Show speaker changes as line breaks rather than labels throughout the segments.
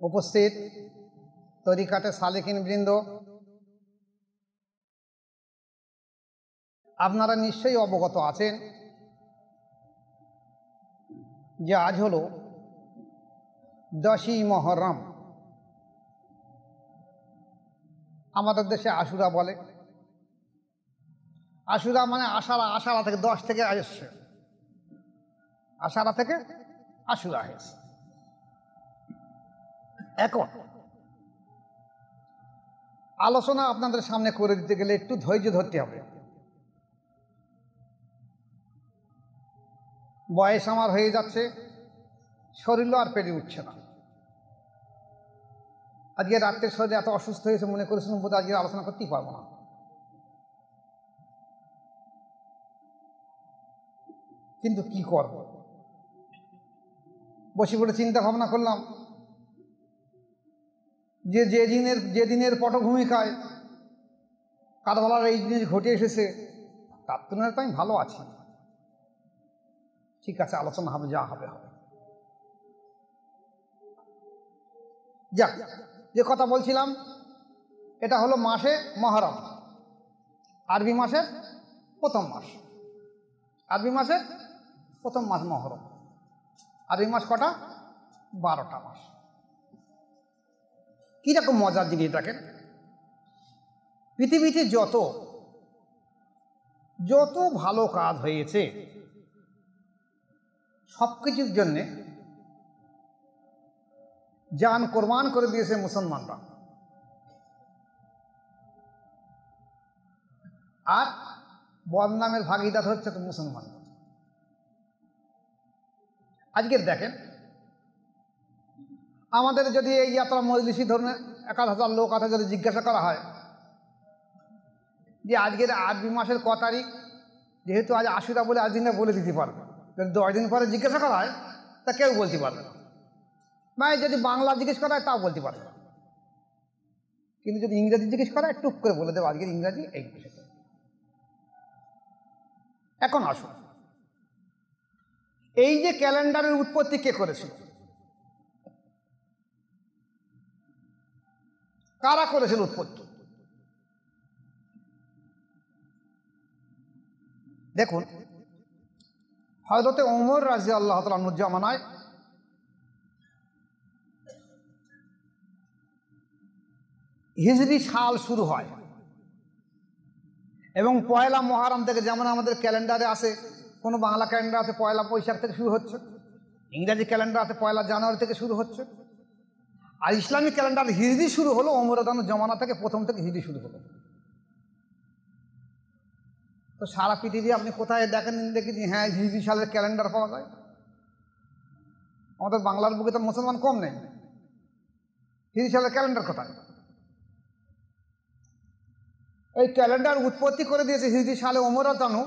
উপস্থিত তরিকাতে সালেকিন বৃন্দ, আপনারা নিশ্চয়ই অবগত আছেন যে আজ হলো 10ই মহরম। আমাদের দেশে আশুরা বলে। আশুরা মানে আষাঢ়া থেকে 10 থেকে আসছে, আষাঢ়া থেকে আশুরা হয়েছে। এখন আলোচনা আপনাদের সামনে করে দিতে গেলে একটু ধৈর্য ধরতে হবে। বয়স আমার হয়ে যাচ্ছে, শরীরও আর পেরে উঠছে না। আজকে রাত্রের শরীরে এত অসুস্থ হয়েছে, মনে করেছিলাম বোধহয় আজকে আলোচনা করতেই পারবো না। কিন্তু কি করব, বসে পড়ে চিন্তা ভাবনা করলাম যে যেদিনের পটভূমিকায় কারবালার এই জিনিস ঘটে এসেছে, তার তুলনায় তো আমি ভালো আছি। ঠিক আছে, আলোচনা হবে, যা হবে হবে। যাক, যে কথা বলছিলাম, এটা হলো মাসে মহরম, আরবি মাসের প্রথম মাস। আরবি মাসের প্রথম মাস মহরম। আরবি মাস কটা? 12টা মাস। কিরকম মজার জিনিস দেখেন, পৃথিবীতে যত ভালো কাজ হয়েছে সব কিছুর জন্যে জান কোরবান করে দিয়েছে মুসলমানরা, আর বদনামের ভাগীদার হচ্ছে তো মুসলমানরা। আজকের দেখেন, আমাদের যদি এই যাত্রা মজলিসি ধরনের 1000 লোক আছে, যদি জিজ্ঞাসা করা হয় যে আজকের আরবি মাসের ক তারিখ, যেহেতু আজ আশুরা বলে আজ দিনে বলে দিতে পারবে। যদি 10 দিন পরে জিজ্ঞাসা করা হয় তা কেউ বলতে পারবে না। মানে যদি বাংলা জিজ্ঞেস করা হয় তাও বলতে পারবে না। কিন্তু যদি ইংরেজি জিজ্ঞেস করা হয় টুক করে বলে দেবো আজকের ইংরাজি এই বিষয়টা। এখন আসুন, এই যে ক্যালেন্ডারের উৎপত্তি কে করেছিল, কারা করেছিল উৎপত্তি? দেখুন, হযরতে ওমর রাদিয়াল্লাহু তাআলা আনহুর জামানায় হিজরি সাল শুরু হয় এবং পয়লা মুহররম থেকে, যেমন আমাদের ক্যালেন্ডারে আছে, কোনো বাংলা ক্যালেন্ডার আছে পয়লা বৈশাখ থেকে শুরু হচ্ছে, ইংরাজি ক্যালেন্ডার আছে পয়লা জানুয়ারি থেকে শুরু হচ্ছে, আর ইসলামিক ক্যালেন্ডার হিজরি শুরু হলো ওমর রাদিয়াল্লাহু জামানা থেকে, প্রথম থেকে হিজরি শুরু হলো। তো সারা পৃথিবী আপনি কোথায় দেখেন দেখি যে হ্যাঁ হিজরি সালের ক্যালেন্ডার পাওয়া যায়? আমাদের বাংলার বুকে তো মুসলমান কম নেই, হিজরি সালের ক্যালেন্ডার কোথায়? এই ক্যালেন্ডার উৎপত্তি করে দিয়েছে হিজরি সালে ওমর রাদিয়াল্লাহু।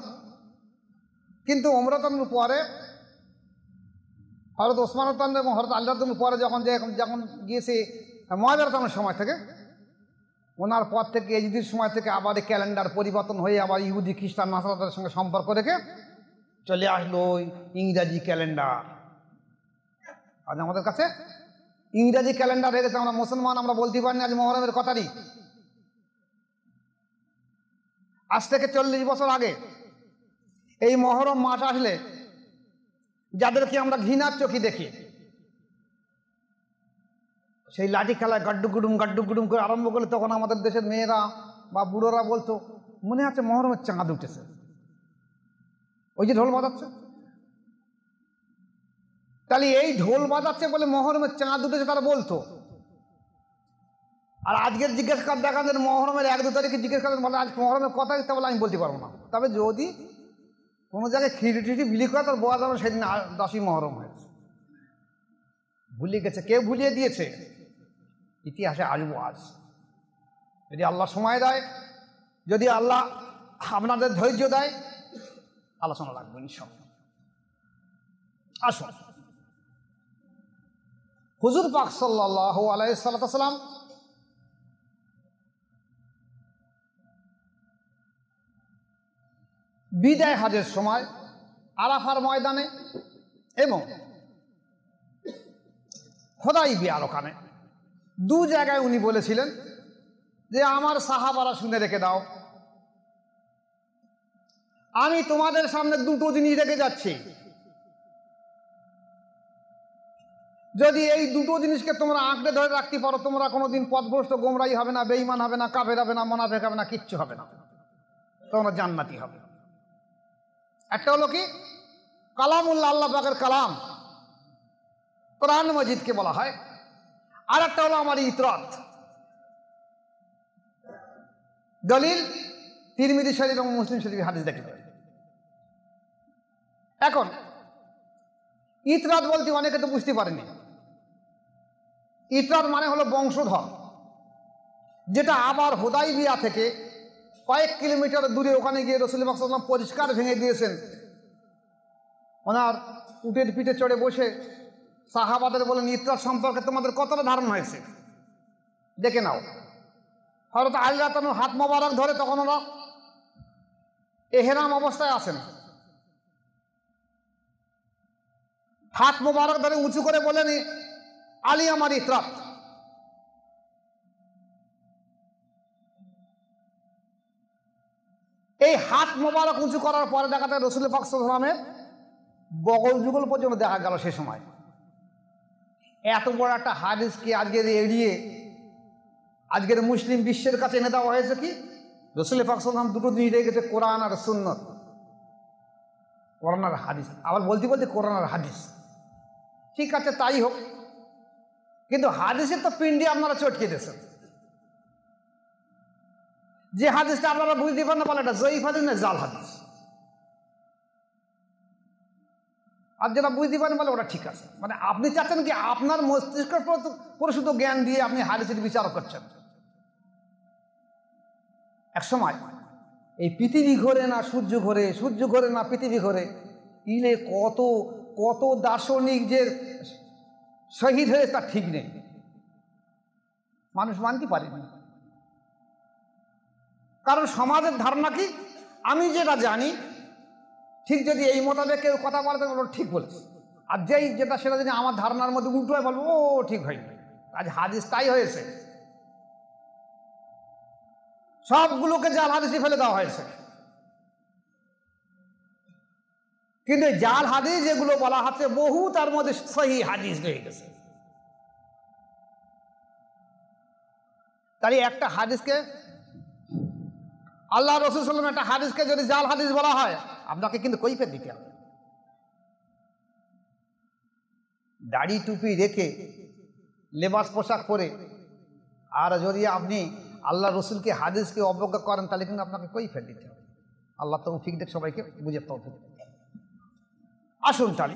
কিন্তু ওমর রাদিয়াল্লাহুর পরে হযরত ওসমান রাদিয়াল্লাহু এবং হযরত আলী রাদিয়াল্লাহু পরে যখন গিয়েছে মুআবিয়া রাদিয়াল্লাহুর সময় থেকে, ওনার পর থেকে হিজরির সময় থেকে আবার এই ক্যালেন্ডার পরিবর্তন হয়ে আবার ইহুদি খ্রিস্টান নাসারাদের সঙ্গে সম্পর্ক রেখে চলে আসলো ইংরাজি ক্যালেন্ডার। আজ আমাদের কাছে ইংরাজি ক্যালেন্ডার হয়ে গেছে। আমরা মুসলমান, আমরা বলতে পারি না আজ মহরমের ক তারিখ। আজ থেকে 40 বছর আগে এই মহরম মাস আসলে যাদেরকে আমরা ঘৃণার চোখে দেখি, সেই লাঠি খেলায় গাড্ডু গুডুম করে আরম্ভ করলে তখন আমাদের দেশের মেয়েরা বা বুড়োরা বলতো, মনে আছে মহরমের চাঁদ উঠেছে, ওই যে ঢোল বাজাচ্ছে। তাহলে এই ঢোল বাজাচ্ছে বলে মহরমের চাঁদ উঠেছে তারা বলতো। আর আজকের জিজ্ঞেস কর দেখান মহরমের 1-2 তারিখে জিজ্ঞেস করেন, বলে আজ মহরমের কথা বলে আমি বলতে পারবো না। তবে যদি কোনো জায়গায় খিটি বিলি করে তার বোঝা যাবে সেদিন 10ই মহরম হয়েছে। ভুলে গেছে, কে ভুলিয়ে দিয়েছে? ইতিহাসে আসবো আজ, যদি আল্লাহ সময় দেয়, যদি আল্লাহ আপনাদের ধৈর্য দেয়, আলোচনা রাখবো ইনশাআল্লাহ। আসুন, হুজুর পাক সাল্লাল্লাহু আলাইহি সাল্লাম বিদায় হজের সময় আরাফার ময়দানে এবং হুদাইবিয়ার ওখানে দু জায়গায় উনি বলেছিলেন যে আমার সাহাবারা শুনে রেখে দাও, আমি তোমাদের সামনে দুটো জিনিস রেখে যাচ্ছি, যদি এই দুটো জিনিসকে তোমরা আঁকড়ে ধরে রাখতে পারো তোমরা কোনোদিন পথভ্রষ্ট গোমরাই হবে না, বেঈমান হবে না, কাফের হবে না, মুনাফিক হবে না, কিচ্ছু হবে না, তোমরা জান্নাতি হবে। একটা হলো কি কালামুল্লাহ, আল্লাহ পাকের কালাম, কোরআন মাজিদকে বলা হয়। আর একটা হলো আমার ইতরাত। দলিল তিরমিজি শরীফ এবং মুসলিম শরীফ হাদিস দেখতে পাই। এখন ইতরাত বলতে অনেকে তো বুঝতে পারেনি। ইতরাত মানে হলো বংশধর, যেটা আবার হুদাইবিয়া থেকে কয়েক কিলোমিটার দূরে, ওখানে গিয়ে রাসূল পাক সাল্লাল্লাহু আলাইহি ওয়াসাল্লাম পরিষ্কার ভেঙে দিয়েছেন। ওনার উটের পিঠে চড়ে বসে সাহাবাদের বলেন, ইতরাত সম্পর্কে তোমাদের কতটা ধারণা হয়েছে দেখে নাও। হযরত আলী রাদিয়াল্লাহু আনহু হাত মোবারক ধরে, তখন ওরা এহরাম অবস্থায় আছেন, হাত মোবারক ধরে উঁচু করে বলেন, আলী আমার ইতরাত। এই হাত মোবারক উঁচু করার পরে দেখা যায় রাসূল পাক সাল্লাল্লাহু আলাইহি ওয়াসাল্লামের বগল যুগল পর্যন্ত দেখা গেল। সে সময় এত বড় একটা হাদিসকে আজকের এড়িয়ে আজকের মুসলিম বিশ্বের কাছে এনে দেওয়া হয়েছে কি রাসূল পাক সাল্লাল্লাহু আলাইহি ওয়াসাল্লাম দুটো জিনিস রেখে গেছে, কোরআন আর সুন্নাত। কোরআন আর হাদিস, আবার বলতে বলতে কোরআন আর হাদিস, ঠিক আছে তাই হোক, কিন্তু হাদিসের তো পিন্ডি আপনারা চটকে দিয়েছেন। যে হাদিসটা আপনারা বুঝতে পারেন না বলে এটা জয়ীফ হাদিস না জাল হাদিস, আর যেটা বুঝতে পারেন বলে ওটা ঠিক আছে। মানে আপনি চাচ্ছেন কি আপনার মস্তিষ্ক পরিশুদ্ধ জ্ঞান দিয়ে আপনি হাদিসের বিচার করছেন। এক সময় এই পৃথিবী ঘোরে না সূর্য ঘোরে, সূর্য ঘোরে না পৃথিবী ঘোরে, ইলে কত কত দার্শনিক যে শহীদ হয়ে তার ঠিক নেই, মানুষ মানতে পারেনি। কারণ সমাজের ধারণা কি, আমি যেটা জানি ঠিক, যদি এই মোতাবেক কেউ কথা বলতে বলো ঠিক বলেছে, আর যেই যেটা সেটা যদি আমার ধারণার মধ্যে উল্টো হয় বলবো ও ঠিক হয়নি। আজ হাদিস তাই হয়েছে, সবগুলোকে জাল হাদিসে ফেলে দেওয়া হয়েছে। কিন্তু জাল হাদিস যেগুলো বলা হচ্ছে বহু, তার মধ্যে সহি হাদিস রয়ে গেছে। তাই একটা হাদিসকে, আল্লাহ রাসূল সাল্লাল্লাহু আলাইহি ওয়াসাল্লাম একটা হাদিসকে যদি জাল হাদিস বলা হয়, আপনাকে কিন্তু কৈফিয়ত দিতে হবে। দাড়ি টুপি রেখে লেবাস পোশাক পরে আর যদি আপনি আল্লাহ রসুলকে হাদিসকে অবজ্ঞা করেন, তাহলে কিন্তু আপনাকে কৈফিয়ত দিতে হবে। আল্লাহ তৌফিক দেখ সবাইকে, বুঝে তৌফিক। আসুন তাহলে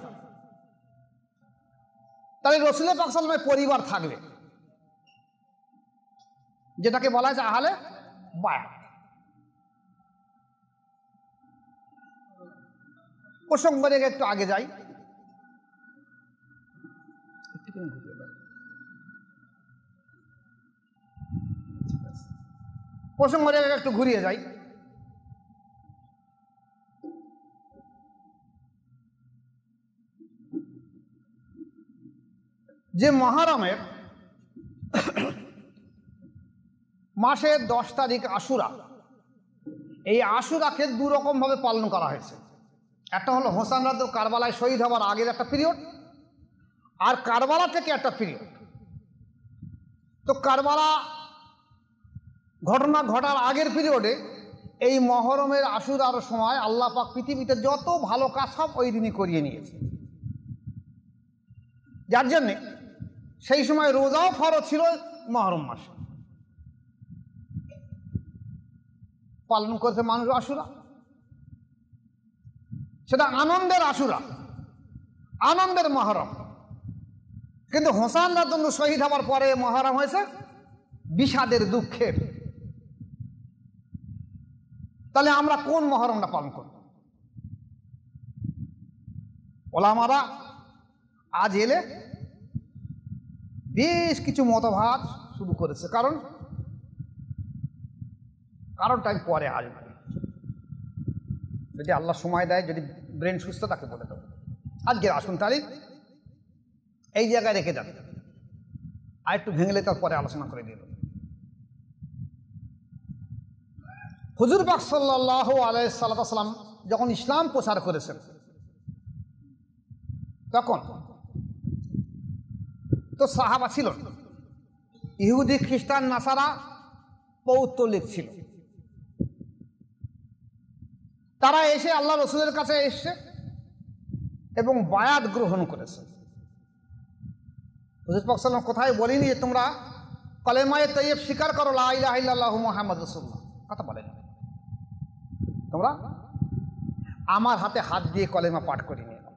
রাসূল পাক সাল্লাল্লাহু আলাইহি ওয়াসাল্লামের পরিবার থাকবে, যেটাকে বলা হয়েছে আহলে বায়াত। প্রসঙ্গ রেখে একটু আগে যাই, প্রসঙ্গ রেখে একটু ঘুরিয়ে যাই। যে মুহররমের মাসের 10 তারিখ আশুরা, এই আশুরাকে দু রকম ভাবে পালন করা হয়েছে। একটা হলো হোসেন রাদিয়াল্লাহু কারবালায় শহীদ হওয়ার আগের একটা পিরিয়ড, আর কারবালা থেকে একটা পিরিয়ড। তো কারবালা ঘটনা ঘটার আগের পিরিয়ডে এই মুহররমের আশুরার সময় আল্লাহ পাক পৃথিবীতে যত ভালো কাজ সব ওই দিনই করিয়ে নিয়েছে, যার জন্যে সেই সময় রোজাও ফরজ ছিল। মুহররম মাসে পালন করেছে মানুষ আশুরা, সেটা আনন্দের আশুরা, আনন্দের মুহররম। কিন্তু হোসেন রাদিয়াল্লাহু শহীদ হওয়ার পরে মুহররম হয়েছে বিষাদের, দুঃখের। তাহলে আমরা কোন মুহররমটা পালন করব? ওলামারা আজ এলে বেশ কিছু মতভাব শুরু করেছে, কারণটা আমি পরে আসবে, যদি আল্লাহ সময় দেয়, যদি ব্রেন সুস্থ তাকে বলে দেবো। আজকের আসুন তারিখ এই জায়গায় রেখে যাবে। আর একটু ভেঙলে তারপরে আলোচনা করে দিল। হুজুর পাক সাল্লাল্লাহু আলাইহি সাল্লাম যখন ইসলাম প্রচার করেছেন, তখন তো সাহাবা ছিল, ইহুদি খ্রিস্টান নাসারা পৌত্তলিক ছিল। তারা এসে আল্লাহ রসুলের কাছে এসছে এবং বায়াত গ্রহণ করেছে। হুজুর পাক সাল্লাল্লাহু আলাইহি ওয়াসাল্লাম কোথায় বলেনি যে তোমরা কালেমায়ে তাইয়্যিব স্বীকার করো, লা ইলাহা ইল্লাল্লাহু মুহাম্মাদুর রাসূলুল্লাহ, কথা বলেন। তোমরা আমার হাতে হাত দিয়ে কলেমা পাঠ করে নিয়ে নাও।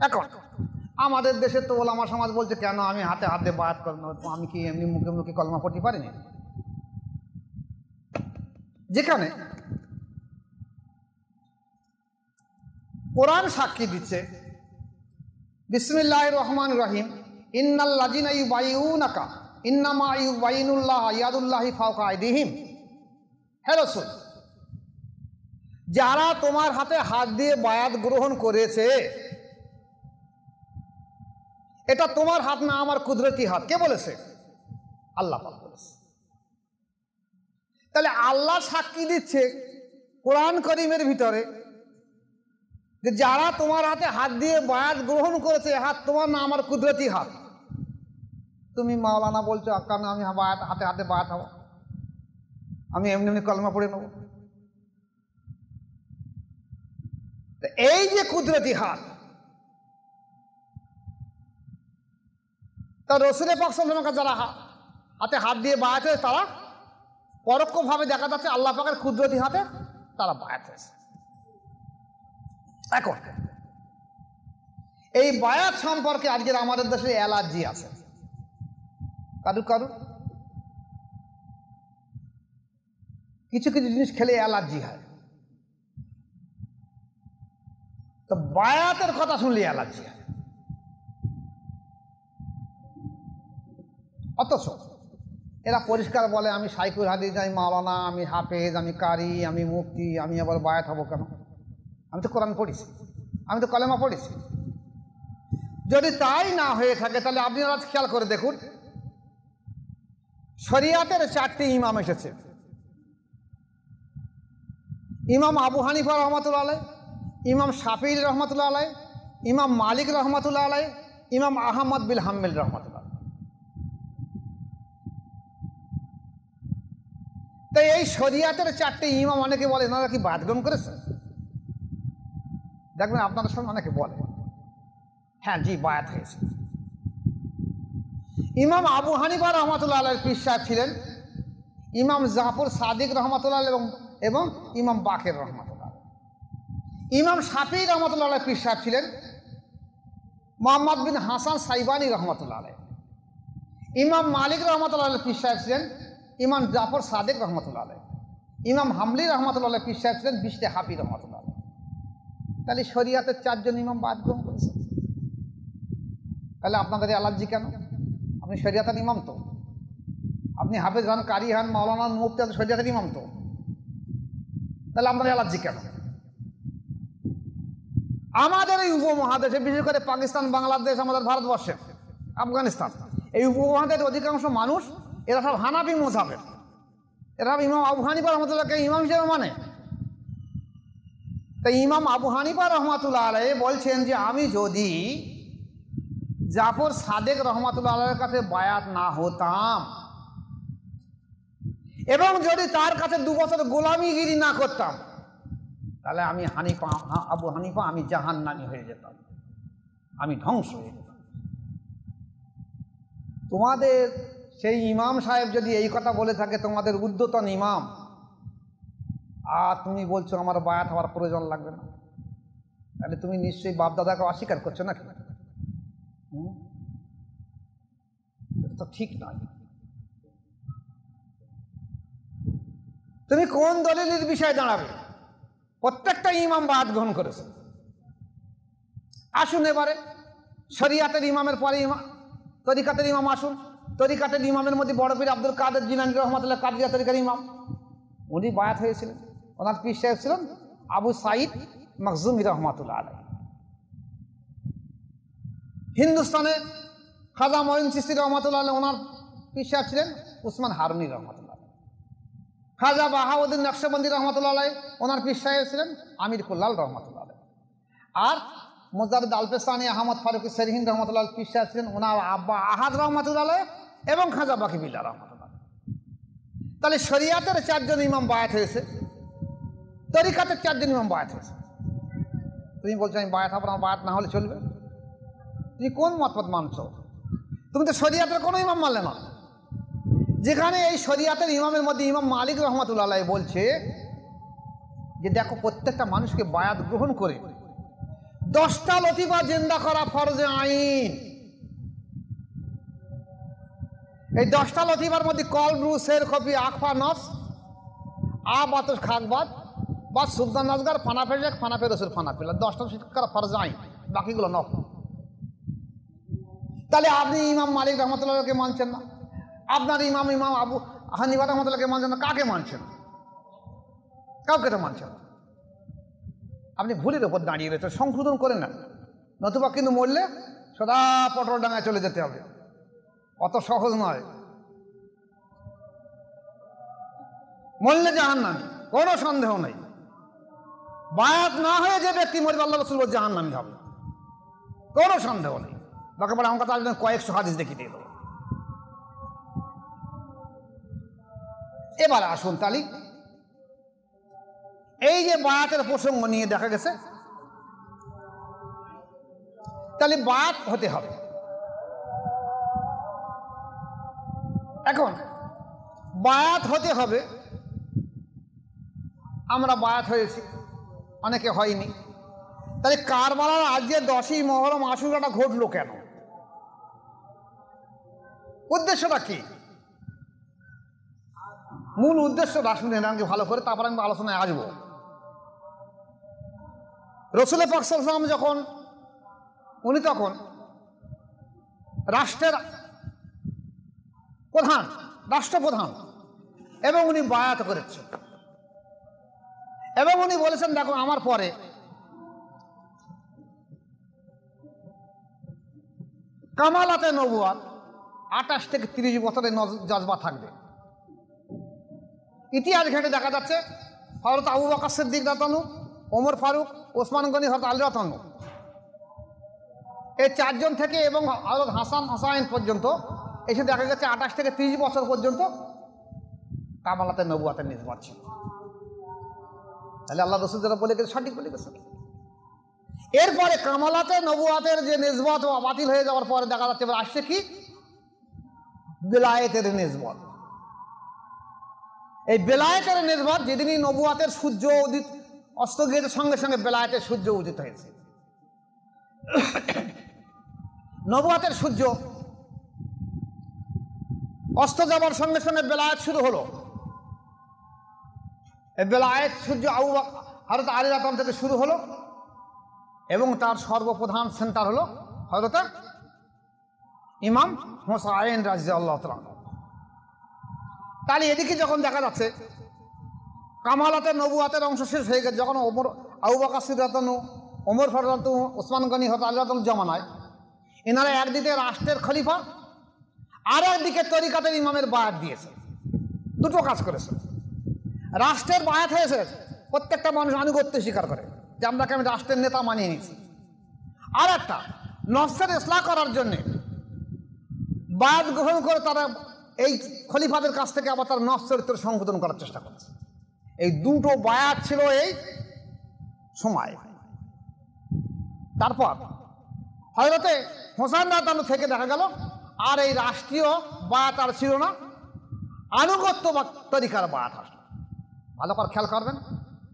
এখন আমাদের দেশে তো ওলামা সমাজ বলছে, কেন আমি হাতে হাত দিয়ে বায়াত করব, আমি কি এমনি মুখে মুখে কলেমা পড়তে পারিনি? যেখানে কোরআন সাক্ষী দিচ্ছে, বিসমিল্লাহির রহমানির রহিম, ইন্নাল্লাযিনা ইউবাইউনাকা ইন্নামা ইউবাইনুল্লাহ ইয়াদুল্লাহি ফাওকা আইদিহিম। হে রাসূল, যারা তোমার হাতে হাত দিয়ে বায়াত গ্রহণ করেছে, এটা তোমার হাত না, আমার কুদরতি হাত। কে বলেছে? আল্লাহ পাক বলেছে। তাহলে আল্লাহ সাক্ষী দিচ্ছে কোরআন করিমের ভিতরে যে যারা তোমার হাতে হাত দিয়ে বায়াত গ্রহণ করেছে, হাত তোমার না, আমার কুদরতি হাত। তুমি মাওলানা বলছো, কেন আমি হাতে হাতে বায়াত হব? আমি এমনি এমনি কলমা পড়ে নেব? এই যে কুদরতি হাত, তা রসুলের পাক সাল্লাল্লাহু আলাইহি ওয়াসাল্লাম যারা হাতে হাত দিয়ে বায়াত হয়েছে, তারা পরোক্ষভাবে দেখা যাচ্ছে আল্লাহ পাকের কুদরতি হাতে তারা বায়াত হয়েছে। এখন এই বায়াত সম্পর্কে আজকের আমাদের দেশে অ্যালার্জি আছে, কারু কারু কিছু কিছু জিনিস খেলে অ্যালার্জি হয়। তো বায়াতের কথা শুনলে অ্যালার্জি হয়। অথচ এরা পরিষ্কার বলে, আমি শাইখুল হাদিস, আমি মাওলানা, আমি হাফেজ, আমি কারি, আমি মুফতি, আমি আবার বায়াত হব কেন? আমি তো কোরআন পড়েছি, আমি তো কলেমা পড়েছি। যদি তাই না হয়ে থাকে, তাহলে আপনি আজ খেয়াল করে দেখুন, শরিয়াতের 4টি ইমাম এসেছে। ইমাম আবু হানিফা রহমাতুল্লাহ আলাইহ, ইমাম শাফিঈ রহমাতুল্লাহ আলাইহ, ইমাম মালিক রহমাতুল্লাহ আলাইহ, ইমাম আহমদ বিন হাম্বল রহমাতুল্লাহ। তাই এই শরিয়াতের 4টি ইমাম, অনেকে বলে এনারা কি বায়াত গ্রহণ করেছে? দেখবেন আপনাদের সঙ্গে অনেকে বলে, হ্যাঁ জি বায়াত হয়েছে। ইমাম আবু হানিফা রহমাতুল্লাহ আলাইহির পীর সাহেব ছিলেন ইমাম জাফর সাদিক রহমাতুল্লাহ এবং ইমাম বাকের রহমাতুল্লাহ। ইমাম শাফিঈ রহমাতুল্লাহ আলাইহির পীর সাহেব ছিলেন মুহাম্মদ বিন হাসান সাইবানি রহমাতুল্লাহ আলাইহ। ইমাম মালিক রহমাতুল্লাহ আলাইহির পীর সাহেব ছিলেন ইমাম জাফর সাদিক রহমাতুল্লাহ আলাইহ। ইমাম হামলি রহমাতুল্লাহ আলাইহির পীর সাহেব ছিলেন বিশতে হাফি রহমাতুল্লাহ আলাইহ। তাহলে শরিয়াতের 4 জন ইমাম বায়াত গ্রহণ করেছেন। তাহলে আপনাদের অ্যালার্জি কেন? আপনি শরিয়াতের ইমাম তো, আপনি হাফেজ হন, কারি হন, মাওলানা, মুফতি, শরিয়াতের ইমাম তো, তাহলে আপনাদের অ্যালার্জি কেন? আমাদের এই উপমহাদেশে, বিশেষ করে পাকিস্তান, বাংলাদেশ, আমাদের ভারতবর্ষে, আফগানিস্তান, এই উপমহাদেশের অধিকাংশ মানুষ এরা সব হানাফি মাযহাবের। এরা ইমাম আবু হানিফা রহমাতুল্লাহকে ইমাম হিসেবে মানে। তাই ইমাম আবু হানিফা রহমাতুল্লাহ আলাইহি বলছেন যে আমি যদি জাফর সাদেক রহমাতুল্লাহ আলাইহির কাছে বায়াত না হতাম এবং যদি তার কাছে 2 বছর গোলামিগিরি না করতাম, তাহলে আমি আবু হানিফা আমি জাহান্নামী হয়ে যেতাম, আমি ধ্বংস হয়ে যেতাম। তোমাদের সেই ইমাম সাহেব যদি এই কথা বলে থাকে, তোমাদের ঊর্ধ্বতন ইমাম, আর তুমি বলছো আমার বায়াত হওয়ার প্রয়োজন লাগবে না, তাহলে তুমি নিশ্চয়ই বাপ দাদাকে অস্বীকার করছো নাকি? এটা তো ঠিক নয়। তুমি কোন দলিলের বিষয়ে দাঁড়াবে? প্রত্যেকটা ইমাম বায়াত গ্রহণ করেছে। আসুন এবারে শরিয়াতের ইমামের পরে তরিকাতের ইমাম আসুন। তরিকাতের ইমামের মধ্যে বড় পীর আব্দুল কাদের জিলানী রহমাতুল্লাহ কাদরিয়া তরিকার ইমাম, উনি বায়াত হয়েছিলেন। ওনার পীর সাহেব ছিলেন আবু সাঈদ মাখজুমী রহমাতুল্লাহ আলাইহি। হিন্দুস্তানে খাজা মঈন চিশতি রহমতুল্লাহ আলাইহি ওনার পীর সাহেব ছিলেন উসমান হারুনি রহমতুল্লাহ। খাজা বাহাউদ্দিন নকশবন্দি রহমতুল্লাহ আলাইহি ওনার পীর সাহেব ছিলেন আমির কুল্লাল রহমতুল্লাহ আলাইহি। আর মুজাদ্দিদ আলপেসানি আহমদ ফারুকি সেরহিন রহমতুল্লাহ পীর সাহেব ছিলেন ওনার আব্বা আহাদ রহমতুল্লাহ আলাইহি এবং খাজা বাকি বিল্লাহ রহমতুল্লাহ। তাহলে শরিয়াতের 4 জন ইমাম বায়াত হয়েছে, তরিকাতের 4 জন ইমাম বায়াত হয়েছে। তুমি বলছো আমি বায়াত হবো না, বায়াত না হলে চলবে? তুমি কোন মতপথ মানছো? তুমি তো শরিয়াতের কোনো ইমাম মানলে না। যেখানে এই শরিয়াতের ইমামের মধ্যে ইমাম মালিক রহমতুল্লাহ আলাইহি বলছে যে দেখো প্রত্যেকটা মানুষকে বায়াত গ্রহণ করে 10টা লতিফা জিন্দা করা ফরজে আইন। এই 10টা লতিফার মধ্যে কল ব্রু শের কপি আকফা নস বাতস খাকবাদ বা সুলতান নাজগার ফানা ফেজেক ফানা ফে রসুল ফানা ফেলা 10টা শিক্ষার ফরজে আইন, বাকিগুলো নফ। তাহলে আপনি ইমাম মালিক রহমতুল্লাহকে মানছেন না, আপনার ইমাম আবু হানিফা রহমতুল্লাহকে মানছেন না, কাকে মানছেন? কাউকে তো মানছেন না। আপনি ভুলের ওপর দাঁড়িয়ে রয়েছে, সংশোধন করে নেন, নতুবা কিন্তু মরলে সদা পটল ডাঙায় চলে যেতে হবে। অত সহজ নয়, মরলে জাহান্নামী, কোনো সন্দেহ নেই। বায়াত না হয়ে যে ব্যক্তি মরবে আল্লাহ রাসূল জাহান্নামী হবে, কোনো সন্দেহ নেই। দরকার পড়ে আমার কথা কয়েকশো হাদিস দেখিয়ে দিয়ে দেবো। এবার আসুন তালি এই যে বায়াতের প্রসঙ্গ নিয়ে দেখা গেছে, তাহলে বায়াত হতে হবে। এখন বায়াত হতে হবে, আমরা বায়াত হয়েছি, অনেকে হয়নি। তাহলে কারবালার আজকে 10ই মহরম আশুরাটা ঘটলো কেন? উদ্দেশ্যটা কি? মূল উদ্দেশ্যটা শুনেন আমাকে ভালো করে, তারপর আমি আলোচনায় আসবো। রাসূল পাক সাল্লাল্লাহু আলাইহি ওয়াসাল্লাম যখন উনি তখন রাষ্ট্রের প্রধান, রাষ্ট্রপ্রধান, এবং উনি বায়াত করেছেন এবং উনি বলেছেন দেখো আমার পরে কামালাতে নবুয়াত 28 থেকে 30 বছরের জজবা থাকবে। ইতিহাস ঘেঁটে দেখা যাচ্ছে হযরত আবু বকর সিদ্দিক রাদিয়াল্লাহু আনহু, ওমর ফারুক, ওসমান গনি, হযরত আলী রাদিয়াল্লাহু আনহু, এই 4 জন থেকে এবং হযরত হাসান হোসাইন পর্যন্ত এসে দেখা গেছে 28 থেকে 30 বছর পর্যন্ত কামালাতে নবুয়াতের নিসবত ছিল। তাহলে আল্লাহ রাসূল যারা বলে গেছে সঠিক বলে গেছে। এরপরে কামালাতে নবুয়াতের যে নিসবত বাতিল হয়ে যাওয়ার পরে দেখা যাচ্ছে এবার আসছে কি? বেলায়েতের নিসবত। এই বেলায়েতের নিসবত যেদিনই নবুয়াতের সূর্য উদিত অস্ত গিয়ে সঙ্গে সঙ্গে বেলায়েতের সূর্য উদিত হয়েছে। নবুয়াতের সূর্য অস্ত যাবার সঙ্গে সঙ্গে বেলায়েত শুরু হলো। এই বেলায়েত সূর্য হযরত আলী রাদিয়াল্লাহু থেকে শুরু হলো এবং তার সর্বপ্রধান সেন্টার হলো হযরত ইমাম হোসাইন রাদিয়াল্লাহু তাআলা। তাহলে এদিকে যখন দেখা যাচ্ছে কামালাতে নবুয়াতের অংশ শেষ হয়ে গেছে, যখন আবু বকর সিদ্দিক রাদিয়াল্লাহু আনহু, ওমর ফারুক রাদিয়াল্লাহু আনহু, ওসমান গনি, হযরত আলী রাদিয়াল্লাহু জামানায় এনারা একদিকে রাষ্ট্রের খলিফা আর একদিকে তরিকাতের ইমামের বায়াত দিয়েছে। দুটো কাজ করেছে। রাষ্ট্রের বায়াত হয়েছে, প্রত্যেকটা মানুষ আনুগত্য স্বীকার করে যে আমরাকে আমি রাষ্ট্রের নেতা মানিয়ে নিয়েছি। আর একটা নফসের ইসলাহ করার জন্যে বায়াত গ্রহণ করে তারা এই খলিফাদের কাছ থেকে আবার তার নফস চরিত্র সংশোধন করার চেষ্টা করছে। এই দুটো বায়াত ছিল এই সময়। তারপর হযরতে হোসেন রাদিয়াল্লাহু থেকে দেখা গেল আর এই রাষ্ট্রীয় বায়াত আর ছিল না, আনুগত্য বা তরিকার বায়াত আসলো। ভালো করে খেয়াল করবেন,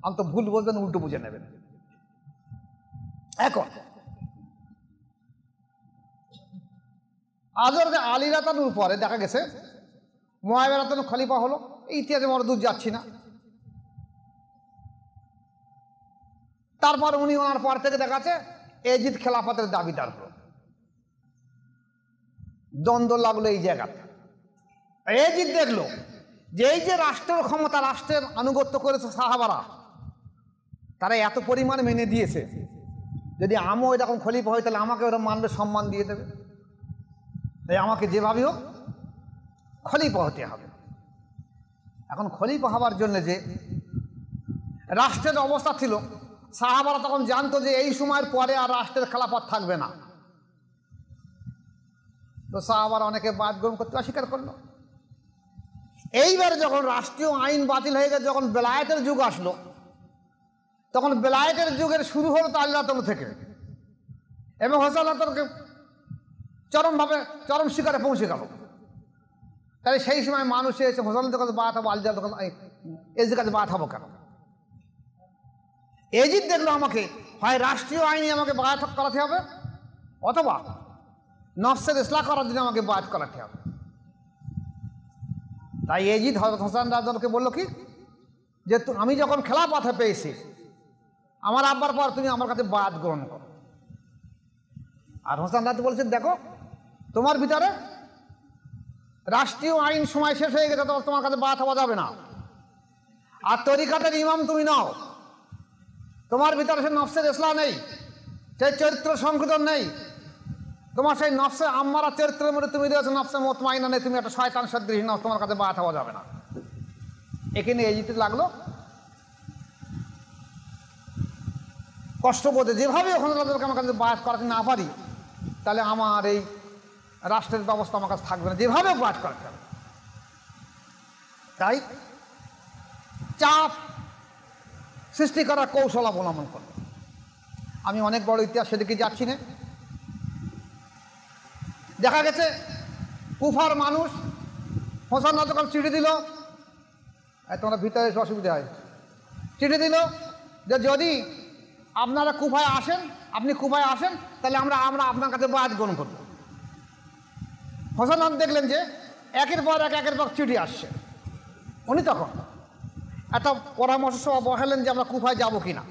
অন্ত ভুল বলবেন, উল্টো বুঝে নেবেন। এখন হযরত আলী রাদিয়াল্লাহু আনহুর পরে দেখা গেছে মুআবিয়া রাদিয়াল্লাহু আনহু খলিফা হলো। এই ইতিহাসে আমরা দূর যাচ্ছি না। তারপর উনি ওনার পর থেকে দেখা যাচ্ছে এজিদ খেলাফতের দাবিদার হলো। দ্বন্দ্ব লাগলো এই জায়গাতে। এজিদ দেখলো যে এই যে রাষ্ট্রের ক্ষমতা, রাষ্ট্রের আনুগত্য করেছে সাহাবারা, তারা এত পরিমাণ মেনে দিয়েছে, যদি আমিও এরকম খলিফা হই তাহলে আমাকে ওরা মানবে, সম্মান দিয়ে দেবে। তাই আমাকে যেভাবে হোক খলিফা হতে হবে। এখন খলিফা হওয়ার জন্য যে রাষ্ট্রের অবস্থা ছিল, সাহাবারা তখন জানতো যে এই সময়ের পরে আর রাষ্ট্রের খেলাফত থাকবে না। তো সাহাবারা অনেকে বাদ গ্রহণ করতে অস্বীকার করলো। এইবারে যখন রাষ্ট্রীয় আইন বাতিল হয়ে গেছে, যখন বেলায়েতের যুগ আসলো, তখন বেলায়েতের যুগের শুরু হলো তো আল্লাহ তাআলা থেকে, এবং হোসেন আল্লাহ তাআলাকে চরম শিকারে পৌঁছে গেল। তাই সেই সময় মানুষ এসে হোসেনের কাছে বাদ হবো, আল্লাহ এজিদের কাছে বাদ হবো কেন? এজিদ দেখলো আমাকে হয় রাষ্ট্রীয় আইনে আমাকে বায়াত করাতে হবে, অথবা নফসের ইসলাহ করার জন্য আমাকে বায়াত করাতে হবে। তাই এজিদ হযরত হোসেন রাদিয়াল্লাহু বললো কি, যে আমি যখন খেলাফত পেয়েছি আমার আব্বার পর, তুমি আমার কাছে বায়াত গ্রহণ করো। আর হোসেন রাদিয়াল্লাহু বলছেন, দেখো তোমার ভিতরে রাষ্ট্রীয় আইন সময় শেষ হয়ে গেছে, তোমার কাছে বায়াত হওয়া যাবে না। আর তরিকাতের ইমাম তুমি নাও, তোমার ভিতরে সেই নফসের ইসলাহ নেই, সেই চরিত্র সংশোধন নেই, তোমার সেই নফসে আম্মারা চরিত্রের মধ্যে তুমি রয়েছে নফসে মুতমাইনা নেই, তুমি একটা শয়তান সদৃশ নাও, তোমার কাছে বায়াত হওয়া যাবে না। এখানে এজিতে লাগলো কষ্ট বোধে, যেভাবে ওখানে আমার কাছে বায়াত করাতে না পারি তাহলে আমার এই রাষ্ট্রের ব্যবস্থা আমার কাছে থাকবে না, যেভাবে বায়াত করাতে হবে। তাই চাপ সৃষ্টি করার কৌশল অবলম্বন করল। আমি অনেক বড় ইতিহাস সেদিকে যাচ্ছি না। দেখা গেছে কুফার মানুষ হোসেন যখন চিঠি দিল, তোমরা ভিতরে এসে অসুবিধা হয়, চিঠি দিল যে যদি আপনারা কুফায় আসেন, আপনি কুফায় আসেন, তাহলে আমরা আপনার কাছে বায়াত গ্রহণ করব। হোসেন দেখলেন যে একের পর চিঠি আসছে। উনি তখন একটা পরামর্শ সভা বসালেন যে আমরা কুফায় যাব কি না।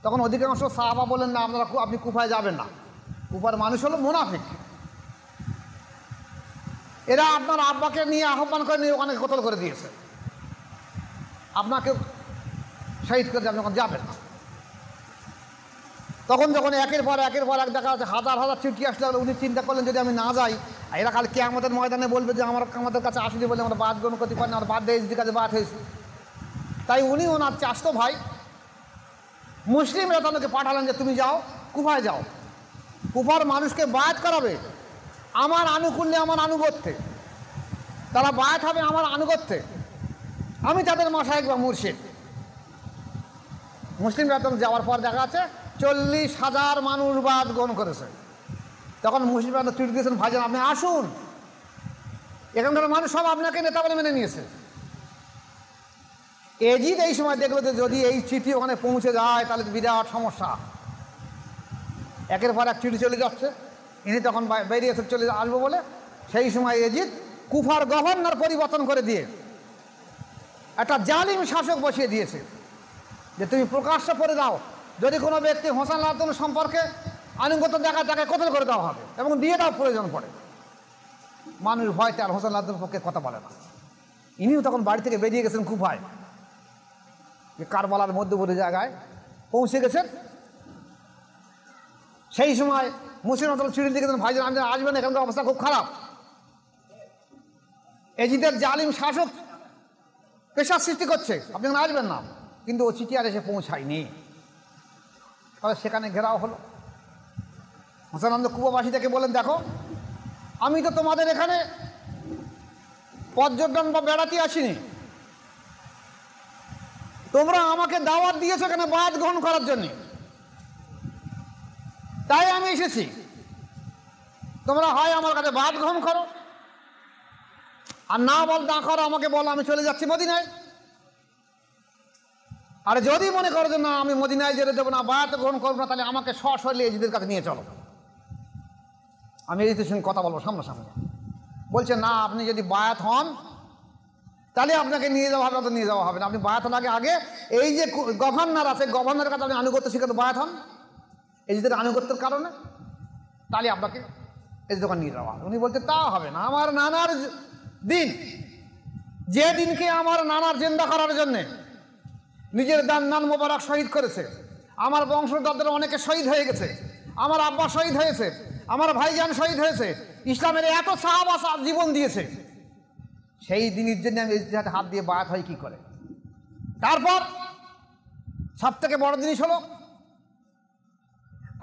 তখন অধিকাংশ সাহাবা বলেন, না আপনি কুফায় যাবেন না, কুফার মানুষ হলো মুনাফিক, এরা আপনার আব্বাকে নিয়ে আহ্বান করে নিয়ে ওখানে কতল করে দিয়েছে, আপনাকে শহীদ করে আপনি যখন যাবেন না। তখন যখন একের পর এক দেখা যাচ্ছে হাজার হাজার চিঠি আসলে, উনি চিন্তা করলেন যদি আমি না যাই, এরা কাল কিয়ামতের ময়দানে বলবে যে আমাদের কাছে আসেনি বলে আমরা বাদ গ্রহণ করতে পারি না, আমরা বাদ দিয়ে এজিদের কাছে বাদ হয়েছি। তাই উনি ওনার চাচতো ভাই মুসলিমরা তাদেরকে পাঠালেন যে তুমি যাও, কুফায় যাও, কুফার মানুষকে বায়াত করাবে আমার আনুকূল্যে, আমার আনুগত্যে, তারা বায়াত হবে আমার আনুগত্যে, আমি তাদের মাশায়েখ বা মুর্শিদ। মুসলিমরা তখন যাওয়ার পর দেখা যাচ্ছে 40,000 মানুষ বায়াত গ্রহণ করেছে। তখন মুসলিমরা চিঠি দিয়েছেন, ভাইজান আপনি আসুন, এখানকার মানুষ সব আপনাকে নেতা বলে মেনে নিয়েছে। এজিদ এই সময় দেখলো যে যদি এই চিঠি ওখানে পৌঁছে যায় তাহলে বিরাট সমস্যা, একের পর এক চিঠি চলে যাচ্ছে, ইনি তখন বেরিয়েছে চলে আসবো বলে। সেই সময় এজিদ কুফার গভর্নর পরিবর্তন করে দিয়ে একটা জালিম শাসক বসিয়ে দিয়েছে যে তুমি প্রকাশ্য করে দাও, যদি কোনো ব্যক্তি হোসেন রাদিয়াল্লাহু সম্পর্কে আনুগত্য দেখায় তাকে কতল করে দেওয়া হবে এবং দিয়ে দেওয়া প্রয়োজন পড়ে। মানুষ ভয়তে আর হোসেন রাদিয়াল্লাহুর পক্ষে কথা বলে না। ইনিও তখন বাড়ি থেকে বেরিয়ে গেছেন কুফায়, কারবালার মধ্যবর্তী জায়গায় পৌঁছে গেছেন। সেই সময় মুসলিম চিঠি দিয়ে গেছেন, ভাইজান আপনি আসবেন, এখানকার অবস্থা খুব খারাপ, এজিদের জালিম শাসক পেশার সৃষ্টি করছে, আপনি আসবেন না। কিন্তু ও চিঠি আর এসে পৌঁছায়নি। তাহলে সেখানে ঘেরাও হলো। হোসেন কুফাবাসীদেরকে বলেন, দেখো আমি তো তোমাদের এখানে পর্যটন বা বেড়াতে আসিনি, তোমরা আমাকে দাওয়াত দিয়েছো এখানে বায়াত গ্রহণ করার জন্য, তাই আমি এসেছি। তোমরা হয় আমার কাছে বায়াত গ্রহণ করো, আর না করো আমাকে বলো আমি চলে যাচ্ছি মদিনায়। আর যদি মনে করো যে না আমি মদিনায় যেতে দেবো না, বায়াত গ্রহণ করবো না, তাহলে আমাকে সশরীরে এজিদের কাছে নিয়ে চলো, আমি এজিদের সঙ্গে কথা বলবো সামনাসামনি। বলছে না, আপনি যদি বায়াত হন তাহলে আপনাকে নিয়ে যাওয়া হবে, তো নিয়ে যাওয়া হবে না, আপনি বায়াত হন আগে এই যে গভর্নর আছে, গভর্নরের কাছে আপনি আনুগত্য শিখাতে বায়াত হন এজিদের আনুগত্যের কারণে, তাহলে আপনাকে এজিদের দোকান নিয়ে যাওয়া হবে। উনি বলতে তা হবে না, আমার নানার দিন, যে দিনকে আমার নানার জিন্দা করার জন্যে নিজের নান মোবারক শহীদ করেছে, আমার বংশধরদের অনেকে শহীদ হয়ে গেছে, আমার আব্বা শহীদ হয়েছে, আমার ভাইজান শহীদ হয়েছে, ইসলামের এত সাহাবা জীবন দিয়েছে, সেই দিনের জন্য আমি ইজতিহাদে হাত দিয়ে বায়াত হয় কি করে? তারপর সব থেকে বড় জিনিস হলো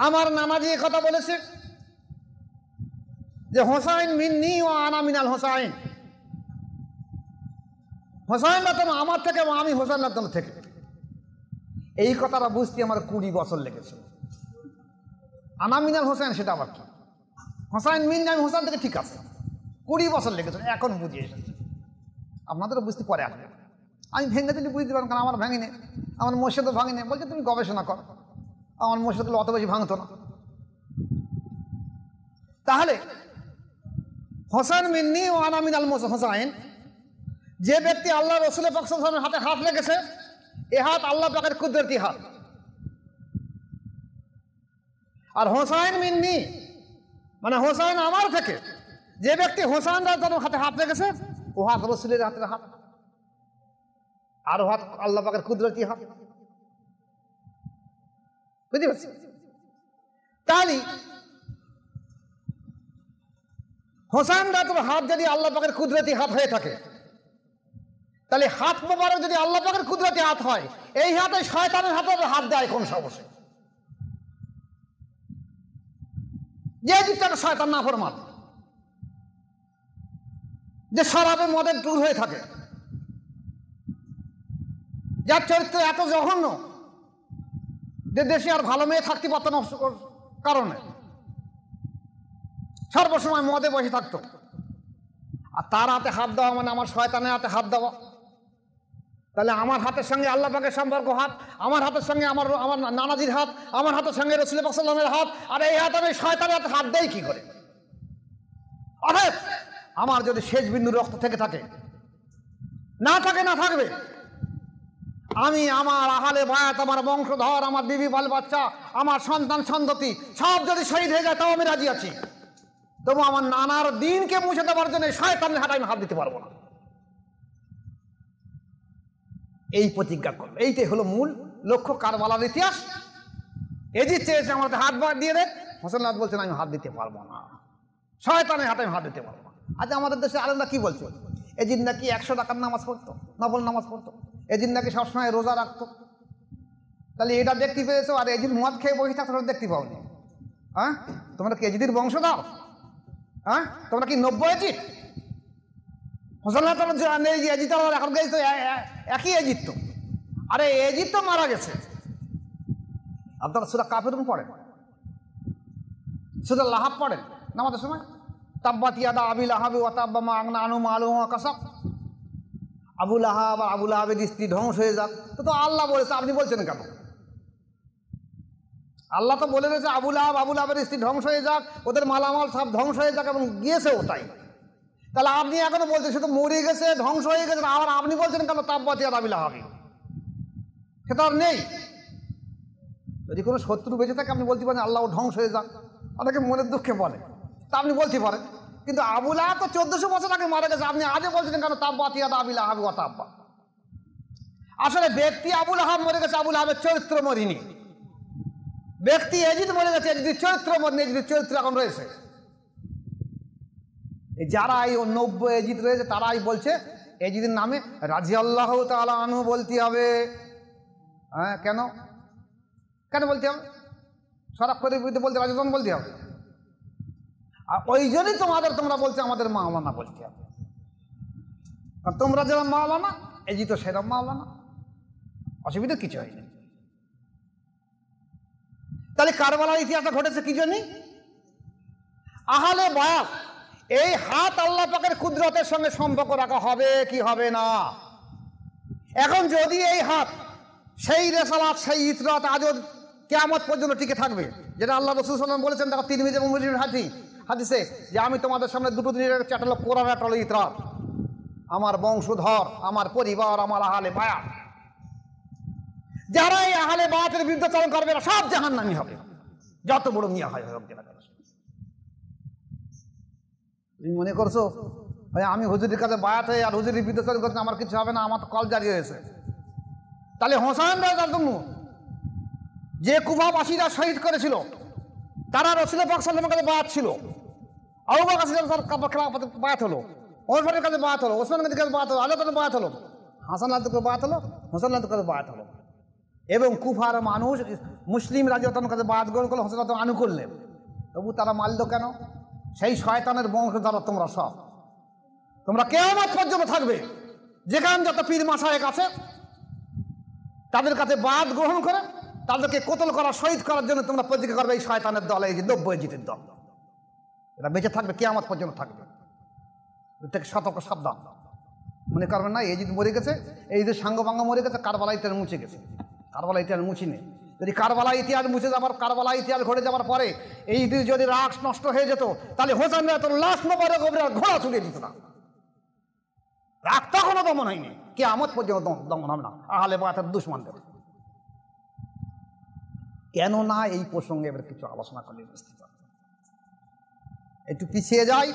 আমার নানাজি কথা বলেছে যে হোসাইন মিন্নি ও আনা মিনাল হোসাইন, হোসাইন রাতন আমার থেকে, আমি হোসাইন রাতন থেকে। এই কথাটা বুঝতে আমার 20 বছর লেগেছে। আনা মিনাল হোসাইন সেটা আবার কি? হোসাইন মিন আমি হোসাইন থেকে, ঠিক আছে, 20 বছর লেগেছে, এখন বুঝিয়ে এসেছে। আপনাদেরও বুঝতে পরে আসবে, আমি ভেঙে দিলে বুঝতে পারেন, কারণ আমার ভেঙে নেই, আমার মসজিদও ভাঙি নেই। বলছে তুমি গবেষণা করো, আমার মসজিদগুলো অত বেশি ভাঙতো না। তাহলে হোসাইন মিন্নি ও আনা মিনাল হোসাইন, যে ব্যক্তি আল্লাহ রসুলের পাক সাল্লাল্লাহু আলাইহি ওয়াসাল্লামের হাতে হাত লেগেছে, এ হাত আল্লাহ পাকের কুদরতি হাত। আর হোসাইন মিন্নি মানে হোসাইন আমার থেকে, যে ব্যক্তি হোসাইন রাদিয়াল্লাহু হাতে হাত লেগেছে, ও হাত রসুলের হাতের হাত, আর ও হাত আল্লাহ পাকের কুদরতি হাত। বুঝতে পারছি? তাহলে হোসাইন রাদিয়াল্লাহু হাত যদি আল্লাহ পাকের কুদরতি হাত হয়ে থাকে, তাহলে হাত মোবারক যদি আল্লাহ পাকের কুদরতি হাত হয়, এই হাতে শয়তানের হাতে হাত দেয় কোন সাহসে? যে দিকটা শয়তান না ফরমান, যে শরাবে মদের টুর হয়ে থাকে, যার চরিত্র এত জঘন্য যে দেশে আর ভালো মেয়ে থাকতে পারত না, কারণে সর্বসময় মদে বসে থাকতো। আর তার হাতে হাত দেওয়া মানে আমার শয়তানের হাতে হাত দেওয়া। তাহলে আমার হাতের সঙ্গে আল্লাহ পাকের সম্পর্ক হাত, আমার হাতের সঙ্গে আমার নানাজির হাত, আমার হাতের সঙ্গে রাসূল পাক সাল্লাল্লাহু আলাইহি ওয়াসাল্লামের হাত, আর এই হাত আমি শয়তানের হাতে হাত দেই কি করে? অতএব আমার যদি শেষ বিন্দু রক্ত থেকে থাকে, না থাকে, না থাকবে, আমি আমার আহলে বায়াত, আমার বংশধর, আমার বিবি বাল বাচ্চা, আমার সন্তান সন্ততি সব যদি শহীদ হয়ে যায়, তাও আমি রাজি আছি। তবু আমার নানার দিনকে মুছে দেওয়ার জন্য শয়তানের হাতে আমি হাত দিতে পারবো না। এই প্রতিজ্ঞা করবে, এইটাই হলো মূল লক্ষ্য কারবালার ইতিহাস। এজিদ চেয়েছে আমার হাত দিয়ে দেখ, হোসেন বলছেন আমি হাত দিতে পারবো না, শয়তানের হাতে আমি হাত দিতে পারবো না। আজ আমাদের দেশে আলেমরা কি বলছে? এজিদ নাকি 100 টাকার নামাজ পড়তো, নফল নামাজ পড়তো, এজিদ নাকি সবসময় রোজা রাখতো। তাহলে এটা দেখতে পেয়েছো, আর এজিদ মদ খেয়ে বসে থাকতো, দেখতে পাওনি? হ্যাঁ, তোমরা কি এজিদের বংশ দাও? হ্যাঁ, তোমরা কি 90 এজিদ? হোসেন এজিদ এখন গেছে তো একই এজিদ তো। আরে এজিদ তো মারা গেছে। আপনারা সূরা কাফিরুন পড়েন, সূরা লাহাব পড়েন নামাজের সময়, তাব্বাত ইয়াদা আবি লাহাবি ওয়া তাব্বা মা আগনা আনহু মালুহু ওয়া কাসাব। আবু লাহাব আর আবু লাহাবের স্ত্রী ধ্বংস হয়ে যাক, তো আল্লাহ বলেছে, আপনি বলছেন কেন? আল্লাহ তো বলে রয়েছে আবু লাহাবের স্ত্রী ধ্বংস হয়ে যাক, ওদের মালামাল সব ধ্বংস হয়ে যাক, এবং গিয়েছেও তাই। তাহলে আপনি এখনো বলছেন সে তো মরে গেছে, ধ্বংস হয়ে গেছে, আবার আপনি বলছেন কেন তাব্বাত ইয়াদা আবি লাহাবি? সেটা আর নেই। যদি কোনো শত্রু বেঁচে থাকে আপনি বলতে পারেন আল্লাহ ধ্বংস হয়ে যাক, অনেকে মনের দুঃখে বলে, তা আপনি বলতে পারেন। কিন্তু আবু লাহাব তো 1400 বছর আগে মারা গেছে, আপনি আজও বলছেন কেন তাব্বাত ইয়াদা আবি লাহাবি ওয়া তাব্বা? আসলে ব্যক্তি আবু লাহাব মরে গেছে, আবু লাহাবের চরিত্র মরিনি। ব্যক্তি এজিদ মরে গেছে, এজিদের চরিত্র মরিনি, এজিদের চরিত্র এখন রয়েছে। যারা এই 90 এজিদ রয়েছে তারাই বলছে এজিদের নামে রাদিয়াল্লাহু তাআলা আনহু বলতে হবে। হ্যাঁ, কেন কেন বলতে হবে? শরাফ করে বিরুদ্ধে বলতে রাজিয়াল্লাহু বলতে হবে। আর ওই জন্যই তোমরা বলছে আমাদের মাওলানা বলতে হবে। আর তোমরা যেরকম মাওলানা, এজিদ তো সেরকম মাওলানা, অসুবিধা কিছু হয়নি। তাহলে কারবালার ইতিহাসটা ঘটেছে কি জন্যই? আহলে বায়াত, এই হাত আল্লাহ পাকের কুদরতের সঙ্গে সম্পর্ক রাখা হবে কি হবে না? এখন যদি এই হাত সেই রেসালাত, সেই ইতরাত আজও কিয়ামত পর্যন্ত টিকে থাকবে, যেটা আল্লাহ রাসূল সাল্লাল্লাহু আলাইহি ওয়াসাল্লাম বলেছেন, দেখো তিরমিজি এবং মুসলিমের হাদিসে, যে আমি তোমাদের সামনে দুটো দিনের চাটালো কোরআন, একটা হলো ইতরাত। আমার বংশধর, আমার পরিবার, আমার আহলে বায়াত, যারা এই আহলে বায়াতের বিরুদ্ধাচরণ করবে না সব জাহান্নামী হবে, যত বড় মিয়া হয় হোক। তুমি মনে করছো আমি হুজুরের কাছে বায়াত হয়ে আর হুজুরের বিরুদ্ধাচরণ করছি আমার কিছু হবে না, আমার তো কল জারি হয়েছে? তাহলে হোসাইন রাদিয়াল্লাহু যে কুফাবাসীরা শহীদ করেছিল তারা রাসূল পাক সাল্লাল্লাহু আলাইহি ওয়াসাল্লামের কাছে বায়াত ছিল। আবু বকর সিদ্দিক তার খেলাফতে বায়াত হলো, ওমরের কাছে বায়াত হলো, ওসমানের কাছে বায়াত হলো, আলীর কাছে বায়াত হলো, হাসান আলীর কাছে বায়াত হলো, হোসেন আলীর কাছে বায়াত হলো। এবং কুফার মানুষ মুসলিম রাজিয়াল্লাহর কাছে বায়াত গ্রহণ করলো, হোসেন আনু করলেন। তবু তারা মানল কেন? সেই শয়তানের বংশধর তোমরা সব, তোমরা কিয়ামত পর্যন্ত থাকবে। যেখানে যত পীর মাশায়েখ আছে তাদের কাছে বায়াত গ্রহণ করে তাদেরকে কতল করা, শহীদ করার জন্য তোমরা প্রতিজ্ঞা করবে এই শয়তানের দল, এই যে 90 জিতের দল, এটা বেঁচে থাকবে, কিয়ামত পর্যন্ত থাকবে। এর থেকে সতর্ক সাবধান। মনে করবেন না এজিদ মরে গেছে, এই যে সাঙ্গবাঙ্গ মরে গেছে, কারবালা ইতিহাস মুছে গেছে। কারবালা ইতিহাস মুছিনি। যদি কারবালা ইতিহাস মুছে যাবার, কারবালা ইতিহাস ঘটে যাবার পরে এই যদি রাগ নষ্ট হয়ে যেত, তাহলে হোসেন তোর লাশ নবারে ঘোড়া ছুড়িয়ে দিত না। রাগ তখনও দমন হয়নি, কিয়ামত পর্যন্ত দমন হবে না আহলে বায়াতের দুশমনদের। কেন না এই প্রসঙ্গে এবার কিছু আলোচনা করলে বুঝতে পারবে। একটু পিছিয়ে যাই।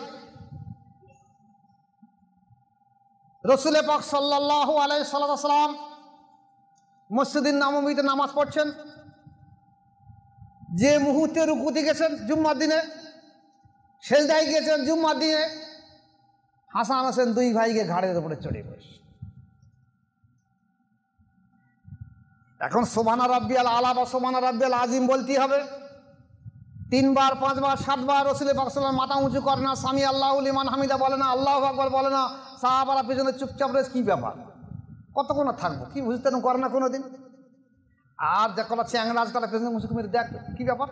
রাসূল পাক সাল্লাল্লাহু আলাইহি সাল্লাম মসজিদুন নববীতে নামাজ পড়ছেন। যে মুহূর্তে রুকুতে গেছেন জুম্মার দিনে, সেজদায় গিয়েছেন জুম্মার দিনে, হাসান হোসেন দুই ভাইকে ঘাড়ের উপরে চড়ে বসে। এখন সুবহানা রাব্বিয়াল আলা বা সুবহানা রাব্বিয়াল আজিম বলতে হবে। 3 বার 5 বার 7 বার রাসূল পাক সাল্লাল্লাহু আলাইহি ওয়াসাল্লাম মাথা উঁচু করে না, সামি আল্লাহু লিমান হামিদা বলে না, আল্লাহু আকবার বলে না, সাহাবারা পেছনে চুপচাপ রয়েছে। কি ব্যাপার, কতক্ষণ থাকবো, কি বুঝতেন করে না কোনোদিন? আর যখন চ্যাংরাজ তারা পেছনে মুসুক মেরে দেখ কি ব্যাপার।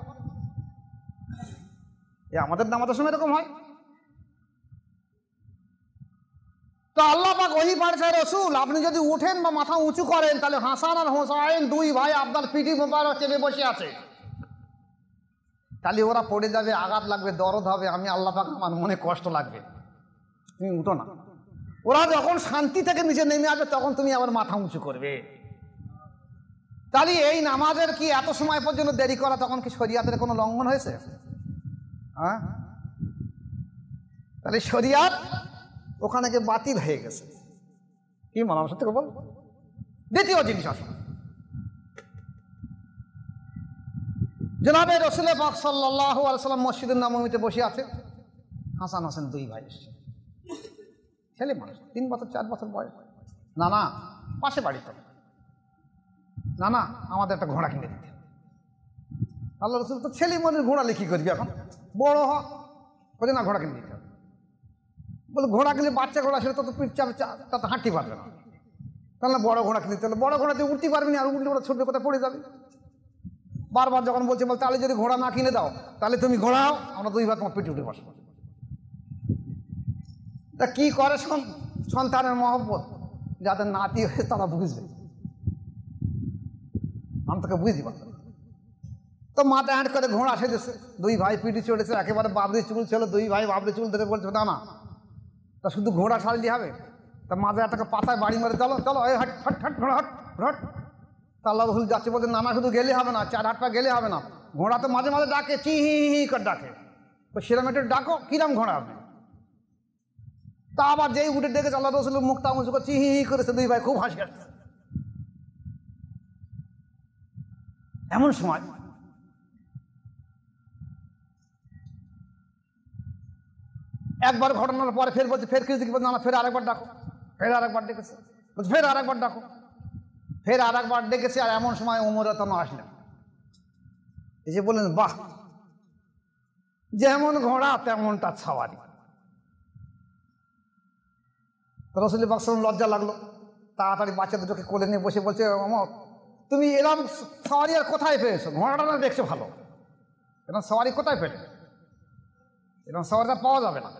এ আমাদের নামাজের সময় এরকম হয়। তো আল্লাহ পাক ওহী পাঠিয়েছে, রাসূল আপনি যদি উঠেন বা মাথা উঁচু করেন তাহলে হাসান আর হোসাইন দুই ভাই আপনার পিঠি মোবারক চেপে বসে আছে, তাহলে ওরা পড়ে যাবে, আঘাত লাগবে, দরদ হবে, আমি আল্লাহ পাক আমার মনে কষ্ট লাগবে, তুমি উঠো না। ওরা যখন শান্তি থেকে নিচে নেমে আসবে তখন তুমি আবার মাথা উঁচু করবে। তাহলে এই নামাজের কি এত সময় পর্যন্ত দেরি করা তখন কি শরিয়াতের কোনো লঙ্ঘন হয়েছে? হ্যাঁ, তাহলে শরিয়াত ওখানে গিয়ে বাতিল হয়ে গেছে। কি মনে আমার সত্যি বল। দ্বিতীয় জিনিস আসলে জনাবে রাসূল পাক সাল্লাল্লাহু আলাইহি ওয়াসাল্লাম মসজিদুন নববীতে বসে আছে। হাসান হোসেন দুই ভাই এসেছে, ছেলে মানুষ, 3 বছর 4 বছর বয়স। না না পাশে বাড়িতে, না না আমাদের একটা ঘোড়া কিনে দিতে। আল্লাহ রাসূল তো ছেলে মনের ঘোড়া লিখি করবি, এখন বড় হ, বলে না ঘোড়া কিনে দিতে হবে। বলে ঘোড়া কিনলে বাচ্চা ঘোড়া, সেটা তো পিঠ চাপে তাতে হাঁটতে পারবে না, তাহলে বড় ঘোড়া কিনে দিতে হলে। বড় ঘোড়াতে উঠতে পারবি না, আর উঠলে ওরা ছোট্ট কোথায় পড়ে যাবে। বারবার যখন বলছে বল তাহলে যদি ঘোড়া না কিনে দাও তাহলে তুমি ঘোড়াও, আমরা দুই ভাই তোমার পিঠে উঠে বসবো। তা কি করে সন্তানের মহব্বত, যাদের নাতি হয়ে তারা বুঝবে, আমি তোকে বুঝতে পারবো। তো মাথা হ্যাঁট করে ঘোড়া সেজেছে, দুই ভাই পিঠে চড়েছে, একেবারে বাবরি চুল ছিল, দুই ভাই বাবরি চুল ধরে বলছে না না তা শুধু ঘোড়া সারলি হবে, তা মাঝে একটা পাতায় বাড়ি মারে, চলো চলো এই হট হট হট ঘোড়া হট হট। তা আল্লাহ রাসূল যাচ্ছে বলছে না না শুধু গেলে হবে না, 4 হাত পা গেলে হবে না, ঘোড়া তো মাঝে মাঝে ডাকে, চি হি হি করে ডাকে, সেরকম একটু ডাকো, কিরম ঘোড়া আপনি। তা আবার যেই উঠে দেখেছে আল্লাহ রাসূল মুখটা উঁচু করে চি হি হি করেছে, দুই ভাই খুব হাসি আসছে। এমন সময় একবার ঘটনার পরে ফের বলছে, ফের কিছু না না ফের আরেকবার ডাকো, ফের আরেকবার ডেকেছে, ফের আরেকবার ডাকো, ফের আরেকবার ডেকেছে। আর এমন সময় ওমর তখন আসলেন, এসে বললেন বাহ, যেমন ঘোড়া তেমন তার সওয়ারি। রাসূল পাক সাল্লাল্লাহু আলাইহি ওয়াসাল্লাম লজ্জা লাগলো, তাড়াতাড়ি বাচ্চাদের চোখে কোলে নিয়ে বসে বলছে ওমর তুমি এরকম সওয়ারি আর কোথায় পেয়েছো? ঘোড়াটা না দেখছো ভালো, এরকম সওয়ারি কোথায় পেলে? এরকম সওয়ারিটা পাওয়া যাবে না।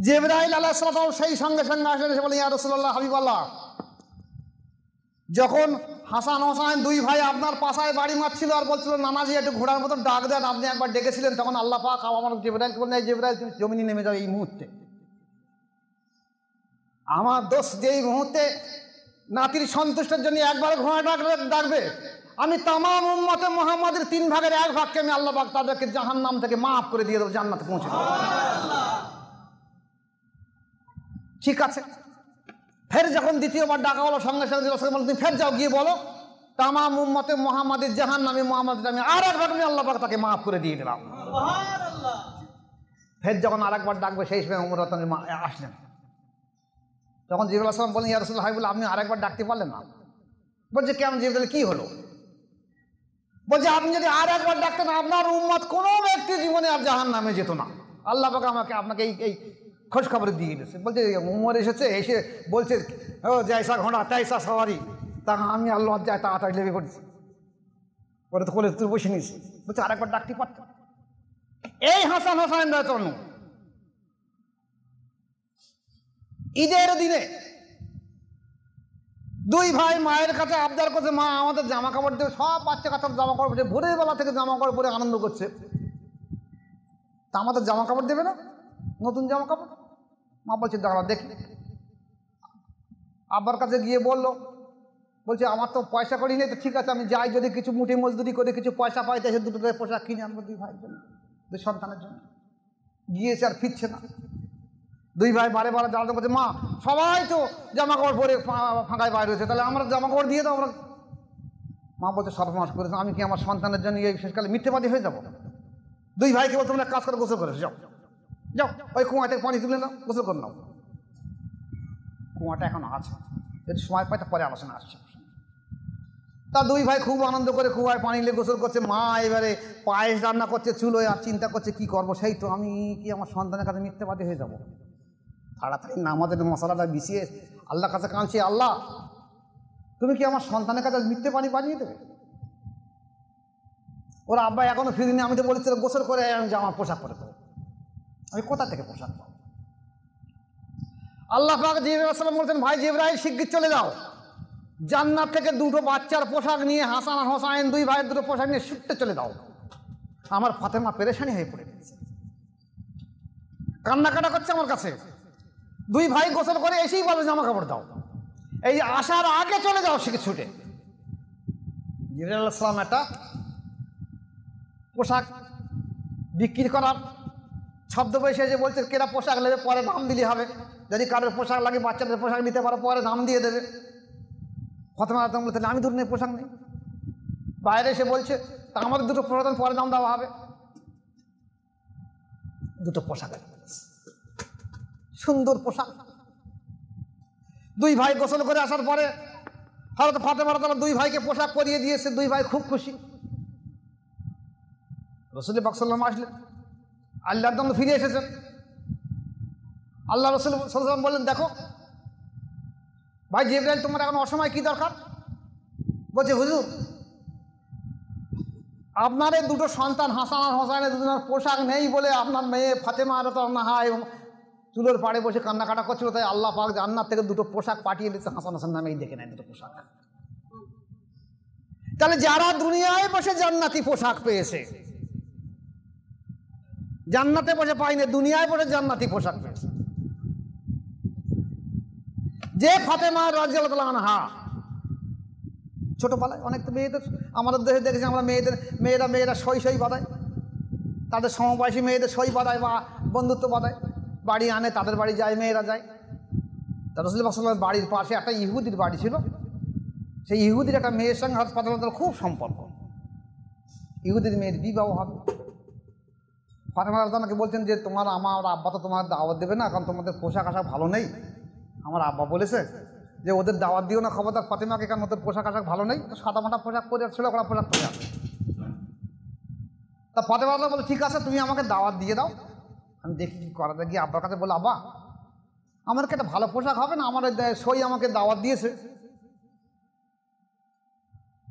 জিবরাইল আলাইহিস সালাম সেই সঙ্গে সঙ্গে আসলেন, এসে বলেন ইয়া রাসূলুল্লাহ হাবিবাল্লাহ, যখন হাসান হোসাইন দুই ভাই আপনার পাশায় বাড়ি মারছিল আর বলছিল নানাজি একটু ঘোড়ার মতন ডাক দেন, আপনি একবার ডেকেছিলেন, তখন আল্লাহ পাক আমার জিবরাইলকে বললেন এই জিবরাইল তুমি জমিনে নেমে যাও এই মুহূর্তে। আমার দোষ যে এই মুহূর্তে নাতির সন্তুষ্টের জন্য একবার ঘোড়া ডাকবে, আমি তামাম উম্মতে মুহাম্মাদের 3 ভাগের 1 ভাগকে আমি আল্লাহ পাক তাদেরকে জাহান্নাম থেকে মাফ করে দিয়ে দেবো, জান্নাতে পৌঁছে দেবো। ঠিক আছে। ফের যখন দ্বিতীয়বার ডাকা হলো সঙ্গে সঙ্গে তুমি ফের যাও, গিয়ে বলো তামাম উম্মতে মুহাম্মাদের জাহান্নামী মুহাম্মাদের আমি আর একবার আমি আল্লাহ পাক তাকে মাফ করে দিয়ে দিলাম।
সুবহানাল্লাহ।
ফের যখন আর একবার ডাকবে সেই সময় ওমর রাতানি আসলেন। তখন জিবরাইল আলাইহিস সালাম বলেন, ইয়া রাসূলুল্লাহ বলে আপনি আর একবার ডাকতে পারলেন না? বলছে কেমন জিবরাইল, কি হলো? বলছে আপনি যদি আর একবার ডাকতেন আপনার উম্মত কোনো ব্যক্তি জীবনে আর জাহান্নামে যেত না। আল্লাহ পাক আপনাকে এই খোঁজ খবর দিয়ে দিয়েছে। বলছে উমর এসে বলছে ও জয়সা ঘোড়া তাইসা সওয়ারি, তা আমি আল্লাহ যায় তাড়াতাড়ি লেগে পড়েছি, ওরা তো কোলে তুই বসে নিয়েছি। বলছে আর একবার ডাকতে পারতাম। এই হাসান হোসাইন জন্য ঈদের দিনে দুই ভাই মায়ের কাছে আবদার করছে, মা আমাদের জামা কাপড় দেবে। সব বাচ্চা কাচ্চার জামা কাপড় পরে ভোরের বেলা থেকে জামা কাপড় পরে আনন্দ করছে, তা আমাদের জামা কাপড় দেবে না, নতুন জামা কাপড়? মা বলছে দাঁড়া দেখি। আব্বার কাছে গিয়ে বলছে আমার তো পয়সা করি নেই, তো ঠিক আছে আমি যাই, যদি কিছু মুঠি মজদুরি করে কিছু পয়সা পাই তো এসে দুটো পোশাক কিনে আনবো দুই ভাইয়ের জন্য, দুই সন্তানের জন্য। গিয়েছে আর ফিরছে না। দুই ভাই বারে বারে জ্বালাতে করছে, মা সবাই তো জামা কাপড় পরে ফাঁকায় বাইরে হয়েছে, তাহলে আমরা জামা কাপড় দিয়ে দাও। আমরা মা বলছে সর্বনাশ করেছে, আমি কি আমার সন্তানের জন্য এই শেষকালে মিথ্যেবাদী হয়ে যাবো? দুই ভাইকে বলতে তোমরা কাজ করে গোসল করেছো, যাও যাও ওই কুয়া থেকে পানি তুলে নাও, গোসল করে নাও। কুয়াটা এখন আছে, যদি সময় পাই তা পরে আলোচনা আসছে। তা দুই ভাই খুব আনন্দ করে কুয়ায় পানি নিয়ে গোসল করছে। মা এবারে পায়েস রান্না করছে চুলোয়, আর চিন্তা করছে কি করবো, সেই তো আমি কি আমার সন্তানের কাছে মিথ্যেবাদী হয়ে যাবো। তাড়াতাড়ি নামাজের মশলাটা বিছিয়ে আল্লাহর কাছে কাঁদছে, আল্লাহ তুমি কি আমার সন্তানের কাছে মিথ্যে পানি বানিয়ে দেবে? ওরা আব্বা এখনো ফিরিনি, আমি তো বলেছিলাম গোসল করে আমি জামা পোশাক পরে দেবো, আমি কোথা থেকে পোশাক পাবো? আল্লাহ পাক জিবরাইল আলাইহিস সালাম বলছেন, ভাই জিবরাইল শিগগির চলে যাও, জান্নাত থেকে দুটো বাচ্চার পোশাক নিয়ে, হাসান আর হোসাইন দুই ভাইয়ের দুটো পোশাক নিয়ে ছুটতে চলে দাও। আমার ফাতেমা পেরেশানি হয়ে পড়ে গেছে, কান্নাকাটা করছে আমার কাছে। দুই ভাই গোসল করে এসেই বলে জামা কাপড় দাও, এই আসার আগে চলে যাও শিখে ছুটে। জিবরাইল আলাইহিস সালাম একটা পোশাক বিক্রি করার শব্দ পেয়ে এসে বলছে, কেরা পোশাক নেবে পরে দাম দিলে হবে, যদি কারোর পোশাক লাগে বাচ্চাদের পোশাক নিতে পারো পরে দাম দিয়ে দেবে। ফাতেমা রাদিয়াল্লাহু বলতে আমি দুটো পোশাক নেই, বাইরে এসে বলছে তা আমাদের দুটো পোশাক পরে দাম দেওয়া হবে। দুটো পোশাক, সুন্দর পোশাক। দুই ভাই গোসল করে আসার পরে হযরত ফাতেমা রাদিয়াল্লাহু দুই ভাইকে পোশাক পরিয়ে দিয়েছে। দুই ভাই খুব খুশি। রাসূল পাক সাল্লাল্লাহু আলাইহি ওয়াসাল্লাম আল্লাহর জন্য ফিরে এসেছেন। আল্লাহ রাসূল সাল্লাল্লাহু আলাইহি ওয়াসাল্লাম বললেন, দেখো ভাই জিবরাইল তোমার এখন অসময় কি দরকার? বলছে হুজুর আপনার এই দুটো সন্তান হাসান আর হোসাইনের দুজনের পোশাক নেই বলে আপনার মেয়ে ফাতেমা রাদিয়াল্লাহু চুলোর পাড়ে বসে কান্নাকাটা করছিল, তাই আল্লাহ পাক জান্নাত থেকে দুটো পোশাক পাঠিয়ে দিচ্ছে হাসান হোসেন নামে, এই দেখে নেয় দুটো পোশাক। তাহলে যারা দুনিয়ায় বসে জান্নাতি পোশাক পেয়েছে, জান্নাতে বসে পায়নি, দুনিয়ায় বসে জান্নাতি পোশাক পেয়েছে। যে ফাতেমা রাদিয়াল্লাহু আনহা ছোটবেলায় অনেক তো মেয়েদের আমাদের দেশে দেখেছি আমরা, মেয়েরা সই বাঁধায়, তাদের সমবয়সী মেয়েদের সই বাঁধায় বা বন্ধুত্ব বাঁধায়, বাড়ি আনে, তাদের বাড়ি যায়, মেয়েরা যায়। তা রাসূল সাল্লাল্লাহু আলাইহি ওয়াসাল্লামের বাড়ির পাশে একটা ইহুদির বাড়ি ছিল। সেই ইহুদির একটা মেয়ের সঙ্গে হযরত ফাতেমার খুব সম্পর্ক, ইহুদির মেয়ের বিবাহ হবে। ফাতেমা রাদিয়াল্লাহু বলছেন যে তোমার আমার আব্বা তো তোমার দাওয়াত দেবে না, কারণ তোমাদের পোশাক আশাক ভালো নেই। আমার আব্বা বলেছে যে ওদের দাওয়াত দিও না খবরদার ফাতেমাকে, কারণ ওদের পোশাক আশাক ভালো নেই, তো সাদা মাটা পোশাক পরে ছিল, ওরা পোশাক পরে আসে। তা ফাতেমা রাদিয়াল্লাহু বলে ঠিক আছে তুমি আমাকে দাওয়াত দিয়ে দাও, আমি দেখি কি করা যায়। গিয়ে আব্বার কাছে বলে, আব্বা আমার কি একটা ভালো পোশাক হবে না, আমার সই আমাকে দাওয়াত দিয়েছে।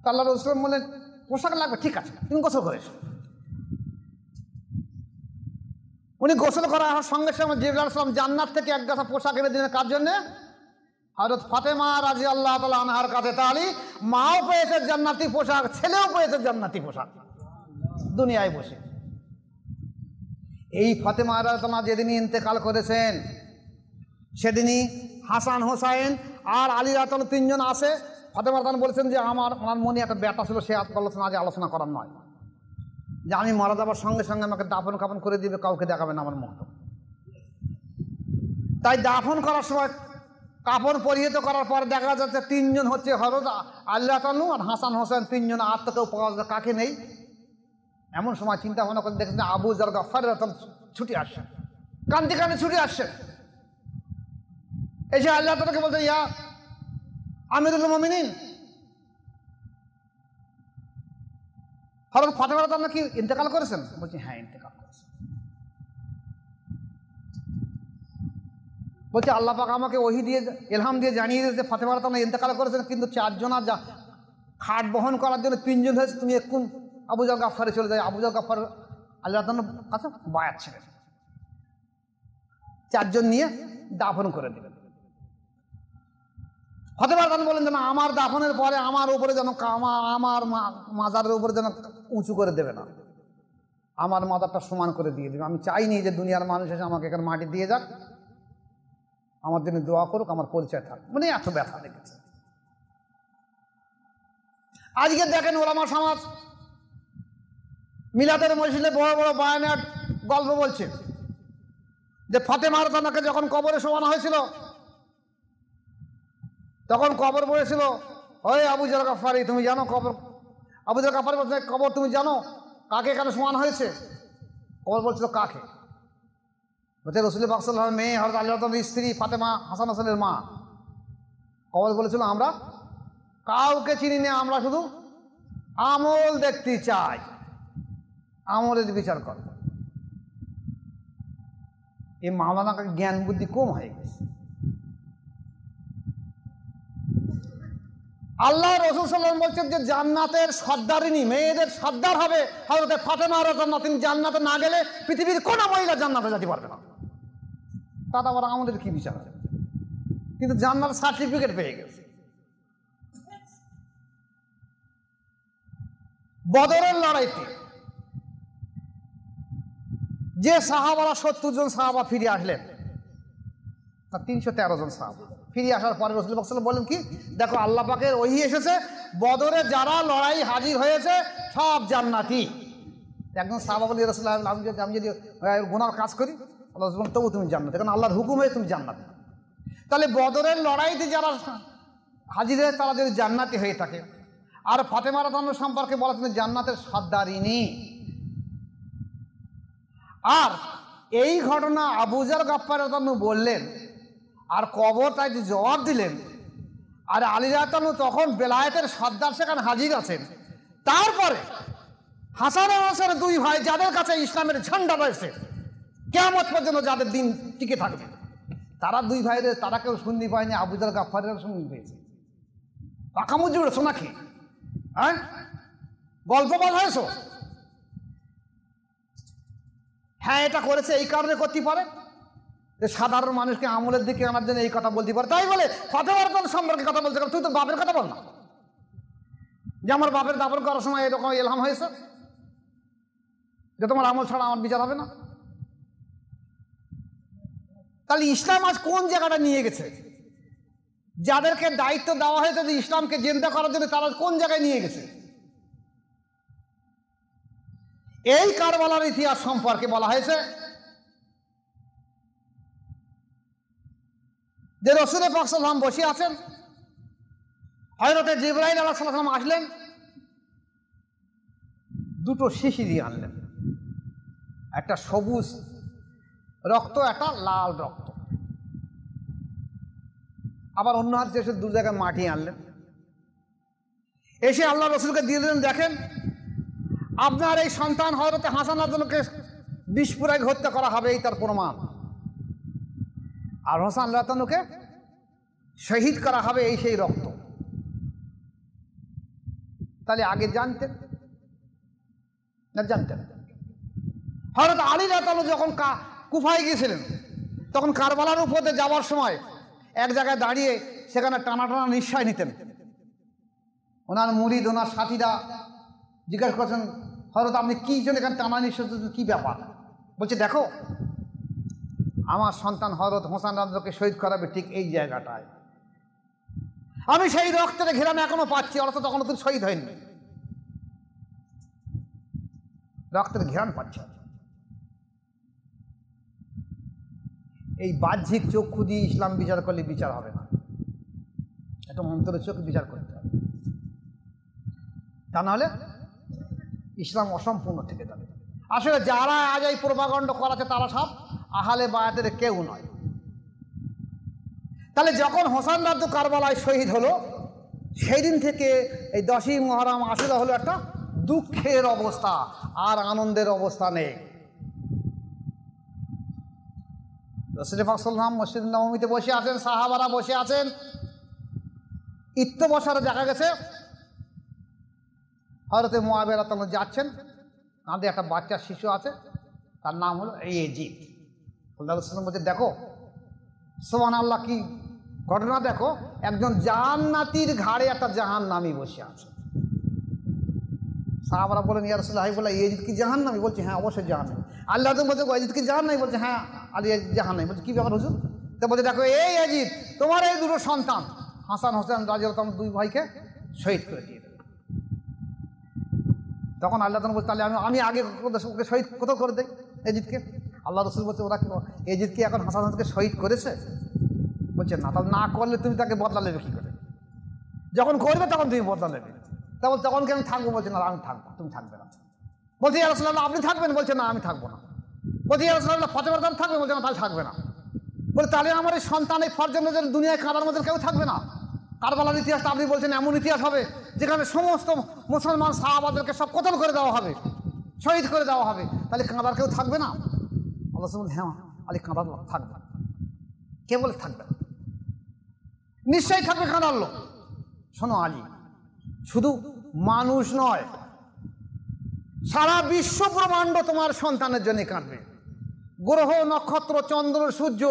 তা আল্লাহ রাসূল বললেন পোশাক লাগবে, ঠিক আছে তুমি গোসল করে এসো। উনি গোসল করার সঙ্গে সঙ্গে জিবরাইল আলাইহিস সালাম জান্নাত থেকে এক গাছা পোশাক এনে দিলেন কার জন্যে? হযরত ফাতেমা রাদিয়াল্লাহু তাআলা আনহার কাছে। তাহলে মাও পেয়েছে জান্নাতি পোশাক, ছেলেও পেয়েছে জান্নাতি পোশাক দুনিয়ায় বসে। এই ফাতেমা রাদিয়াল্লাহু আনহা যেদিনই ইন্তেকাল করেছেন সেদিনই হাসান হোসাইন আর আলী রাদিয়াল্লাহু তিনজন আসে। ফাতেমা রাদিয়াল্লাহু বলেছেন যে আমার মনে একটা ব্যাটা ছিল, সে আলোচনা করার নয়, যে আমি মারা যাবার সঙ্গে সঙ্গে আমাকে দাফন কাফন করে দিবে, কাউকে দেখাবে না আমার মুখ। তাই দাফন করার সময় কাপড় পরিহিত করার পর দেখা যাচ্ছে তিনজন হচ্ছে হযরত আল্লাহ তাআলা আর হাসান হোসেন, তিনজন, আর তো কেউ পাওয়া যায় কাকে নেই। এমন সময় চিন্তা ভাবনা করে দেখছেন আবু যর গফফার ছুটে আসছে, কান্দি কান্দি ছুটে আসছে, এসে আল্লাহ তাআলাকে বলছে, ইয়া আমিরুল মুমিনিন, হযরত ফাতেমা রাদিয়াল্লাহু আনহা কি ইন্তেকাল করেছেন? বলছি হ্যাঁ ইন্তেকাল করেছেন। বলছে আল্লাহ পাক আমাকে ওহী দিয়ে ইলহাম দিয়ে জানিয়ে দিয়েছে ফাতেমা রাদিয়াল্লাহু আনহা ইন্তেকাল করেছেন, কিন্তু চারজনা যা খাট বহন করার জন্য তিনজন হয়েছে, তুমি এখন আবু যর গফফারে চলে যাও। আবু যর গফফার আল্লাহ তাআলার কাছে বায়াত ছিলেন, চারজন নিয়ে দাফন করে দিলেন। ফাতেমা রাদিয়াল্লাহু বলেন যেন আমার দাফনের পরে আমার উপরে যেন আমার মাজারের উপরে যেন উঁচু করে দেবে না, আমার মাজারটা সমান করে দিয়ে দেবে। আমি চাইনি যে দুনিয়ার মানুষ এসে আমাকে এখানে মাটি দিয়ে যাক, আমার জন্য দোয়া করুক, আমার পরিচয় থাক। মানে এত ব্যথা লেগেছে। আজকে দেখেন ওলামা সমাজ মিলাদের মজলিসে বড় বড় বায়ানের গল্প বলছে যে ফাতেমা রাদিয়াল্লাহু আনহাকে যখন কবরে শোয়ানো হয়েছিল তখন কবর বলেছিল, ওই আবু যর গফফারি তুমি জানো কবর, আবু যর গফফারি বলছে কবর তুমি জানো কাকে এখানে শোয়ানো হয়েছে? কবর বলছিল কাকে? বলছে রাসূল পাক সাল্লাল্লাহু আলাইহি ওয়াসাল্লামের মেয়ে হযরত আলী রাদিয়াল্লাহু স্ত্রী ফাতেমা হাসান হোসেনের মা। কবর বলেছিল আমরা কাউকে চিনি না, আমরা শুধু আমল দেখতে চাই, আমলের বিচার কর। এই মাওলানার জ্ঞান বুদ্ধি কম হয়ে গেছে। আল্লাহ রাসূল সাল্লাল্লাহু আলাইহি ওয়াসাল্লাম বলছেন যে জান্নাতের সর্দারিনী, মেয়েদের সর্দার হবে হযরত ফাতেমা রাদিয়াল্লাহু আনহা। তিনি জান্নাতে না গেলে পৃথিবীর কোনো মহিলা জান্নাতে যেতে পারবে না। তাতে আবার আমাদের কি বিচার হবে? কিন্তু জান্নাতের সার্টিফিকেট পেয়ে গেছে। বদরের লড়াইতে যে সাহাবারা 70 জন সাহাবা ফিরে আসলেন, 313 জন সাহাবা ফিরে আসার পরে রাসূল পাক সাল্লাল্লাহু আলাইহি ওয়াসাল্লাম বলেন কি, দেখো আল্লাহ পাকের ওহী এসেছে, বদরে যারা লড়াই হাজির হয়েছে সব জান্নাতি। একজন সাহাবা বলে, রাসূলুল্লাহ আমি যদি গুনার কাজ করি, আল্লাহ বলেন তবু তুমি জান্নাতি, কারণ আল্লাহর হুকুম হয়ে তুমি জান্নাতি। তাহলে বদরের লড়াইতে যারা হাজির হয়ে তারা যদি জান্নাতি হয়ে থাকে, আর ফাতেমা রাদিয়াল্লাহু আনহা সম্পর্কে বলা তিনি জান্নাতের সর্দারিনী। আর এই ঘটনা আবু যর গফফার রাদিয়াল্লাহু আনহু বললেন, আর কবর তাই জবাব দিলেন। আর আলী রাদিয়াল্লাহু আনহু তখন বেলায়েতের সর্দার সেখানে হাজির আছেন। তারপরে হাসান আর হোসেন দুই ভাই যাদের কাছে ইসলামের ঝান্ডা রয়েছে, কিয়ামত পর্যন্ত যাদের দিন টিকে থাকবে, তারা দুই ভাইদের তারা কেউ শুনতে পায়নি, আবু যর গফফারের শুনতে পেয়েছে। পাকামুজি উড়েছো নাকি? হ্যাঁ, গল্প বানাইছো? হ্যাঁ, এটা করেছে এই কারণে করতে পারে যে সাধারণ মানুষকে আমলের দিকে আনার জন্য এই কথা বলতে পারে। তাই বলে ফাতেমা রাদিয়াল্লাহু আনহা সম্পর্কে কথা বলছে, তুই তো বাপের কথা বল না, যে আমার বাপের দাফন করার সময় এরকম ইলহাম হয়েছে যে তোমার আমল ছাড়া আমার বিচার হবে না। তাহলে ইসলাম আজ কোন জায়গাটা নিয়ে গেছে? যাদেরকে দায়িত্ব দেওয়া হয়েছে যে ইসলামকে জিন্দা করার জন্য, তারা কোন জায়গায় নিয়ে গেছে? এই কারবালার ইতিহাস সম্পর্কে বলা হয়েছে যে রাসূল পাক সাল্লাল্লাহু আলাইহি ওয়াসাল্লাম বসে আছেন, হযরত জিবরাইল আলাইহিস সালাম আসলেন, দুটো শিশি দিয়ে আনলেন, একটা সবুজ রক্ত, একটা লাল রক্ত। আবার অন্য হাতে এসে দু জায়গায় মাটি আনলেন, এসে আল্লাহ রাসূলকে দিয়ে দিলেন, দেখেন আপনার এই সন্তান হযরত হাসান রাদিয়াল্লাহু বিষ প্রয়োগ হত্যা করা হবে, এই তার প্রমাণ। আর হাসান রাদিয়াল্লাহুকে শহীদ করা হবে, এই সেই রক্ত। তাহলে আগে জানতেন না? জানতেন। হযরত আলী রাদিয়াল্লাহু যখন কুফায় গিয়েছিলেন, তখন কারবালার উপরে যাওয়ার সময় এক জায়গায় দাঁড়িয়ে সেখানে টানা টানা নিঃশ্বাস নিতেন। ওনার মুরিদ, ওনার সাথীরা জিজ্ঞাসা করছেন, হযরত আপনি কি জন্য এখানে টানা নিঃশ্বাস, কি ব্যাপার? বলছে দেখো আমার সন্তান হযরত হোসেন রাদিয়াল্লাহুকে শহীদ করাবে ঠিক এই জায়গাটায়, আমি সেই রক্তের ঘেরানো এখনো পাচ্ছি, অর্থাৎ তখন তুমি শহীদ হয়নি, রক্তের ঘেরান পাচ্ছি। এই বাহ্যিক চক্ষু দিয়ে ইসলাম বিচার করলে বিচার হবে না, একটা অন্তরের চোখ বিচার করতে হবে, তা নাহলে ইসলাম অসম্পূর্ণ থেকে যাবে। আসলে যারা আজ এই প্রোপাগান্ড করাচ্ছে তারা সব আহলে বায়াতের কেউ নয়। তাহলে যখন হোসেন রাজ্য কারবালায় শহীদ হলো, সেই দিন থেকে এই 10ই মুহররম আশুরা হলো একটা দুঃখের অবস্থা, আর আনন্দের অবস্থা নেই। রাসূল পাক সাল্লাল্লাহু আলাইহি ওয়াসাল্লাম মসজিদ নববীতে বসে আছেন, সাহাবারা বসে আছেন, ইত্তবসারে দেখা গেছে হযরতে মুআবিয়া রাদিয়াল্লাহু আনহু যাচ্ছেন, কাঁধে একটা বাচ্চা শিশু আছে, তার নাম হলো ইয়াজিদ। আল্লাহ রাসূল বলছে, দেখো সুবহানাল্লাহ, কি ঘটনা দেখো, একজন জান্নাতীর ঘাড়ে একটা জাহান্নামী বসে আছে। সাহাবারা বলেন, ইয়া রাসূলুল্লাহ, বলে ইয়াজিদ কি জাহান্নামী? বলছে, হ্যাঁ অবশ্যই জাহান্নামী। আল্লাহ বলছে, ইয়াজিদ কি জাহান্নামী? বলছে, হ্যাঁ আলী ইয়াজিদ জাহান্নামী। বলছে, কি ব্যাপার হুজুর? তো বলছে, দেখো এই ইয়াজিদ তোমার এই দুটো সন্তান হাসান হোসেন রাদিয়াল্লাহু আনহু দুই ভাইকে শহীদ করে দিয়ে দেবে। তখন আল্লাহ বলছে, তাহলে আমি আগে ওকে শহীদ কোথাও করে দেয় ইয়াজিদকে? আল্লাহ রাসূল বলছে, ওরা কি ইয়াজিদ কি এখন হাসান হোসেনকে শহীদ করেছে? বলছে, না। তাহলে না করলে তুমি তাকে বদলা নেবে কী করে? যখন করবে তখন তুমি বদলা নেবে। তা বলছে, তখন কি আমি থাকবো? বলছে, না আমি থাকবো, তুমি থাকবে না। বলছে, ইয়া রাসূলুল্লাহ আপনি থাকবেন? বলছে, না আমি থাকবো না। বলছে, ইয়া রাসূলুল্লাহ ফাতেমা রাদিয়াল্লাহু আনহা থাকবে? বলছে, না তাহলে থাকবে না। বলে, তাহলে আমার এই সন্তান এই ফরজনের দুনিয়ায় কাঁদার মধ্যে কেউ থাকবে না? কারবালার ইতিহাসটা আপনি বলছেন এমন ইতিহাস হবে যেখানে সমস্ত মুসলমান সাহাবাদেরকে সব কতল করে দেওয়া হবে, শহীদ করে দেওয়া হবে, তাহলে কাঁদার কেউ থাকবে না? আল্লাহ বলছেন, হ্যাঁ আলী কাঁদার লোক থাকবে। কে বলে থাকবে? নিশ্চয়ই থাকবে কাঁদার লোক। শোনো আলী, শুধু মানুষ নয়, সারা বিশ্ব ব্রহ্মাণ্ড তোমার সন্তানের জন্য কাঁদবে। গ্রহ নক্ষত্র চন্দ্র সূর্য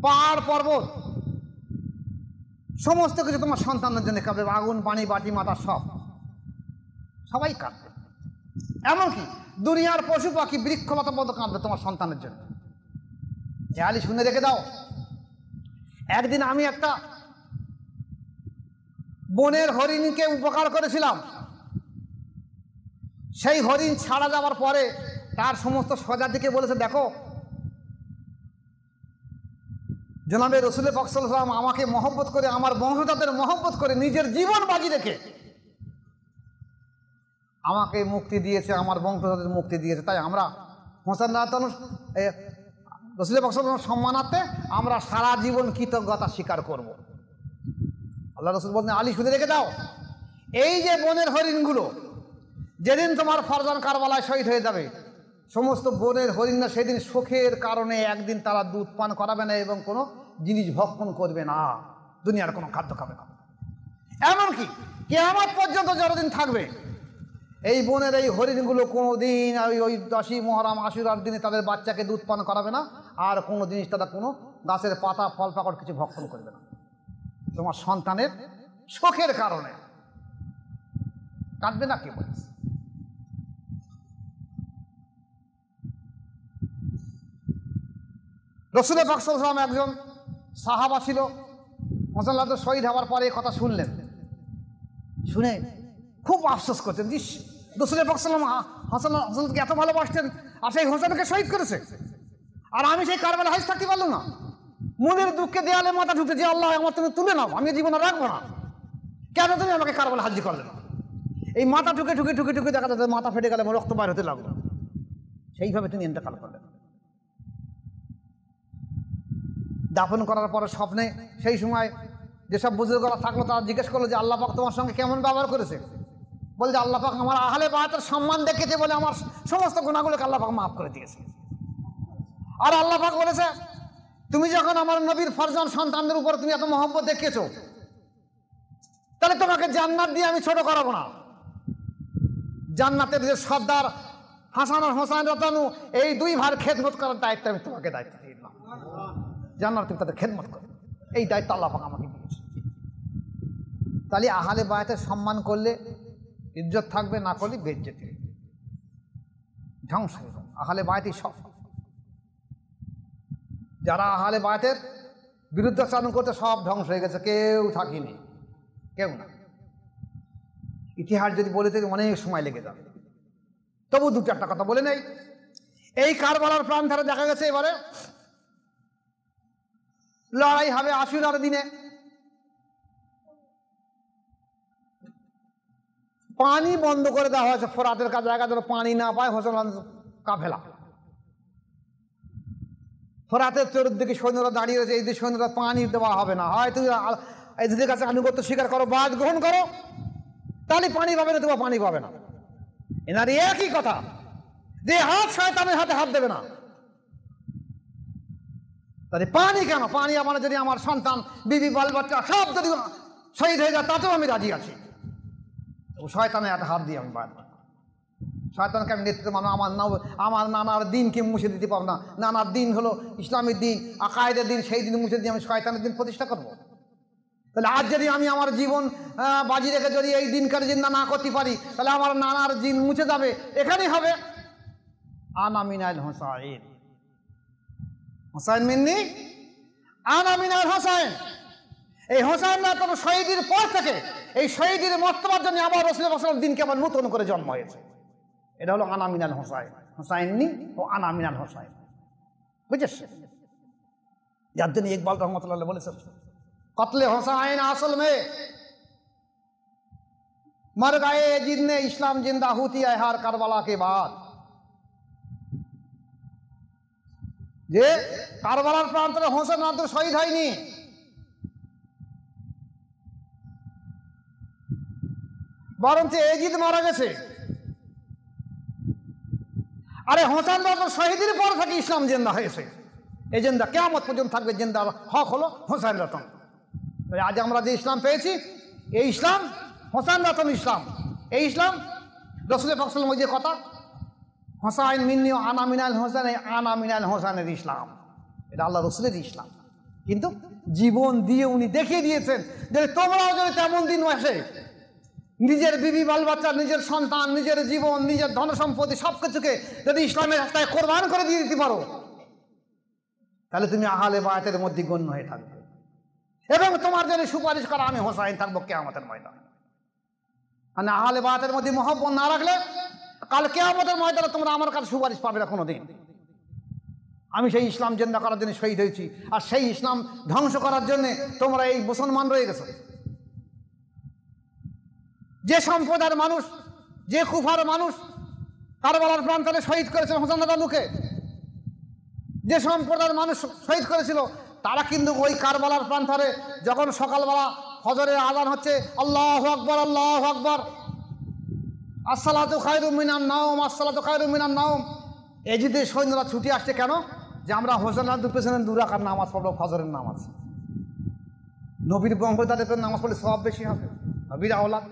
পাহাড় পর্বত সমস্ত কিছু তোমার সন্তানের জন্য কাঁদবে। আগুন পানি বাটি মাথা সবাই কাঁদবে। এমনকি দুনিয়ার পশু পাখি বৃক্ষলতা পর্যন্ত কাঁদবে তোমার সন্তানের জন্য। আলী শুনে রেখে দাও, একদিন আমি একটা বনের হরিণকে উপকার করেছিলাম। সেই হরিণ ছাড়া যাওয়ার পরে তার সমস্ত স্বজাতিকে বলেছে, দেখো জনাবে রাসূল পাক সাল্লাল্লাহু আলাইহি ওয়াসাল্লাম আমাকে মহব্বত করে, আমার বংশধরদের মহব্বত করে নিজের জীবন বাজি রেখে আমাকে মুক্তি দিয়েছে, আমার বংশধরদের মুক্তি দিয়েছে। তাই আমরা হোসেন রাদিয়াল্লাহু আনহু রাসূল পাক সাল্লাল্লাহু আলাইহি ওয়াসাল্লাম সম্মানার্থে আমরা সারা জীবন কৃতজ্ঞতা স্বীকার করব। আল্লাহ রাসূল বলেন, আলী শুনে রেখে দাও, এই যে বনের হরিণগুলো যেদিন তোমার ফরজান কারবালায় শহীদ হয়ে যাবে, সমস্ত বনের হরিণরা সেদিন শোকের কারণে একদিন তারা দুধ পান করাবে না এবং কোনো জিনিস ভক্ষণ করবে না, দুনিয়ার কোনো খাদ্য খাবে না। এমনকি কিয়ামত পর্যন্ত যতদিন থাকবে এই বনের এই হরিণগুলো কোনো দিন ওই 10ই মুহররম আশুরার দিনে তাদের বাচ্চাকে দুধ পান করাবে না, আর কোনো জিনিস তারা কোনো গাছের পাতা ফল পাকড় কিছু ভক্ষণ করবে না, তোমার সন্তানের শোকের কারণে। কাঁদবে না কে বলছে? রাসূল পাক সাল্লাল্লাহু আলাইহি ওয়াসাল্লাম একজন সাহাবা ছিল, হোসেন রাদিয়াল্লাহু আনহু শহীদ হওয়ার পরে এই কথা শুনলেন, শুনে খুব আফসোস করতেন, যে রাসূল পাক সাল্লাল্লাহু আলাইহি ওয়াসাল্লাম হাসানকে এত ভালোবাসতেন, আর সেই হোসেনকে শহীদ করেছে, আর আমি সেই কারবালায় হাজির থাকতে পারলাম না। মনের দুঃখে দেয়ালে মাথা ঢুকতে, যে আল্লাহ আমার তুমি তুলে নাও, আমি জীবনে রাখবো না, কেন তুমি আমাকে কারবালায় হাজির করলে না? এই মাথা ঠুকে ঠুকে ঠুকে ঠুকে দেখা যাচ্ছে মাথা ফেটে গেলে রক্ত বাইর হতে লাগলো। সেইভাবে তিনি ইন্তেকাল করলেন। দাফন করার পরে স্বপ্নে সেই সময় যেসব বুজুর্গরা থাকলো তারা জিজ্ঞেস করলো, যে আল্লাহ পাক তোমার সঙ্গে কেমন ব্যবহার করেছে? বলছে, আল্লাহ পাক আমার আহলে বায়াতের সম্মান দেখেছে বলে আমার সমস্ত গুনাহগুলোকে আল্লাহ পাক মাফ করে দিয়েছে। আর আল্লাহ পাক বলেছে, তুমি যখন আমার নবীর ফরজান সন্তানদের উপর তুমি এত মহব্বত দেখিয়েছো, তাহলে তোমাকে জান্নাত দিয়ে আমি ছোট করাবো না। জান্নাতের যে সর্দার হাসান আর হোসেন রাদিয়াল্লাহু আনহু, এই দুই ভাইয়ের খেদমত করার দায়িত্ব আমি তোমাকে দায়িত্ব দিয়ে দিলাম। জান্নাত তুমি তাদের খেদমত করো, এই দায়িত্ব আল্লাহ পাক আমাকে দিয়েছে। তাহলে আহলে বায়াতের সম্মান করলে ইজ্জত থাকবে, না করলে বেইজ্জতি, ধ্বংস হয়ে যাবে। আহলে বায়াতই সব। যারা আহলে বায়াতের বিরুদ্ধাচরণ করতে সব ধ্বংস হয়ে গেছে, কেউ থাকিনি, কেউ না। ইতিহাস যদি বলে থেকে অনেক সময় লেগে যাবে, তবু দুটো একটা কথা বলে নেই। এই কারবালার প্রাণ ধারে দেখা গেছে এবারে লড়াই হবে আশুরার দিনে। পানি বন্ধ করে দেওয়া হয়েছে ফোরাতের কাছে, জায়গা ধরো পানি না পায় হোসেন কাফেলা। ফোরাতের চতুর্দিকে সৈন্যরা দাঁড়িয়ে রয়েছে, এই দিকে সৈন্যরা পানি দেওয়া হবে না, হয় তুমি এদের কাছে আনুগত্য স্বীকার করো, বাদ গ্রহণ করো, তাহলে পানি পাবে না, তোমার পানি পাবে না। এনার একই কথা, যে হাত শয়তানের হাতে হাত দেবে না। তাহলে পানি কেন? পানি আমার যদি আমার সন্তান বিবি বাল বাচ্চা সব যদি শহীদ হয়ে যায় তাতেও আমি রাজি আছি। শয়তানের হাতে হাত দিয়ে আমি বাদ, শয়তানকে আমি নেতৃত্ব মানো। আমার নানার দিনকে মুছে দিতে পারবো না। নানার দিন হলো ইসলামের দিন, আকায়েদের দিন, সেই দিন মুছে দিয়ে আমি শয়তানের দিন প্রতিষ্ঠা করবো? তাহলে আজ যদি আমি আমার জীবন বাজি রেখে যদি এই দিনকার জিন্দা না করতে পারি, তাহলে আমার নানার দিন মুছে যাবে। এখানেই হবে আনা মিনাল হোসাইন, হোসাইন মিন্নি আনা মিনাল হোসাইন। এই হোসাইন না তবে শহীদের পর থেকে এই শহীদের মর্তবার জন্য আবার রাসূলুল্লাহ সাল্লাল্লাহু আলাইহি ওয়াসাল্লাম দিনকে আবার নতুন করে জন্ম হয়েছে। এটা হলো আনা মিনাল হোসাইন, হোসাইনি ও আনা মিনাল হোসাইন, বুঝেছ? যার জন্য ইকবাল রহমতুল্লাহ বলেছেন, কতলে হোসাইন আসল মে मर गए जिनने इस्लाम जिंदा होती है हर करबला के बाद। যে কারবালার প্রান্তরে হোসেন মাত্র শহীদ হয়নি, বরঞ্চ এজিদ মারা গেছে। আরে হোসেন মাত্র শহীদের পর থেকে ইসলাম জিন্দা হয়েছে। এই জিন্দা কিয়ামত পর্যন্ত থাকবে। জিন্দার হক হলো হোসেন রতন। আজ আমরা যে ইসলাম পেয়েছি, এই ইসলাম হোসেন রতন ইসলাম। এই ইসলাম রাসূল পাক সাল্লাল্লাহু আলাইহি ওয়াসাল্লাম যে কথা, হোসাইন মিন্নি আনা মিনাল হোসেন, এই আনা মিনাল হোসেনের ইসলাম, এটা আল্লাহ রসুলের ইসলাম। কিন্তু জীবন দিয়ে উনি দেখিয়ে দিয়েছেন যে তোমরাও যদি তেমন দিন আসে, নিজের বিবি বাল বাচ্চা, নিজের সন্তান, নিজের জীবন, নিজের ধন সম্পত্তি সবকিছুকে যদি ইসলামের রাস্তায় কোরবান করে দিয়ে দিতে পারো, তাহলে তুমি আহলে বায়াতের মধ্যে গণ্য হয়ে থাকবে এবং তোমার জন্য সুপারিশ করা আমি হোসাইন থাকবো কিয়ামতের ময়দানে। মানে আহলে বায়াতের মধ্যে মহব্বত না রাখলে কাল কিয়ামতের ময়দানে তোমরা আমার কাছে সুপারিশ পাবে না কোনোদিন। আমি সেই ইসলাম জিন্দা করার জন্য শহীদ হয়েছি, আর সেই ইসলাম ধ্বংস করার জন্য তোমরা এই মুসলমান রয়ে গেছো। যে সম্প্রদায়ের মানুষ, যে কুফার মানুষ কারবালার প্রান্তরে শহীদ করেছিল হোসেন রাজালুকে, যে সম্প্রদায়ের মানুষ শহীদ করেছিল, তারা কিন্তু ওই কারবালার প্রান্তরে যখন সকালবেলা ফজরের আযান হচ্ছে, আল্লাহু আকবার আল্লাহু আকবার, আসসালাতু খায়রুম মিনান নাওম আসসালাতু খায়রুম মিনান নাওম, এজিদের সৈন্যরা ছুটে আসছে কেন? যে আমরা হোসেন রাজার পেছনে 2 রাকাত নামাজ পড়বো, ফজরের নামাজ। নবীর বংশধরদের পেছনে নামাজ পড়লে সওয়াব বেশি হবে, নবীর আওলাদ।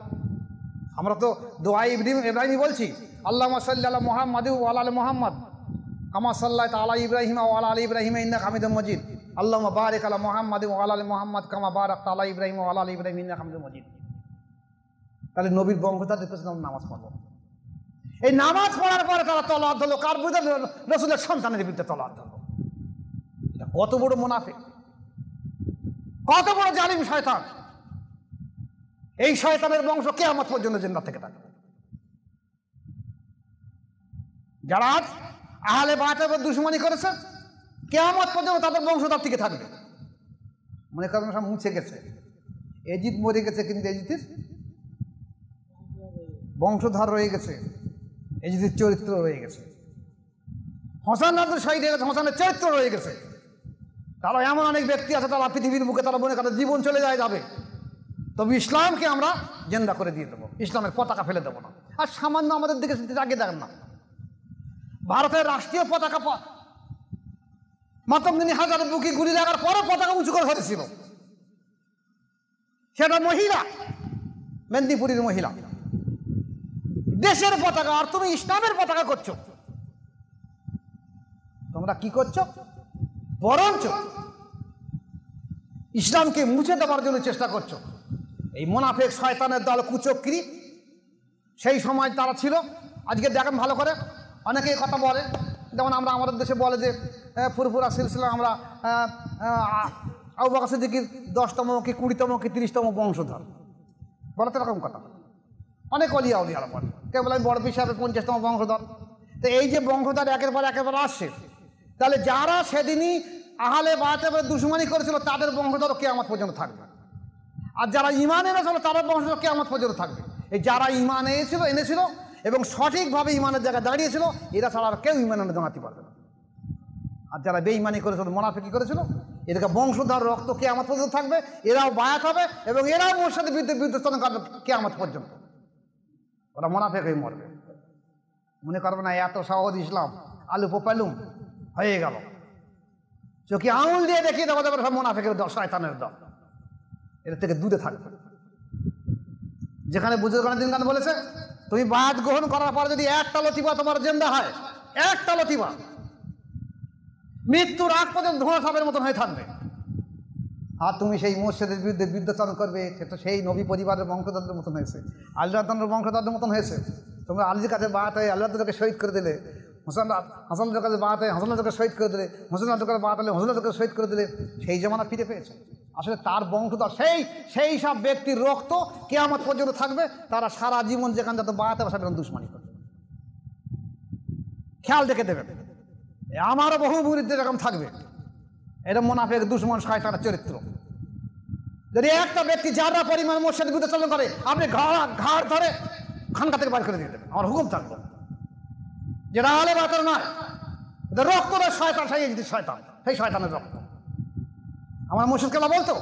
আমরা তো দোয়া ইব্রাহিমই বলছি, আল্লাহুম্মা সাল্লি আলা মুহাম্মাদ ওয়া আলা আলি মুহাম্মাদ কামা সাল্লাইতা আলা ইব্রাহিম ওয়া আলা আলি ইব্রাহিম ইন্নাকা হামিদুম মাজিদ, আল্লাহুম্মা বারিক আলা মুহাম্মাদ ওয়া আলা আলি মুহাম্মাদ কামা বারাকতা আলা ইব্রাহিম ওয়া আলা আলি ইব্রাহিম ইন্নাকা হামিদুম মাজিদ। তাহলে নবীর বংশধরদের পেছনে নামাজ পড়বো। এই নামাজ পড়ার পরে তারা তলোয়ার ধরলো, কার বিরুদ্ধে? রাসূলের সন্তানের বিরুদ্ধে তলোয়ার ধরলো। কত বড় মুনাফিক, কত বড় জালিম শয়তান! এই শয়তানের বংশ কিয়ামত পর্যন্ত জিন্দা থেকে থাকবে। যারা আজ আহলে বায়াতের দুশমনি করেছে, কিয়ামত পর্যন্ত তাদের বংশধর থেকে থাকবে। মনে করেন সব মুছে গেছে, এজিদ মরে গেছে, কিন্তু এজিদের বংশধর রয়ে গেছে, এজিদের চরিত্র রয়ে গেছে। হোসেন রাজার শহীদ হয়ে গেছে, হোসেনের চরিত্র রয়ে গেছে। তারা এমন অনেক ব্যক্তি আছে, তারা পৃথিবীর বুকে তারা মনে করে জীবন চলে যাবে, তবে ইসলামকে আমরা জিন্দা করে দিয়ে দেবো, ইসলামের পতাকা ফেলে দেবো না। আর সামান্য আমাদের দিকে আগে দেখেন না, ভারতের রাষ্ট্রীয় পতাকা মাতঙ্গিনী হাজার বুকে গুলি লাগার পরও পতাকা উঁচু করে ধরেছিল, সেটা মহিলা, মেদিনীপুরের মহিলা, দেশের পতাকা। আর তুমি ইসলামের পতাকা করছো। তোমরা কি করছো? বরঞ্চ ইসলামকে মুছে দেওয়ার জন্য চেষ্টা করছো। এই মুনাফিক শয়তানের দল কুচক্রী সেই সময় তারা ছিল। আজকে দেখেন ভালো করে, অনেকেই কথা বলে, যেমন আমরা আমাদের দেশে বলে যে ফুরফুরা সিলসিলা আমরা আবু বকর সিদ্দিকের 10তম কি 20তম কি 30তম বংশধর, বলে তো এরকম কথা। অনেক অলিয়া উলিয়ারা বলে, কেউ বলে আমি বড় পীর সাহেবের 50তম বংশধর। তো এই যে বংশধর একের পর আসছে, তাহলে যারা সেদিনই আহলে বায়াতে দুশমনি করেছিল তাদের বংশধর কিয়ামত পর্যন্ত থাকবে, আর যারা ঈমান এনেছিল তাদের বংশধর কিয়ামত পর্যন্ত থাকবে। এই যারা ঈমান এনেছিল এবং সঠিকভাবে ঈমানের জায়গায় দাঁড়িয়েছিল, এরা ছাড়া আর কেউ ঈমান এনে দাঁড়াতে পারবে না। আর যারা বেঈমানি করেছিল, মুনাফিকি করেছিল, এদেরকে বংশধর রক্ত কিয়ামত পর্যন্ত থাকবে, এরাও বায়াত হবে এবং এরাও মুরশিদের বিরুদ্ধে করবে কিয়ামত পর্যন্ত। ওরা মুনাফিক হয়ে মরবে। মনে করবে না এত সহজ ইসলাম, আলু পোপালুম হয়ে গেল। চোখে আঙুল দিয়ে দেখিয়ে দেওয়া যাবে সব মুনাফিকের দল, শয়তানের দল। এর থেকে দূরে থাকবে। যেখানে বুজুর্গান দিনগান বলেছে, তুমি বায়াত গ্রহণ করার পর যদি একটা লতিফা তোমার জিন্দা হয়, একটা লতিফা, মৃত্যুর আগ পর্যন্ত ধোঁয়া সাপের মতন হয়ে থাকবে, আর তুমি সেই মুর্শিদের বিরুদ্ধে বিদ্রোচন করবে, সে তো সেই নবী পরিবারের বংশধরদের মতন হয়েছে, আল্লাহ বংশধরদের মতন হয়েছে। তোমরা আলীর কাছে বায়াত হয়ে আল্লাহকে শহীদ করে দিলে, হাসানের কাছে বায়াত হয়ে হাসানকে শহীদ করে দিলে, হোসেনের কাছে বায়াত হলে হোসেনকে শহীদ করে দিলে, সেই জমানা ফিরে পেয়েছে। আসলে তার বংশধর সেই সব ব্যক্তির রক্ত কিয়ামত পর্যন্ত থাকবে, তারা সারা জীবন যেখানে যত বায়াত হবে সেখানে দুশমনি করবে। খেয়াল দেখে দেবেন, আমারও বহু মুরিদদের এরকম থাকবে। এটা মুনাফিক, দুশমন, শয়তানের চরিত্র। যদি একটা ব্যক্তি যারা পরিমাণ মুর্শিদের বিরুদ্ধে চলন করে, আপনি ঘাড় ধরে খানকা থেকে বার করে দিয়ে দেবেন, আমার হুকুম থাকবে। যেটা আলে বাতের নয়, রক্তটা শয়তান, সেই শয়তানের রক্ত। আমার মুর্শিদ কেলা বলতো,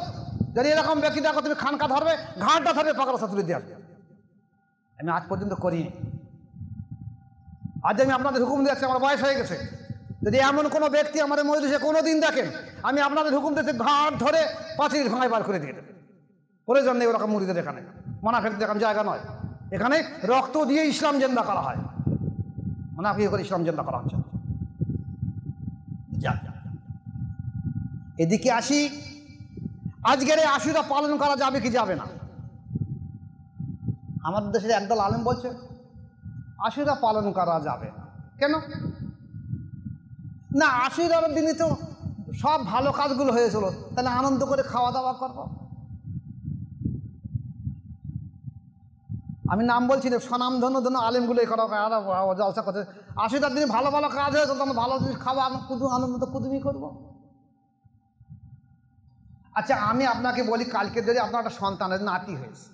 যদি এরকম ব্যক্তি দেখো তুমি খানকা ধরবে, ঘাড়টা ধরবে, পাকড়া তুলে দিয়ে আসবে। আমি আজ পর্যন্ত করিনি। আজ আমি আপনাদের হুকুম দিয়েছি, আমার বয়স হয়ে গেছে। যদি এমন কোনো ব্যক্তি আমাদের মজলিসে কোনো দিন দেখেন, আমি আপনাদের হুকুম দিয়েছি ঘাট ধরে পাঁচিল ভাঙায় বার করে দিয়ে দেবেন। প্রয়োজন নেই ওরকম মুরিদের, এখানে মুনাফিকদের এখানে জায়গা নয়। এখানে রক্ত দিয়ে ইসলাম জিন্দা করা হয়, মুনাফিক করে ইসলাম জিন্দা করা হচ্ছে। এদিকে আসি, আজকের এই আশুরা পালন করা যাবে কি যাবে না? আমাদের দেশের একদল আলেম বলছে আশুরা পালন করা যাবে না। কেন না? আশুরার দিনে তো সব ভালো কাজগুলো হয়েছিল, তাহলে আনন্দ করে খাওয়া দাওয়া করবো। আমি নাম বলছি না, স্বনামধন্য আলেমগুলো এই করা জলসা করছে। আশুরার দিনে ভালো ভালো কাজ হয়েছিল, তো আমরা ভালো জিনিস খাওয়া, আনন্দ তো কুদুমি করবো। আচ্ছা, আমি আপনাকে বলি, কালকে যদি আপনার একটা সন্তানের নাতি হয়েছে,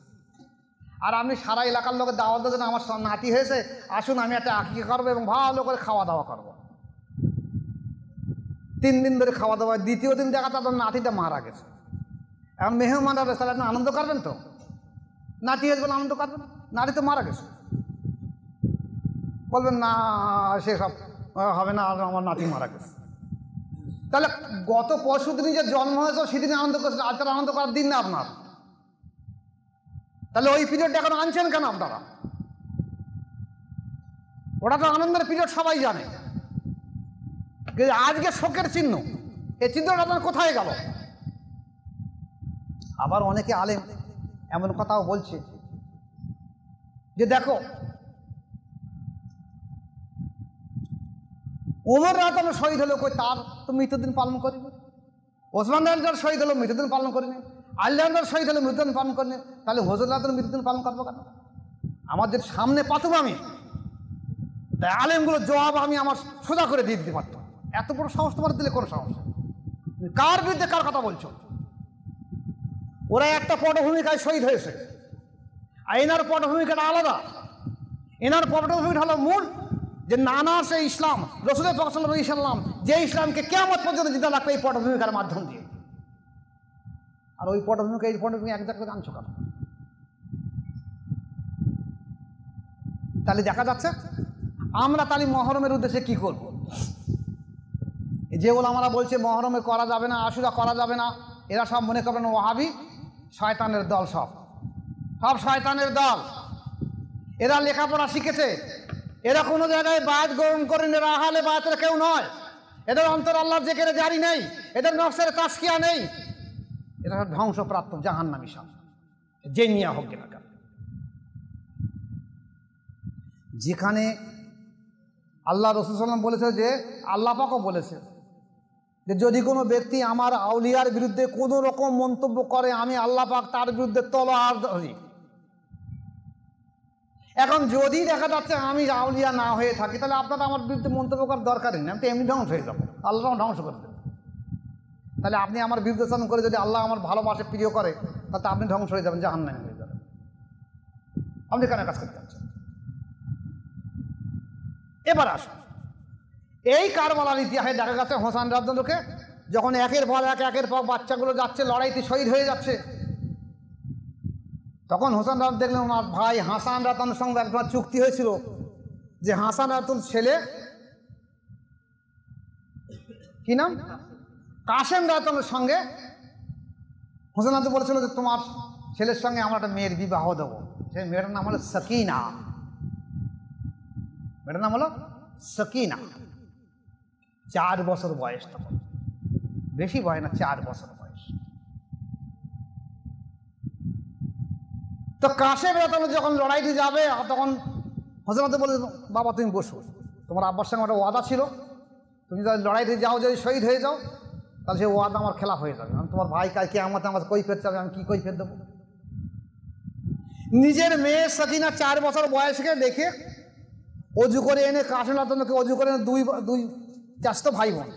আর আপনি সারা এলাকার লোকের দাওয়াত দেন, আমার নাতি হয়েছে, আসুন আমি একটা আকিকা করবো এবং ভালো করে খাওয়া দাওয়া করবো। 3 দিন ধরে খাওয়া দাওয়া, দ্বিতীয় দিন দেখা তো আপনার নাতিটা মারা গেছে। এখন মেহমান হবে, তাহলে আপনি আনন্দ করবেন তো? নাতি হয়েছে বলে আনন্দ করবেন? নাতি তো মারা গেছে। বলবেন না সেসব হবে না, আমার নাতি মারা গেছে। তাহলে গত পরশু দিন যে জন্ম হয়েছে সেদিনে আনন্দ করছেন, আজকাল আনন্দ করার দিন না আপনার। তাহলে ওই পিরিয়ডটা এখন আনছেন কেন আপনারা? ওটা তো আনন্দের পিরিয়ড, সবাই জানে। আজকে শোকের চিহ্ন, এই চিহ্নটা আপনার কোথায় গেল? আবার অনেকে আলেম এমন কথাও বলছে যে দেখো, ওমর রাত শহীদ হলো, কই তার তো মৃত্যুদিন পালন করিনি। ওসমান রাজার শহীদ হলো, মৃত্যুদিন পালন করিনি। আল্লাহর শহীদ হলো, মৃত্যুদিন পালন করিনি। তাহলে হুজুর রাতের মৃত্যুদিন পালন করবো কেন? আমাদের সামনে পাতুম আমি, তাই আলেমগুলো জবাব আমি আমার সোজা করে দিয়ে দিতে পারতাম। এত বড় সাহস তোমার দিলে কোনো সাহস? কার বিরুদ্ধে কার কথা বলছো? ওরা একটা পটভূমিকায় শহীদ হয়েছে, আর এনার পটভূমিকাটা আলাদা। এনার পটভূমিকা হলো মূল, যে নানা সে ইসলাম, রসুলের পাক সাল্লাল্লাহু আলাইহি ওয়াসাল্লাম যে ইসলামকে কিয়ামত পর্যন্ত জিন্দা রাখবে এই পটভূমিকার মাধ্যম দিয়ে। আর ওই পটভূমিকা এই পটভূমিকা এক জায়গায় আনছো কেন? তাহলে দেখা যাচ্ছে আমরা তাহলে মহরমের উদ্দেশ্যে কি করব? যে ওলামারা বলছে মহরমে করা যাবে না, আশুরা করা যাবে না, এরা সব মনে করবেন ওয়াহাবি, শয়তানের দল। সব শয়তানের দল। এরা লেখাপড়া শিখেছে, এরা কোনো জায়গায় বায়াত গ্রহণ করেন, এরা আহলে বায়াতের কেউ নয়। এদের অন্তর আল্লাহর জিকিরে জারি নেই, এদের নফসের তাসকিয়া নেই। এরা ধ্বংসপ্রাপ্ত জাহান্নামী সব, যে নিয়া হোক না কেন। যেখানে আল্লাহ রাসূল সাল্লাল্লাহু আলাইহি ওয়াসাল্লাম বলেছে, যে আল্লাহ পাকও বলেছে যে যদি কোনো ব্যক্তি আমার আউলিয়ার বিরুদ্ধে কোনো রকম মন্তব্য করে, আমি আল্লাহ পাক তার বিরুদ্ধে তলোয়ার ধরি। এখন যদি দেখা যাচ্ছে আমি আউলিয়া না হয়ে থাকি, তাহলে আপনারা আমার বিরুদ্ধে মন্তব্য করার দরকারই নেই, আমি তো এমনি ধ্বংস হয়ে যাবো, আল্লাহ ধ্বংস করে দেবে। তাহলে আপনি আমার বিরুদ্ধাচরণ করে যদি আল্লাহ আমার ভালোবাসে, প্রিয় করে, তাতে আপনি ধ্বংস হয়ে যাবেন, জাহান্নামী হয়ে যাবেন। আপনি কেন কাজ করতে যাচ্ছেন? এবার আসুন, এই কারবালার ইতিহাসে দেখা গেছে হোসেন রাদিয়াল্লাহু যখন একের পর বাচ্চাগুলো যাচ্ছে, লড়াইতে শহীদ হয়ে যাচ্ছে, তখন হোসেন রাদিয়াল্লাহু দেখলেন ওনার ভাই হাসান রাদিয়াল্লাহুর সঙ্গে একবার চুক্তি হয়েছিল যে হাসান রাদিয়াল্লাহুর ছেলে কি নাম, কাসেম রাদিয়াল্লাহুর সঙ্গে হোসেন রাদিয়াল্লাহু বলেছিল যে তোমার ছেলের সঙ্গে আমরা একটা মেয়ের বিবাহ দেবো। সেই মেয়েটার নাম হলো সাকিনা। মেয়েটার নাম হলো সাকিনা। 4 বছর বয়স, তখন বেশি বয়স না, 4 বছর বয়স। তো কাসেম রাদিয়াল্লাহু যখন লড়াইতে যাবে তখন হোসেন রাদিয়াল্লাহু বলে, বাবা তুমি বসো, তোমার আব্বার সঙ্গে একটা ওয়াদা ছিল, তুমি যদি লড়াইতে যাও, যদি শহীদ হয়ে যাও, তাহলে সেই ওয়াদা আমার খেলাফ হয়ে যাবে। আমি তোমার ভাই কালকে আমার কৈফিয়ত চাবে, আমি কি কৈফিয়ত দেবো? নিজের মেয়ে সাকিনা 4 বছর বয়সকে দেখে অজু করে এনে কাসেম রাদিয়াল্লাহুকে অজু করে এনে দুই চাস্ত ভাই বোন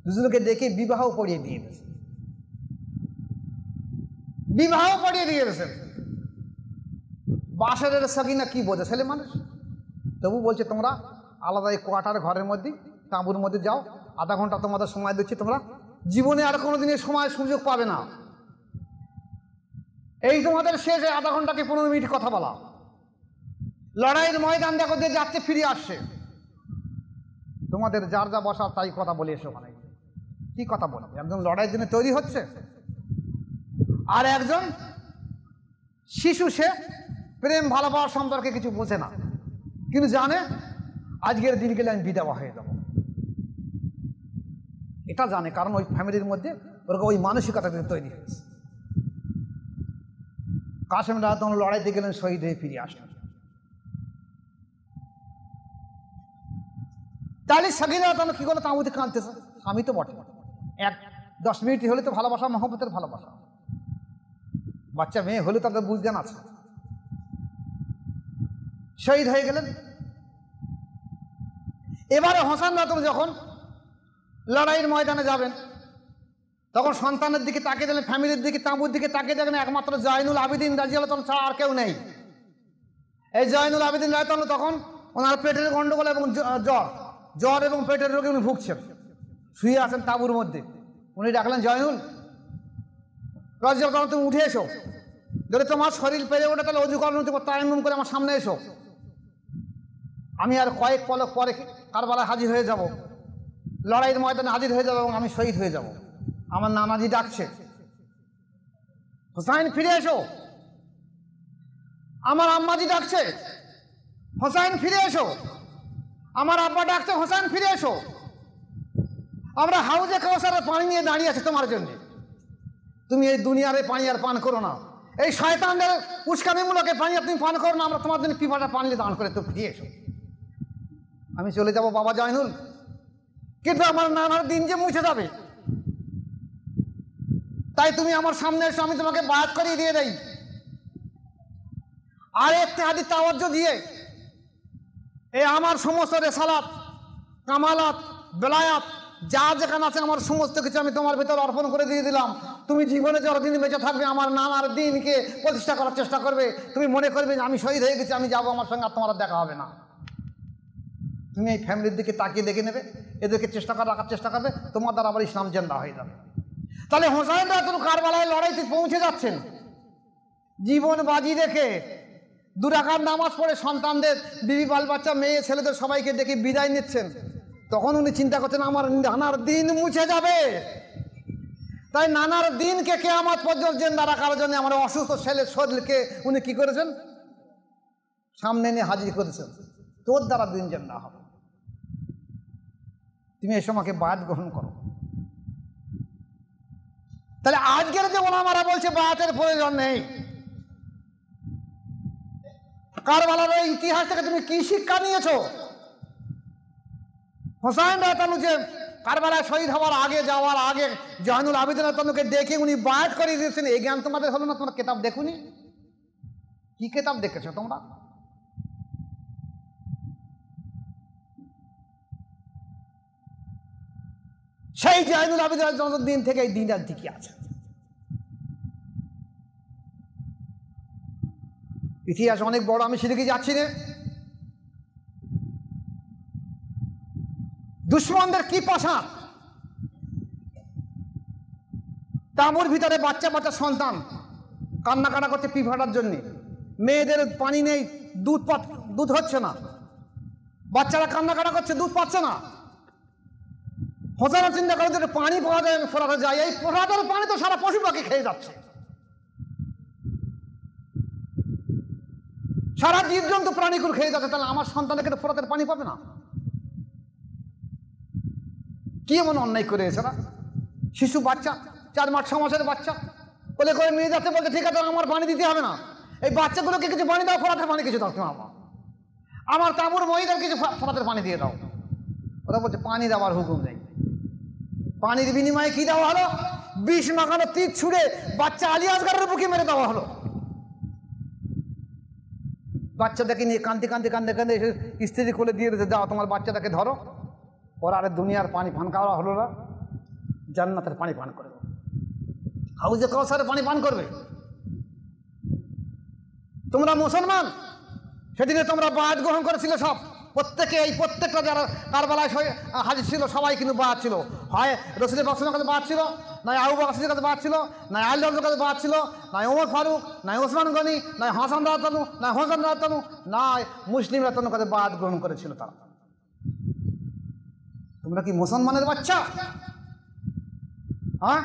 দুজনকে ডেকে বিবাহ পড়িয়ে দিয়ে দিয়েছে। বিবাহ পড়িয়ে দিয়ে দিয়েছেন। বাসারের সাকিনা কি বোঝে, ছেলে মানুষ, তবু বলছে তোমরা আলাদা এই কোয়ার্টার ঘরের মধ্যে তাঁবুর মধ্যে যাও, আধা ঘন্টা তোমাদের সময় দিচ্ছি, তোমরা জীবনে আর কোনোদিন এই সময় সুযোগ পাবে না, এই তোমাদের শেষ আধা ঘন্টাকে 15 মিনিট কথা বলা। লড়াইয়ের ময়দান দেখো যে যাচ্ছে ফিরে আসছে, তোমাদের যার যা বসার তাই কথা বলে এসো। মানে কি কথা বলবে? একজন লড়াইয়ের জন্য তৈরি হচ্ছে, আর একজন শিশু, সে প্রেম ভালোবাসা সম্পর্কে কিছু বোঝে না, কিন্তু জানে আজকের দিন গেলে আমি বিধবা হয়ে যাব, এটা জানে, কারণ ওই ফ্যামিলির মধ্যে ওরকম ওই মানসিকতা তৈরি হয়েছে। কাসেম রাদিয়াল্লাহু লড়াইতে গেলেন, শহীদ হয়ে ফিরে আসলেন। তাহলে সাকিনা রাদিয়াল্লাহু কি করলো? তাঁবুতে কাঁদতেছে, আমি তো বটে, 10 মিনিট হলে তো ভালোবাসা, মহব্বতের ভালোবাসা, বাচ্চা মেয়ে হলে তাদের বুঝজ্ঞান আছে। শহীদ হয়ে গেলেন। এবারে হোসেন রাদিয়াল্লাহু যখন লড়াইয়ের ময়দানে যাবেন, তখন সন্তানের দিকে তাকিয়ে দিলেন, ফ্যামিলির দিকে, তাঁবুর দিকে তাকিয়ে দেখেন একমাত্র জয়নুল আবেদিন রাদিয়াল্লাহু ছাড়া আর কেউ নেই। এই জয়নুল আবেদিন রাদিয়াল্লাহু তখন ওনার পেটের গন্ডগোল এবং জ্বর এবং পেটের রোগে উনি ভুগছেন, শুয়ে আছেন তাঁবুর মধ্যে। উনি ডাকলেন, জয়নুল রাদিয়াল্লাহু, তুমি উঠে এসো, যদি তোমার শরীর পেরে ওঠে তাহলে অজু করানো তায়াম্মুম করে আমার সামনে এসো, আমি আর কয়েক পলক পরে কারবালায় হাজির হয়ে যাব, লড়াইয়ের ময়দানে হাজির হয়ে যাব এবং আমি শহীদ হয়ে যাব। আমার নানাজি ডাকছে, হোসাইন ফিরে এসো। আমার আম্মাজি ডাকছে, হোসাইন ফিরে এসো। আমার আব্বা ডাকছে, হোসাইন ফিরে এসো। আমরা হাউজে কাউসারের পানি নিয়ে দাঁড়িয়ে আছি তোমার জন্য, তুমি এই দুনিয়ার এই পানি আর পান করো না, এই শয়তানদের উস্কানিমূলক পানি তুমি পান করো না, আমরা তোমার জন্য পিপাটা পানি দান করে তো ফিরে এসো। আমি চলে যাব বাবা জয়নুল, কিন্তু আমার নানার দিন যে মুছে যাবে, তাই তুমি আমার সামনে এসো, আমি তোমাকে বায়াত করিয়ে দিয়ে দেই। আর ইত্তেহাদি তাওয়াজ্জ দিয়ে এই আমার সমস্ত রেসালাত, কামালাত, বেলায়াত যা যেখানে আছে আমার সমস্ত কিছু আমি তোমার ভিতর অর্পণ করে দিয়ে দিলাম। তুমি জীবনে যতদিন বেঁচে থাকবে আমার নানার দিনকে প্রতিষ্ঠা করার চেষ্টা করবে। তুমি মনে করবে যে আমি শহীদ হয়ে গেছি, আমি যাবো, আমার সঙ্গে আর তোমার দেখা হবে না। তুমি এই ফ্যামিলির দিকে তাকিয়ে দেখে নেবে, এদেরকে রাখার চেষ্টা করবে, তোমার দ্বারা আবার ইসলাম জিন্দা হয়ে যাবে। তাহলে হোসাইন রাদিয়াল্লাহু কারবালায় লড়াইতে পৌঁছে যাচ্ছেন, জীবন বাজি রেখে 2 রাকাত নামাজ পড়ে সন্তানদের, বিবি বাল বাচ্চা, মেয়ে ছেলেদের সবাইকে ডেকে বিদায় নিচ্ছেন। তখন উনি চিন্তা করছেন আমার নানার দিন মুছে যাবে, তাই নানার দিনকে কিয়ামত পর্যন্ত জিন্দা রাখার জন্য আমার অসুস্থ ছেলের শরীরকে উনি কি করেছেন? সামনে নিয়ে হাজির করেছেন, তোর দ্বারা দিন জিন্দা হবে, তুমি এই সময়কে বায়াত গ্রহণ করো। তাহলে আজকের যে ওলামারা বলছে বায়াতের প্রয়োজন নেই, কারবালার এই ইতিহাস থেকে তুমি কি শিক্ষা নিয়েছো? হোসাইন রাদিয়াল্লাহু যে কারবালায় শহীদ হওয়ার আগে, যাওয়ার আগে জয়নুল আবেদিন রাদিয়াল্লাহুকে ডেকে উনি বায়াত করিয়ে দিয়েছেন, এই জ্ঞান তোমাদের হলো না? তোমরা কিতাব দেখুনি? কি কিতাব দেখেছো তোমরা? সেই জাইনুল আবেদিনের জন্মদিন থেকে এই দিন আর টিকে আছে। ইতিহাস অনেক বড়, আমি সেদিকে যাচ্ছি না। দুশ্মনদের কি পাশা, তাঁবুর ভিতরে বাচ্চা বাচ্চা সন্তান কান্নাকাটা করছে পিফাটার জন্যে, মেয়েদের পানি নেই, দুধ হচ্ছে না, বাচ্চারা কান্নাকাটা করছে, দুধ পাচ্ছে না। হোসানা চিন্তা করে যে পানি পাওয়া যায়, ফোরাতে যায়, এই ফোরাতের পানি তো সারা পশু পাখি খেয়ে যাচ্ছে, সারা জীবজন্তু প্রাণীগুলো খেয়ে যাচ্ছে, তাহলে আমার সন্তানকে ফোরাতের পানি পাবে না? কি এমন অন্যায় করে এছাড়া? শিশু বাচ্চা, 4 মাস 6 মাসের বাচ্চা কোলে করে নিয়ে যাচ্ছে, বলছে ঠিক আছে আমার পানি দিতে হবে না, এই বাচ্চাগুলোকে কিছু পানি দাও, ফোরাতের পানি কিছু দাও, আমার তাঁবুর মহিলার কিছু ফোরাতের পানি দিয়ে দাও। ওরা বলছে পানি দেওয়ার হুকুম নেই। পানির বিনিময়ে কি দেওয়া হলো? বিষ মাখানো তীর ছুঁড়ে বাচ্চা আলী আসগারের বুকে মেরে দেওয়া হলো। বাচ্চাটাকে নিয়ে কাঁদতে কাঁদতে কাঁদতে কাঁদতে স্ত্রী কোলে দিয়ে দিতে, দাও তোমার বাচ্চাটাকে ধরো। ওরা আরে দুনিয়ার পানি পান করা হলো না, জান্নাতের পানি পান করবে, হাউজে কাউসারের পানি পান করবে। তোমরা মুসলমান, সেদিনে তোমরা বায়াত গ্রহণ করেছিল সব, প্রত্যেকে, এই প্রত্যেকটা যারা কারবালায় হাজির ছিল সবাই কিন্তু বায়াত ছিল। হয় রাসূলের কাছে বায়াত ছিল, নয় আবু বকর সিদ্দিকের কাছে বায়াত ছিল, নয় আলী রাদিয়াল্লাহু কাছে বায়াত ছিল, নয় ওমর ফারুক, নয় ওসমান গনি, নয় হাসান রাদিয়াল্লাহু, নয় হোসেন রাদিয়াল্লাহু, নয় মুসলিম রাদিয়াল্লাহু কাছে বায়াত গ্রহণ করেছিল তারা। তোমরা কি মুসলমানের বাচ্চা? হ্যাঁ,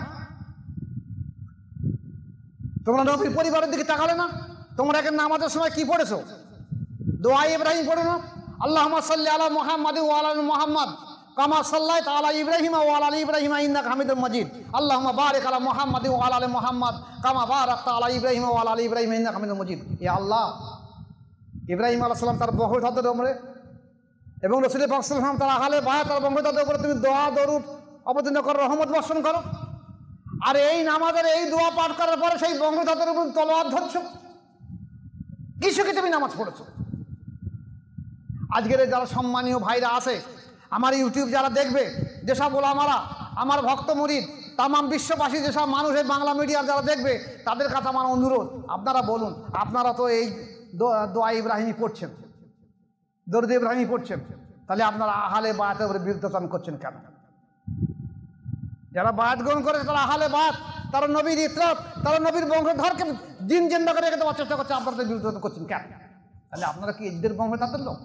তোমরা নবীর পরিবারের দিকে তাকালে না? তোমরা এখন নামাজের সময় কি পড়েছো? দোয়া ইব্রাহিম পড়ো না? আল্লাহুম্মা সাল্লি আলা মুহাম্মাদিন ওয়া আলা আলি মুহাম্মাদ কামা সাল্লাইতা আলা ইব্রাহিম ওয়া আলা আলি ইব্রাহিম ইন্নাকা হামিদুম মাজিদ। আল্লাহুম্মা বারিক আলা মুহাম্মাদিন ওয়া আলা আলি মুহাম্মাদ কামা বারাকতা আলা ইব্রাহিম ওয়া আলা আলি ইব্রাহিম ইন্নাকা হামিদুম মাজিদ। ইয়া আল্লাহ, ইব্রাহিম আলাইহিস সালাম তার বংশধরদের উপরে এবং রাসূল পাক সাল্লাল্লাহু আলাইহি ওয়াসাল্লাম তার আহলে বায়াত তার বংশধরদের উপরে তুমি দোয়া দরুদ অবতীর্ণ করো, রহমত বর্ষণ করো। আর এই নামাজের এই দোয়া পাঠ করার পরে সেই বংশধরদের উপর তলোয়ার ধরছো, কিছু কি তুমি নামাজ পড়েছো? আজকের যারা সম্মানীয় ভাইরা আছে, আমার ইউটিউব যারা দেখবে, যেসব ওলামারা, আমার ভক্ত মুরিদ, তামাম বিশ্ববাসী যেসব মানুষ এই বাংলা মিডিয়ার যারা দেখবে, তাদের কাছে আমার অনুরোধ, আপনারা বলুন, আপনারা তো এই দোয়া ইব্রাহিমী পড়ছেন, দরুদ ইব্রাহিমী পড়ছেন, তাহলে আপনারা আহলে বায়াতের উপরে বিরুদ্ধাচরণ করছেন কেন? যারা বায়াত গ্রহণ করেছে তারা আহলে বায়াত, তারা নবীর ইতরাত, তারা নবীর বংশধরকে দিন জিন্দা করে রেখে দেওয়ার চেষ্টা করছে, আপনাদের বিরুদ্ধে করছেন কেন? তাহলে আপনারা কি এজিদের বংশধরদের লোক?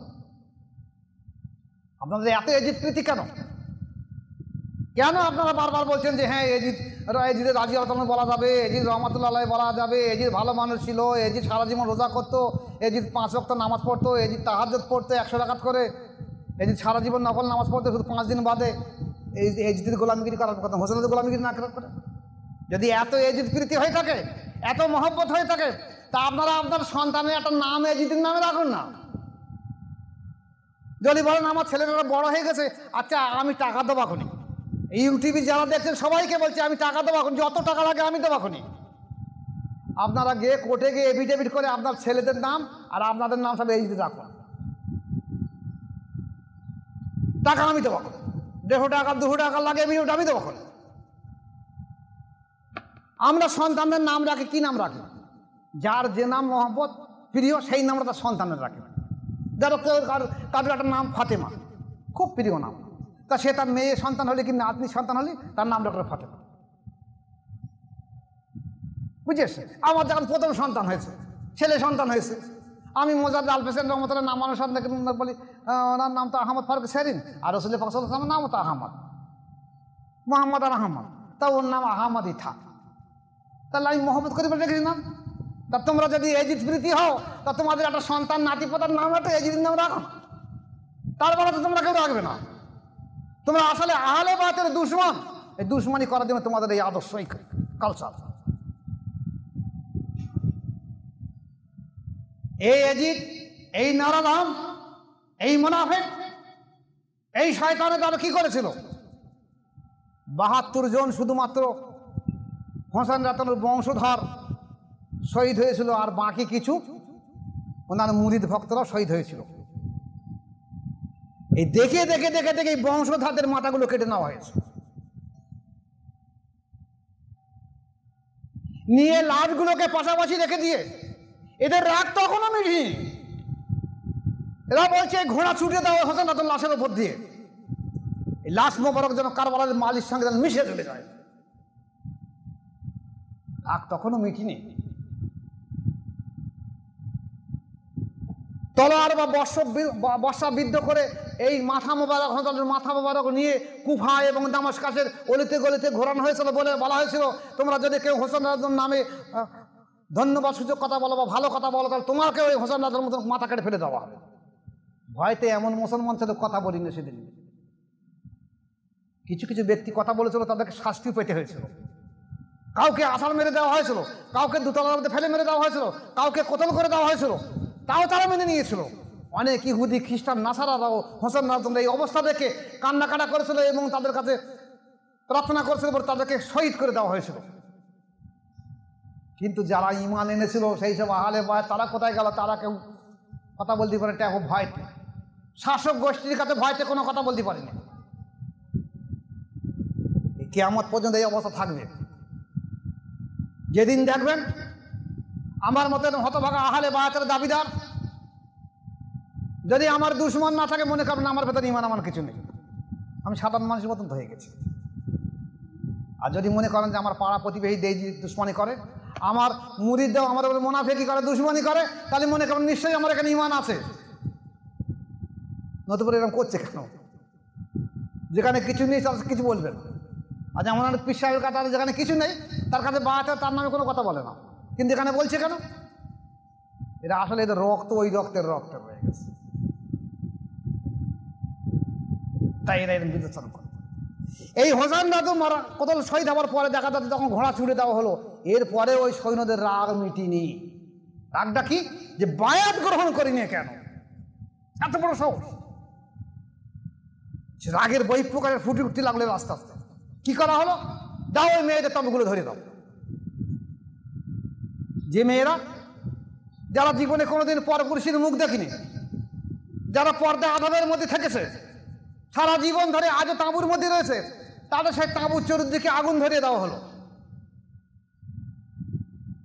আপনাদের এত এজিদ প্রীতি কেন? কেন আপনারা বারবার বলছেন যে হ্যাঁ এজিদের রাজি আল্লাহ বলা যাবে, এজিদ রহমাতুল্লাহ বলা যাবে, এজিদ ভালো মানুষ ছিল, এজিদ সারা জীবন রোজা করতো, এজিদ 5 ওয়াক্ত নামাজ পড়তো, এজিদ তাহাজ্জুদ পড়তো 100 রাকাত করে, এজিদ সারা জীবন নফল নামাজ পড়তো, শুধু 5 দিন বাদে এই এজিদের গোলামিগিরি করার কথা, হোসেনের গোলামিগিরি না করে? যদি এত এজিদ প্রীতি হয়ে থাকে, এত মহব্বত হয়ে থাকে, তা আপনারা আপনার সন্তানের একটা নাম এজিদের নামে রাখুন না। যদি বলেন আমার ছেলেটা বড় হয়ে গেছে, আচ্ছা আমি টাকা দেবো এখনই, ইউটিউবে যারা দেখছেন সবাইকে বলছি আমি টাকা দেবো এখন, যত টাকা লাগে আমি দেবো এখনই। আপনারা গিয়ে কোর্টে গিয়ে এফিডেভিট করে আপনার ছেলেদের নাম আর আপনাদের নাম সব এজিদ রাখুন, টাকা আমি দেবো, 150 টাকা 200 টাকা লাগে আমি দেবো এখন। আমরা সন্তানদের নাম রাখি, কি নাম রাখি? যার যে নাম মহব্বত প্রিয় সেই নামটা তার সন্তানের রাখে। ধরো কেউ কারোর একটা নাম ফাতেমা, খুব প্রিয় নাম, তা সে তার মেয়ে সন্তান হলে কি নাতনি সন্তান হলে তার নাম রাখলো ফাতেমা, বুঝেছে? আমার যখন প্রথম সন্তান হয়েছে, ছেলে সন্তান হয়েছে, আমি মোজাদ্দেদ আল হোসেন রহমতুল্লাহ নাম অনুসার বলি ওনার নাম তো আহমদ ফারুক সেরিন, আর রাসূল পাক সাল্লাল্লাহু আলাইহি ওয়াসাল্লামের নামও তো আহমদ, মোহাম্মদ আর আহমদ, তা ওর নাম আহমদই থাক, তাহলে আমি মোহাম্মদ করে রেখেছি নাম। তা তোমরা যদি এজিদ প্রীতি হও, তা তোমাদের একটা সন্তান নাতি পোতার নাম একটা এজিদের নাম রাখো, তারপরে তো তোমরা কেউ রাখবে না। তোমরা আসলে আহলে বায়াতের দুশমন, এই দুশমনি করার জন্য তোমাদের এই আদর্শ, এই কালচার। এই এজিদ, এই নারাদাম, এই মুনাফিক, এই শয়তানের দ্বারা কি করেছিল? 72 জন শুধুমাত্র হোসেন রাতানুর বংশধর শহীদ হয়েছিল, আর বাকি কিছু ওনার মুরিদ ভক্তরা শহীদ হয়েছিল। এই দেখে দেখে দেখে দেখে এই বংশধরদের মাথাগুলো কেটে নেওয়া হয়েছে। নিয়ে লাশগুলোকে পাশাপাশি রেখে দিয়ে এদের রাগ তখনও মিটিনি। এরা বলছে ঘোড়া ছুটে দেওয়া হোসেন রাতুর লাশের উপর দিয়ে, এই লাশ মোবারক যেন কারবালার মালির সঙ্গে যেন মিশে চলে যায়। রাগ তখনও মিটিনি। তলোয়ার বা বর্ষা বিদ্ধ করে এই মাথা মোবারক হযরতের মাথা মোবারক নিয়ে কুফা এবং দামাশকাসের অলিতে গলিতে ঘোরানো হয়েছিল বলে বলা হয়েছিল, তোমরা যদি কেউ হোসেন রাজার নামে ধন্যবাদ সূচক কথা বলো বা ভালো কথা বলো, তাহলে তোমাকে ওই হোসেন রাজার মতো মাথা কেটে ফেলে দেওয়া হবে। ভয়তে এমন মুসলমান ছিল কথা বলিনি সেদিন। কিছু কিছু ব্যক্তি কথা বলেছিল, তাদেরকে শাস্তি পেতে হয়েছিল। কাউকে আসার মেরে দেওয়া হয়েছিল, কাউকে দুতলার মধ্যে ফেলে মেরে দেওয়া হয়েছিল, কাউকে কোতল করে দেওয়া হয়েছিল, তাও তারা মেনে নিয়েছিল। অনেক ইহুদি খ্রিস্টান নাসারারাও হোসেন রাজার এই অবস্থা দেখে কান্নাকাটা করেছিল এবং তাদের কাছে প্রার্থনা করেছিল, তাদেরকে শহীদ করে দেওয়া হয়েছিল। কিন্তু যারা ঈমান এনেছিল সেই সব আহলে বায়াত, তারা কোথায় গেল? তারা কেউ কথা বলতে পারে এটা ভয়তে, শাসক গোষ্ঠীর কাছে ভয়তে কোনো কথা বলতে পারেনি। কিয়ামত পর্যন্ত এই অবস্থা থাকবে। যেদিন দেখবেন আমার মতের হতভাগা আহলে বায়াতের দাবিদার যদি আমার দুশ্মন না থাকে, মনে করবেন আমার ভেতরে ঈমান আমার কিছু নেই, আমি সাধারণ মানুষের মতন হয়ে গেছি। আর যদি মনে করেন যে আমার পাড়া প্রতিবেশী দেই দুশ্মনী করে, আমার মুরিদরাও আমার উপরে মুনাফিকি করে, দুশ্মনী করে, তাহলে মনে করেন নিশ্চয়ই আমার এখানে ঈমান আছে। নতুন করে এরকম করছে কেন? যেখানে কিছু নেই তার কিছু বলবেন। আর যেমন পীর সাহেবের কাছে যেখানে কিছু নেই তার কাছে বায়াতে তার নামে কোনো কথা বলে না, কিন্তু এখানে বলছে কেন? এটা আসলে এদের রক্ত ওই রক্তের রয়ে গেছে, তাই এরা এরকম বিবেচনা করে। এই হোসেন রাজু মারা কোথাও শহীদ হওয়ার পরে দেখা যাচ্ছে তখন ঘোড়া ছুড়ে দেওয়া হলো, এরপরে ওই সৈন্যদের রাগ মিটিনি। রাগটা কি? যে বায়াত গ্রহণ করিনি কেন, এত বড় সাহস। রাগের বহিঃপ্রকারের ফুটে উঠতে লাগলো আস্তে আস্তে। কি করা হলো? দাও ওই মেয়েদের তাবুগুলো ধরে দাও। যে মেয়েরা যারা জীবনে কোনোদিন পরপুরুষের মুখ দেখিনি, যারা পর্দা আধাবের মধ্যে থেকেছে, সারা জীবন ধরে আজও তাঁবুর মধ্যে রয়েছে, তাদের সেই তাঁবুর চতুর্দিকে আগুন ধরিয়ে দেওয়া হলো।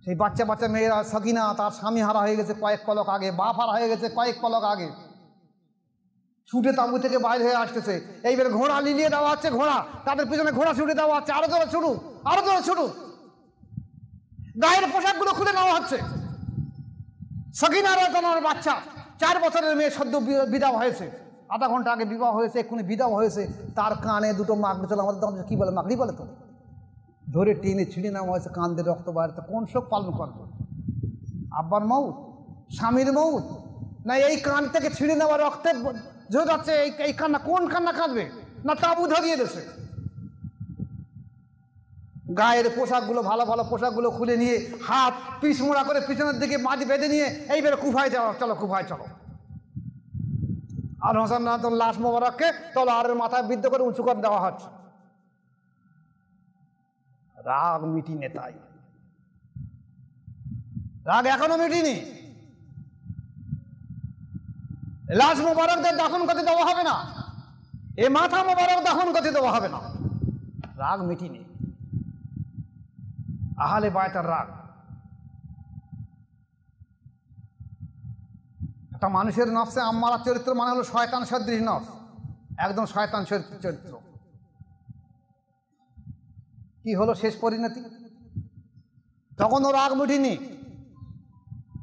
সেই বাচ্চা বাচ্চা মেয়েরা, সকিনা তার স্বামী হারা হয়ে গেছে কয়েক পলক আগে, বাপ হারা হয়ে গেছে কয়েক পলক আগে, ছুটে তাঁবু থেকে বাইরে হয়ে আসতেছে। এইবার ঘোড়া লিলিয়ে দেওয়া হচ্ছে, ঘোড়া তাদের পিছনে ঘোড়া ছুটে দেওয়া হচ্ছে, আরো জোরে ছুটুক, আরো জোরে ছুটুক। গায়ের পোশাকগুলো খুলে নেওয়া হচ্ছে। সকিনা রাজার বাচ্চা 4 বছরের মেয়ে সদ্য বিধবা হয়েছে, আধা ঘন্টা আগে বিবাহ হয়েছে, এক্ষুনি বিধবা হয়েছে, তার কানে দুটো মাগড়ি চলো, আমাদের কি বলে মাগড়ি বলে তো, ধরে টেনে ছিঁড়ে নেওয়া হয়েছে, কান দিয়ে রক্ত বাইরে। কোন শোক পালন করবে? আব্বার মৌত, স্বামীর মৌত, না এই কান থেকে ছিঁড়ে নেওয়া রক্তের ঝরে যাচ্ছে, এই কান্না, কোন কান্না কাঁদবে? না তাবু ধরিয়ে দিয়েছে। গায়ের পোশাকগুলো, ভালো ভালো পোশাকগুলো খুলে নিয়ে হাত পিছমোড়া করে পিছনের দিকে মাটি বেঁধে নিয়ে এইবারে কুফায় যাও, চলো কুফায় চলো। আর হোসেন রাজার লাশ মোবারককে তলোয়ারের মাথায় বিদ্ধ করে উঁচু করে দেওয়া হচ্ছে। রাগ মিটিনি, তাই রাগ এখনো মিটিনি। লাশ মোবারকদের দাফন করতে দেওয়া হবে না, এ মাথা মোবারক দাফন করতে দেওয়া হবে না। রাগ মিটিনি, আহলে বায়াতের রাগ। একটা মানুষের নফসে আম্মারা চরিত্র মানে হলো শয়তান সদৃশ নফস, একদম শয়তান চরিত্র। কি হলো শেষ পরিণতি? তখন ও রাগ মিটিনি।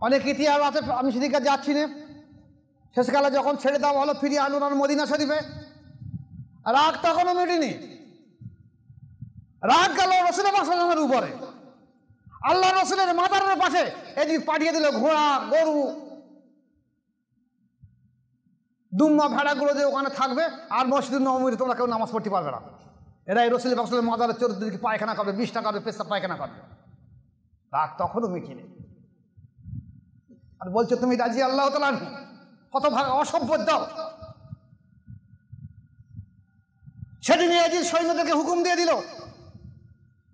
অনেক ইতিহাস আছে, আমি সেদিকে যাচ্ছি না। শেষকালে যখন ছেড়ে দেওয়া হলো, ফিরিয়ে আনলো না মদিনা শরীফে, রাগ তখনও মিটিনি। রাগ গেল রসুলের বাসনের উপরে, আল্লাহ রসুলের মাজারের পাশে এদিক পাঠিয়ে দিল ঘোড়া, গরু, দুম্মা, ভেড়াগুলো যে ওখানে থাকবে, আর মসজিদ নববীতে তোমরা কেউ নামাজ পড়তে পারবে না। এরা এই রসুলের বাসনের মাজারের চতুর্দিকে পায়খানা করবে, 20টা করবে, পেশাব পায়খানা করবে। রাগ তখনও মিটিনি। আর বলছে তুমি রাজি আল্লাহ তাআলা হতভাগা অসভ্য দাও। সেদিন ইয়াজিদ সৈন্যদেরকে হুকুম দিয়ে দিল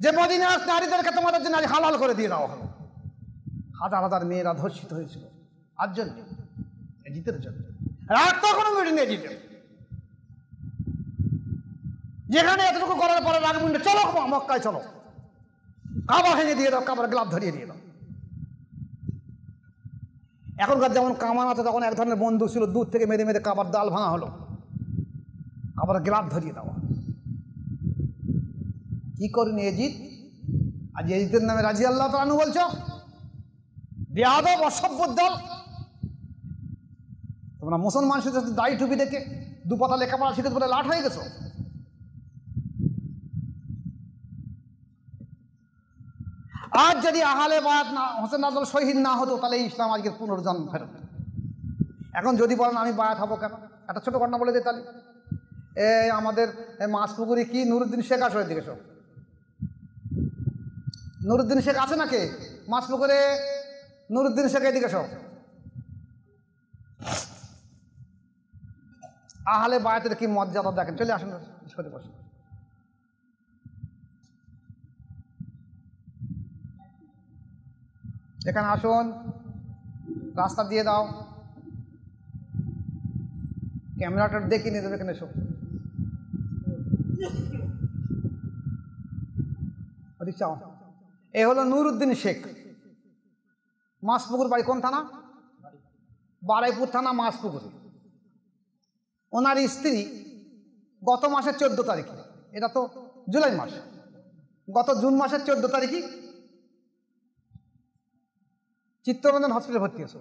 যে মদিনার নারীদেরকে তোমাদের জন্য হালাল করে দিয়ে দেওয়া হলো। হাজার হাজার মেয়েরা ধর্ষিত হয়েছিল আর জন্য, এজিদের জন্য। রাগ তখনও মিটিনি এজিদের। যেখানে এতটুকু করার পরে রাগ মিটে, চলো মক্কায় চলো। কাবা ভেঙে দিয়ে দাও, কাবার গ্লাভ ধরিয়ে দিয়ে দাও। এখনকার যেমন কামান আছে, তখন এক ধরনের বন্দুক ছিল, দূর থেকে মেরে মেরে কাবার দাল ভাঙা হলো, কাবার গ্লাভ ধরিয়ে দেওয়া। কি করেন এজিদ? আজ এজিদের নামে রাদিয়াল্লাহু তাআলা আনহু বলছো বেয়াদব অসভ্য দল, তোমরা মুসলমান শুধু দাড়ি টুপি দেখে দুপাতা লেখাপড়া শিখে বলে লাট হয়ে গেছো। আজ যদি আহলে বায়াত না হোসেন আব্দুল শহীদ না হতো, তাহলে ইসলাম আজকের পুনর্জন্ম ফেরত। এখন যদি বলেন আমি বায়াত হবো কেন, একটা ছোট ঘটনা বলে দিই তাহলে। আমাদের মাসপুকুরি কি নুরুদ্দিন শেখ আসো এদিকে সব, নুরুদ্দিন শেখ আছে নাকি মাসপুকুরে? নুরুদ্দিন শেখ এদিকে সব। আহলে বায়াতের কি মর্যাদা দেখেন, চলে আসেন বসে। এখানে আসুন, রাস্তা দিয়ে দাও, ক্যামেরাটা দেখে নিয়ে দেবে। এখানে এসো, এ হলো নুরুদ্দিন শেখ, মাসপুকুর বাড়ি। কোন থানা? বারাইপুর থানা, মাসপুকুর। ওনার স্ত্রী গত মাসের 14 তারিখে, এটা তো জুলাই মাস, গত জুন মাসের 14 তারিখে চিত্তরঞ্জন হসপিটালে ভর্তি হয়েছে।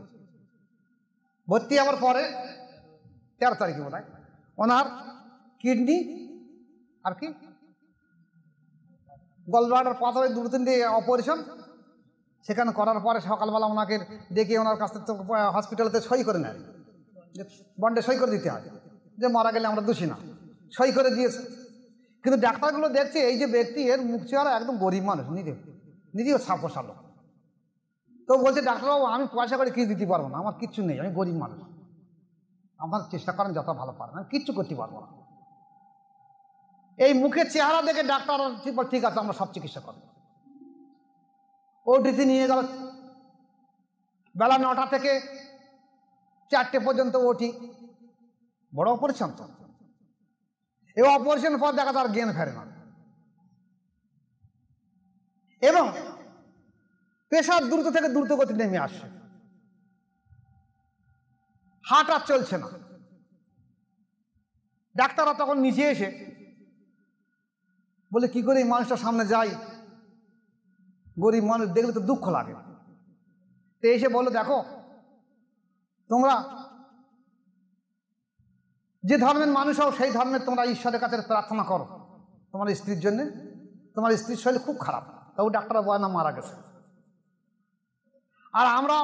ভর্তি হওয়ার পরে 13 তারিখে বোধ হয় ওনার কিডনি আর কি গলব্লাডার পাথরের 2-3টি অপারেশন, সেখানে করার পরে সকালবেলা ওনাকে ডেকে ওনার কাছ থেকে হসপিটালেতে সই করে নেয়, যে বন্ডে সই করে দিতে হয়, যে মারা গেলে আমরা দোষী না, সই করে দিয়েছে। কিন্তু ডাক্তারগুলো দেখছে এই যে ব্যক্তি, এর মুখ চেহারা একদম গরিব মানুষ, নিজেও ছাপোষালো। তো বলছে ডাক্তারবাবু আমি পয়সা করে কিছু দিতে পারবো না, আমার কিচ্ছু নেই, আমি গরিব মানুষ, আমার চেষ্টা করেন যত ভালো পারেন, আমি কিচ্ছু করতে পারবো না। এই মুখের চেহারা দেখে ডাক্তার ঠিক আছে আমরা সব চিকিৎসা করবো। ওটিতে নিয়ে গেল, বেলা 9টা থেকে 4টে পর্যন্ত ওটি। বড় অপারেশন তো, এই অপারেশন পর দেখা তার জ্ঞান ফেরে না, এবং প্রেশার দ্রুত থেকে দ্রুত গতি নেমে আসছে, হার্ট আর চলছে না। ডাক্তাররা তখন নিচে এসে বলে কি করে এই মানুষটার সামনে যাই, গরিব মানুষ দেখলে তো দুঃখ লাগে। তো এসে বলো দেখো তোমরা যে ধর্মের মানুষ হও, সেই ধর্মের তোমরা ঈশ্বরের কাছে প্রার্থনা করো তোমার স্ত্রীর জন্য, তোমার স্ত্রীর শরীর খুব খারাপ। তবু ডাক্তাররা বয় না মারা গেছে। আর আমরা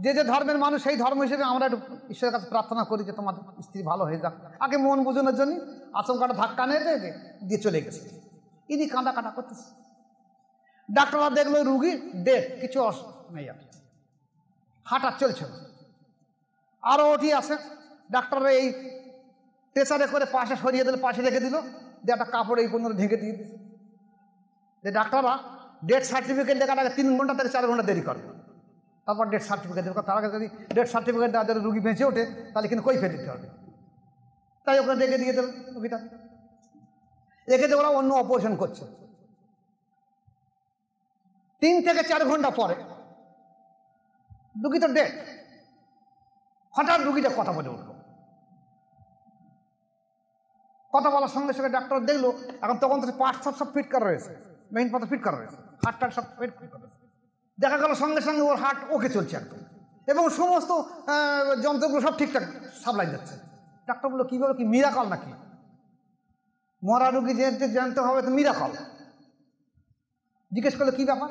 যে যে ধর্মের মানুষ, সেই ধর্ম হিসেবে আমরা একটু ঈশ্বরের কাছে প্রার্থনা করি যে তোমার স্ত্রী ভালো হয়ে যাক। আগে মন বোঝানোর জন্য আচমকাটা ধাক্কা নিয়ে দিয়ে চলে গেছে। ইনি কাঁদা কাটা করতেছে। ডাক্তাররা দেখলো রুগী ডেড, কিছু নেই, আর হাঁটা চলছে না। আরও ওটি আছে, ডাক্তাররা এই প্রেসারে করে পাশে সরিয়ে দিল, পাশে রেখে দিল, দিয়ে একটা কাপড় এই পর্যন্ত ঢেকে দিয়ে দিল। যে ডাক্তাররা ডেথ সার্টিফিকেট দেখার আগে 3 ঘন্টা থেকে 4 ঘন্টা দেরি করবে, তারপর ডেথ সার্টিফিকেট দেবে। তার আগে যদি ডেথ সার্টিফিকেট দেওয়া যদি রুগী বেঁচে ওঠে, তাহলে কিন্তু কৈফিয়ত দিতে হবে। তাই ওখানে রেখে দিয়ে দেবে, রুগীটা রেখে দিয়ে ওরা অন্য অপারেশন করছে। 3 থেকে 4 ঘন্টা পরে রুগী তো ডেড, হঠাৎ রুগীটা কথা বলে উঠলো। কথা বলার সঙ্গে সঙ্গে ডাক্তার দেখলো এখন তখন তো পার্ট সব ফিট করা রয়েছে, মেইন পাতা ফিট করা রয়েছে, হার্টটা সব ফিট করা রয়েছে। দেখা গেল সঙ্গে সঙ্গে ওর হার্ট ওকে চলছে একদম, এবং সমস্ত যন্ত্রগুলো সব ঠিকঠাক সাপ্লাই যাচ্ছে। ডাক্তার বললো কীভাবে, কি মিরাকল নাকি? মরা রুগী জানতে হবে তো মিরাকল। জিজ্ঞেস করলো কী ব্যাপার?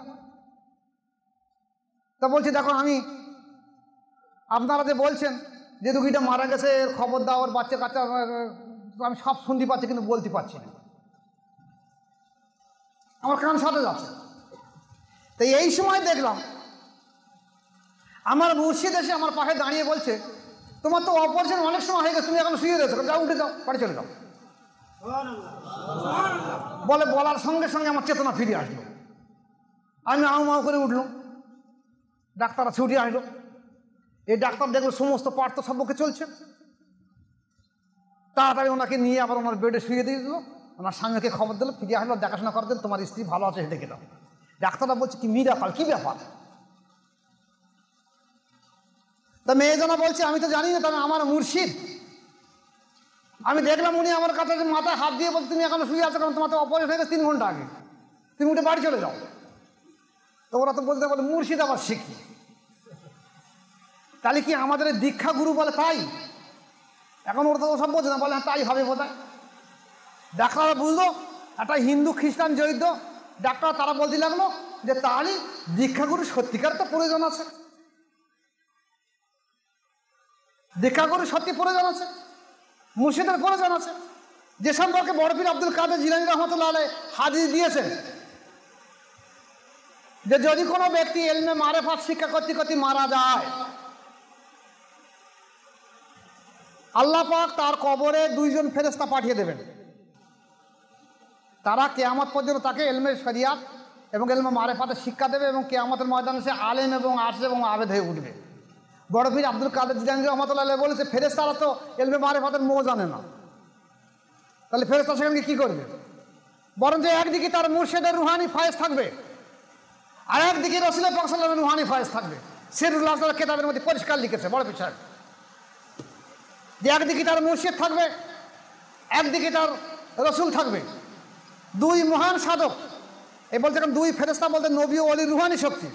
তা বলছে দেখো আমি, আপনারা যে বলছেন যে রুগীটা মারা গেছে, এর খবর দাও, ওর বাচ্চা কাচ্চা আমি সব শুনতে পাচ্ছি কিন্তু বলতে পারছি না, আমার কান সাথে যাচ্ছে। তো এই সময় দেখলাম আমার মুর্শিদ এসে আমার পাশে দাঁড়িয়ে বলছে তোমার তো অপারেশন অনেক সময় হয়ে গেছে, তুমি এখন শুয়ে রয়েছো, যাও উঠে যাও, বাড়ি চলে যাও। বলার সঙ্গে সঙ্গে আমার চেতনা ফিরে আসলো, আমি আউ করে উঠলাম। ডাক্তাররা ছুটে আসলো। এই ডাক্তার দেখলো সমস্ত পার্ট তো সব ওকে চলছে। তাড়াতাড়ি ওনাকে নিয়ে আবার ওনার বেডে শুয়ে দিয়ে দিল। ওনার স্বামীকে খবর দিল, ফিরে আসলো, দেখাশোনা করে দিল, তোমার স্ত্রী ভালো আছে দেখে দাও। ডাক্তাররা বলছে কি মিরাকল, কি ব্যাপার? তা মেয়েজনা বলছে আমি তো জানি না, তবে আমার মুর্শিদ, আমি দেখলাম উনি আমার কাছে মাথায় হাত দিয়ে বলছে তুমি এখন শুয়ে আছো, কারণ তোমার তো অপারেশন হয়ে গেছে 3 ঘন্টা আগে, তুমি উঠে বাড়ি চলে যাও। তো ওরা তো বলতে বলে মুর্শিদ আবার শিখি। তাহলে কি আমাদের দীক্ষা গুরু বলে তাই? এখন ওরা তো ওসব বোঝে না, বলে তাই হবে বোধহয়। ডাক্তাররা বুঝলো একটা হিন্দু খ্রিস্টান জৈন ডাক্তার, তারা বলতে লাগলো যে তাহলে দীক্ষাগুরু সত্যিকার তো প্রয়োজন আছে, দীক্ষাগুরু সত্যি প্রয়োজন আছে, মুর্শিদের প্রয়োজন আছে, যে সম্পর্কে বড় পীর আব্দুল কাদের জিলানী রহমতুল্লাহ আলাইহি হাদিস দিয়েছেন যে যদি কোনো ব্যক্তি ইলমে মারেফাত শিক্ষা করতে করতে মারা যায়, আল্লাহ পাক তার কবরে 2 জন ফেরেশতা পাঠিয়ে দেবেন। তারা কিয়ামত পর্যন্ত তাকে ইলমে শরিয়াত এবং ইলমে মারেফাতের শিক্ষা দেবে এবং কিয়ামতের ময়দানে সে আলেম এবং আশিক এবং আবেদ হয়ে উঠবে। বড় পীর আব্দুল কাদের জিলানী রহমতুল্লাহ আলাইহি বলেছে ফেরেশতারা তো ইলমে মারেফাতের মোহ জানে না, তাহলে ফেরেশতা সেখানে কি করবে? বরং যে একদিকে তার মুর্শিদের রুহানি ফয়েজ থাকবে, আর একদিকে রাসূল পাক সাল্লাল্লাহু আলাইহি ওয়াসাল্লামের রুহানি ফয়েজ থাকবে। সিরাজুল আজহার কিতাবের মধ্যে পরিষ্কার লিখেছে বড় পীর সাহেব যে একদিকে তার মুর্শিদ থাকবে, একদিকে তার রসুল থাকবে, 2 মহান সাধক। এই বলতে 2 ফেরেশতা বলতে নবী ও ওলির রুহানি শক্তি।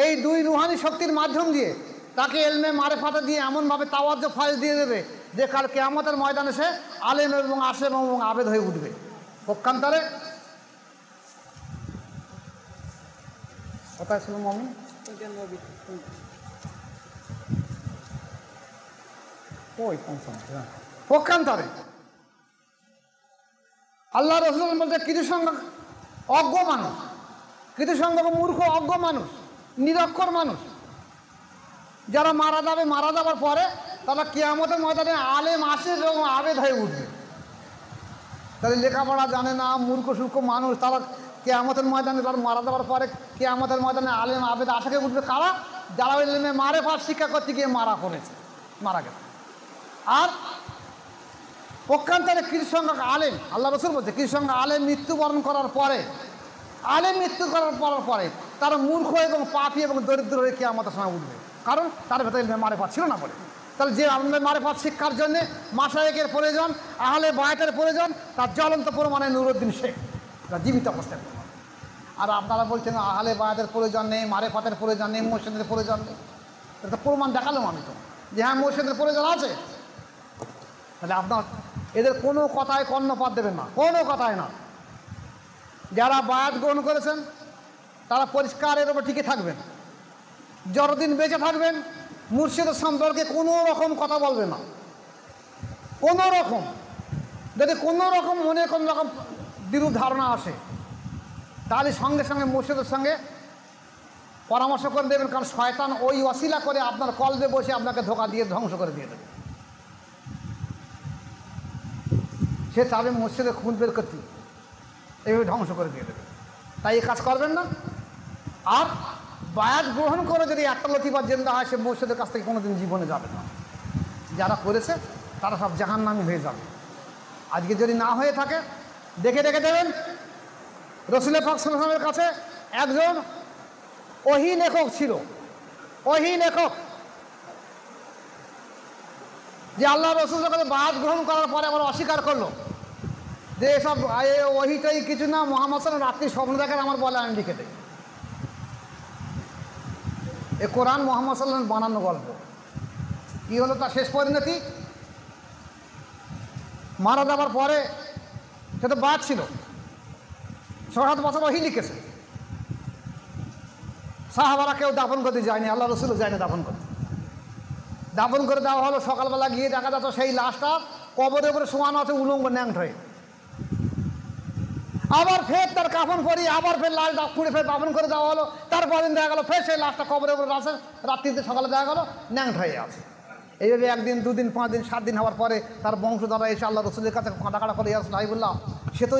এই 2 রুহানি শক্তির মাধ্যম দিয়ে তাকে ইলমে মারেফাতে দিয়ে এমনভাবে তাওয়াজ্জুহ ফয়েজ দিয়ে দেবে যে কাল কিয়ামতের ময়দানে সে আলেম এবং আশেম এবং আবেদ হয়ে উঠবে। পক্ষান্তরে কোথায় ছিল মুমিন? পক্ষান্তরে আল্লাহ রাসূল বলতে কিছু সংখ্যক অজ্ঞ মানুষ, কিছু সংখ্যক মূর্খ অজ্ঞ মানুষ, নিরক্ষর মানুষ যারা মারা যাবে, মারা যাবার পরে তারা কিয়ামতের ময়দানে আলেম আশেক এবং আবেদ হয়ে উঠবে। তাদের লেখাপড়া জানে না, মূর্খ সূর্খ মানুষ, তারা কিয়ামতের ময়দানে তারা মারা যাওয়ার পরে কিয়ামতের ময়দানে আলেম আবেদ আশেকে উঠবে। কারা? যারা ইলমে মারেফাত শিক্ষা করতে গিয়ে মারা গেছে। আর পক্ষান্তরে কিছু সংখ্যক আলেম, আল্লাহ রাসূল বলছে কিছু সংখ্যক আলেম মৃত্যুবরণ করার পরে, তারা মূর্খ এবং পাপী এবং দরিদ্র হয়ে কিয়ামতের সময় উঠবে, কারণ তার ভেতরে ইলমে মারেফাত ছিল না বলে। তাহলে যে ইলমে মারেফাত শিক্ষার জন্যে মাশায়েখের প্রয়োজন, আহলে বায়তের প্রয়োজন, তার জ্বলন্ত প্রমাণে নূরউদ্দিন শেখ, তার জীবিত অবস্থায়। আর আপনারা বলছেন আহলে বায়তের প্রয়োজন নেই, মারেফাতের প্রয়োজন নেই, মুর্শিদের প্রয়োজন নেই। এটা প্রমাণ দেখালাম আমি তো যে হ্যাঁ মুর্শিদের প্রয়োজন আছে। তাহলে আপনার এদের কোনো কথায় কর্ণপাত দেবেন না, কোনো কথায় না। যারা বায়াত গ্রহণ করেছেন তারা পরিষ্কার এর উপর টিকে থাকবেন, যতদিন বেঁচে থাকবেন মুর্শিদের সম্পর্কে কোনো রকম কথা বলবে না, কোনো রকম। যদি কোনো রকম মনে কোনো রকম বিরূপ ধারণা আসে তাহলে সঙ্গে সঙ্গে মুর্শিদের সঙ্গে পরামর্শ করে দেবেন, কারণ শয়তান ওই ওসিলা করে আপনার কলবে বসে আপনাকে ধোঁকা দিয়ে ধ্বংস করে দিয়ে দেবে। সে চাবে মুর্শিদের খুন বের করতে, এইভাবে ধ্বংস করে দিয়ে দেবে। তাই এই কাজ করবেন না। আর বায়াত গ্রহণ করে যদি একটা লতিফাত জিন্দা হয়, সে মুর্শিদের কাছ থেকে কোনোদিন জীবনে যাবে না। যারা করেছে তারা সব জাহান্নামী হয়ে যাবে। আজকে যদি না হয়ে থাকে দেখে রেখে দেবেন, রাসূল পাক সাল্লাল্লাহু আলাইহি ওয়াসাল্লামের কাছে একজন ওহী লেখক ছিল, ওহী লেখক, যে আল্লাহ রাসূলের কাছে বায়াত গ্রহণ করার পরে আবার অস্বীকার করলো যে এসব ওহীটাই কিছু না, মুহাম্মদ সাল্লাল্লাহু আলাইহি ওয়াসাল্লাম রাত্রি স্বপ্ন দেখেন আমার বলে আমি লিখে দেই। এ কোরআন মুহাম্মদ সাল্লাল্লাহু আলাইহি ওয়াসাল্লাম বানানো গল্প। কী হলো তার শেষ পরিণতি? মারা যাবার পরে সে তো বাদ ছিল, 6-7 বছর ওহী লিখেছে, সাহাবারা কেউ দাফন করতে যায়নি, আল্লাহ রাসূলও যায়নি দাফন করতে। দাফন করে দেওয়া হলো, সকালবেলা গিয়ে দেখা যাচ্ছে সেই লাশটা কবরের উপরে শোয়ানো আছে উলঙ্গ ন্যাংট হয়ে। আবার ফের তার কাফন পরিয়ে আবার ফের লাশ খুঁড়ে ফের দাফন করে দেওয়া হলো। তারপর দিন দেখা গেলো ফের সেই লাশটা কবরের উপরে আছে, রাত্রিতে সকালে দেখা গেলো ন্যাংট হয়ে আছে। এইভাবে 1 দিন 2 দিন 5 দিন 7 দিন হওয়ার পরে তার বংশধররা এসে আল্লাহ রাসূলের কাছে কাঁটা করে ইয়া রাসূলুল্লাহ, সে তো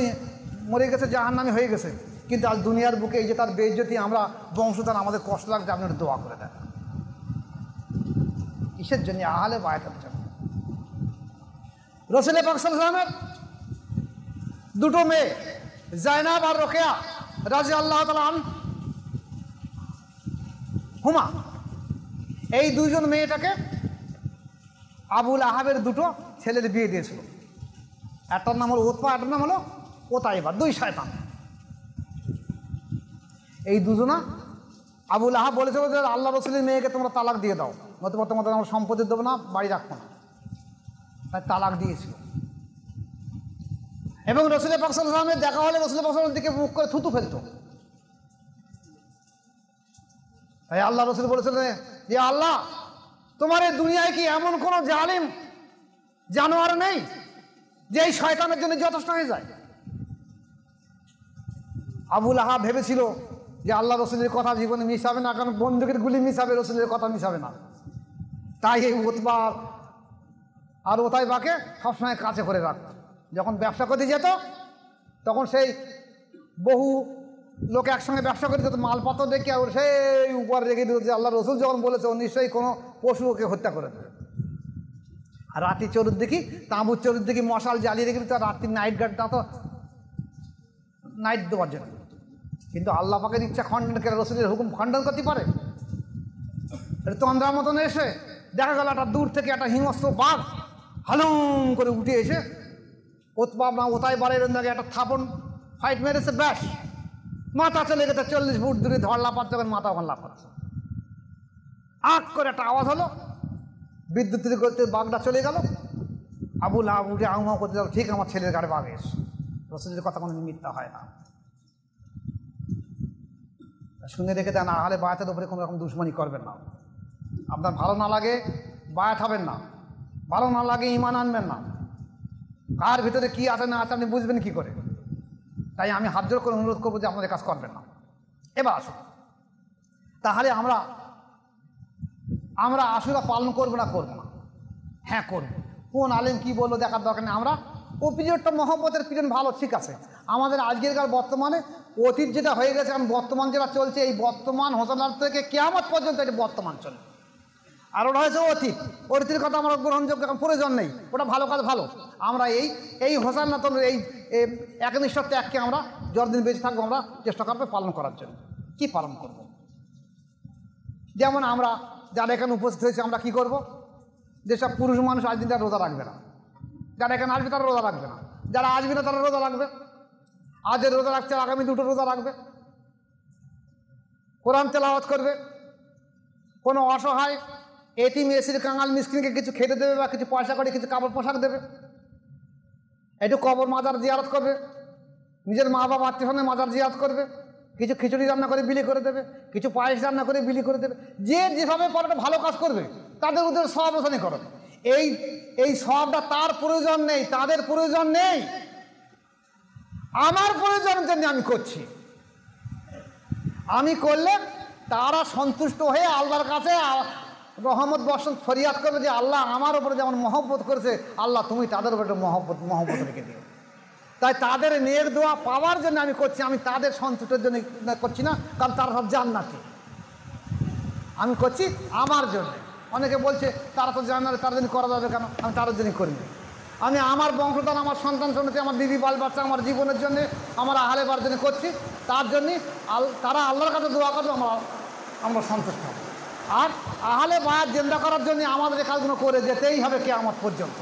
মরে গেছে, জাহান্নামী হয়ে গেছে, কিন্তু আজ দুনিয়ার বুকে এই যে তার বেইজ্জতি, আমরা বংশধর আমাদের কষ্ট লাগছে, আপনি একটু দোয়া করে দেন। কিসের জন্য? আহলে বায়াতের জন্য। রাসূল পাক সাল্লাল্লাহু আলাইহি ওয়াসাল্লামের 2 মেয়ে জায়নাব আর রোকেয়া রাদিয়াল্লাহু তাআলা আনহা হুমা, এই দুইজন মেয়েটাকে আবুল আহাবের দুটো ছেলের বিয়ে দিয়েছিল। একটার নাম হলো উতবা, একটার নাম হলো ওতাইবা, দুই শয়তান। এই দুজনা আবুল আহাব বলেছিল যে আল্লাহ রসুলের মেয়েকে তোমরা তালাক দিয়ে দাও, নতুবা তোমাদের আমরা সম্পত্তি দেবো না, বাড়ি রাখবো না। তাই তালাক দিয়েছিল। এবং রসুল পাক সাল্লাল্লাহু আলাইহি ওয়াসাল্লামের দেখা হলে রসুল পাক সাল্লাল্লাহু আলাইহি ওয়াসাল্লামের দিকে মুখ করে থুতু ফেলতো। তাই আল্লাহ রসুল বলেছিলেন যে আল্লাহ, তোমার এই দুনিয়ায় কি এমন কোনো জালিম জানোয়ার নেই যে এই শয়তানের জন্য যথেষ্ট হয়ে যায়? আবুল আহাব ভেবেছিল যে আল্লাহ রসুলের কথা জীবনে মিশাবে না, কারণ বন্দুকের গুলি মিশাবে, রসুলের কথা মিশাবে না। তাই এই উতবা আর ওতাইবাকে সবসময় কাছে করে রাখত। যখন ব্যবসা করতে যেত তখন সেই বহু লোক একসঙ্গে ব্যবসা করে যেত, মালপত্র দেখে আর সেই উপর রেখে দিত যে আল্লাহ রসুল যখন বলেছে ও নিশ্চয়ই কোনো পশু ওকে হত্যা করে দেবে। আর রাত্রি চতুর্দিকে তাঁবুর চতুর্দিকে মশাল জ্বালিয়ে রেখে দিত, রাত্রির নাইট গার্ডটা তো নাইট দেওয়ার জন্য। কিন্তু আল্লাহ পাকের ইচ্ছা খণ্ডন করে, রসুলের হুকুম খণ্ডন করতে পারে? এটা তন্দ্রার মতন এসে দেখা গেল একটা দূর থেকে একটা হিংস্র বাঘ হালুম করে উঠে এসে উতবা না ওতাইবার দাগে একটা থাপন ফাইট মেরেছে, ব্যাস মাথা চলে গেছে 40 ফুট দূরে, ধর লাফাচ্ছে, যখন মাথা ওখানে লাফাচ্ছে, আঁক করে একটা আওয়াজ হলো, বিদ্যুৎ করতে বাঘটা চলে গেল। আবুল আহাব উঠে আউমাউ করতে গেল, ঠিক আমার ছেলের গাড়ি বাঘ এসে। রসুলের কথা কোনো মিথ্যা হয় না। শুনে রেখে দেন, আহলে বায়াতের উপরে কোনো রকম দুশ্মনী করবেন না। আপনার ভালো না লাগে বায়াত হবেন না, ভালো না লাগে ঈমান আনবেন না। কার ভিতরে কি আছে না আছে আপনি বুঝবেন কি করে? তাই আমি হাত জোর করে অনুরোধ করবো যে আপনাদের কাজ করবেন না। এবার আসুন, তাহলে আমরা আশুরা পালন করবো না? করবো না? হ্যাঁ করবো। কোন আলেম কি বললো দেখার দরকার নেই। আমরা ও পিরিয়ডটা মহব্বতের পিরিয়ড, ভালো, ঠিক আছে। আমাদের আজকেরকার বর্তমানে অতীত যেটা হয়ে গেছে, কারণ বর্তমান যেটা চলছে, এই বর্তমান হোসানার থেকে কিয়ামত পর্যন্ত এটা বর্তমান চলে। আর ওটা হয়েছে অতীত। অতীতের কথা আমরা গ্রহণযোগ্য, কারণ প্রয়োজন নেই, ওটা ভালো কাজ ভালো। আমরা এই হোসানাতন এই একনিষ্ঠ ত্যাগকে আমরা যতদিন বেঁচে থাকবো আমরা চেষ্টা করবো পালন করার জন্য। কি পালন করব? যেমন আমরা যারা এখানে উপস্থিত হয়েছে, আমরা কি করব? যেসব পুরুষ মানুষ আজ দিনটা রোজা রাখবে না, যারা এখানে আসবে তারা রোজা রাখবে না, যারা আসবে না তারা রোজা রাখবে। আজের রোজা রাখছে, আগামী দুটো রোজা রাখবে, কোরআন তেলাওয়াত করবে, কোনো অসহায় এতিম এসির কাঙাল মিসকিনকে কিছু খেতে দেবে বা কিছু পয়সা করে কিছু কাপড় পোশাক দেবে, একটু কবর মাজার জিয়ারত করবে, নিজের মা বাবা আত্মীয় স্বজনের মাজার জিয়ারত করবে, কিছু খিচুড়ি রান্না করে বিলি করে দেবে, কিছু পায়েস রান্না করে বিলি করে দেবে। যে যেভাবে পারে একটা ভালো কাজ করবে, তাদের উদ্দেশ্যে সব ওখানে করো। এই সবটা তার প্রয়োজন নেই, তাদের প্রয়োজন নেই, আমার প্রয়োজনের জন্য আমি করছি। আমি করলে তারা সন্তুষ্ট হয়ে আল্লাহর কাছে রহমত বর্ষণ ফরিয়াদ করবে যে আল্লাহ আমার উপরে যেমন মহব্বত করেছে, আল্লাহ তুমি তাদের উপরে মহব্বত রেখে দিও। তাই তাদের নেক দোয়া পাওয়ার জন্য আমি করছি, আমি তাদের সন্তুষ্টের জন্য করছি না, কারণ তারা সব জান্নাতি। আমি করছি আমার জন্য। অনেকে বলছে তারা তো জান্নাতে, তার জন্য করা যাবে কেন? আমি তাদের জন্য করিনি। আমি আমার বংশধর, আমার সন্তান সন্ততি, আমার দিদি বাল বাচ্চা, আমার জীবনের জন্য, আমার আহলে বার জন্য করছি। তার জন্যে তারা আল্লাহর কাছে দোয়া করবে, আমরা সন্তুষ্ট হব। আর আহলে বায়াত জিন্দা করার জন্য আমাদের এই কাজগুলো করে যেতেই হবে কিয়ামত পর্যন্ত।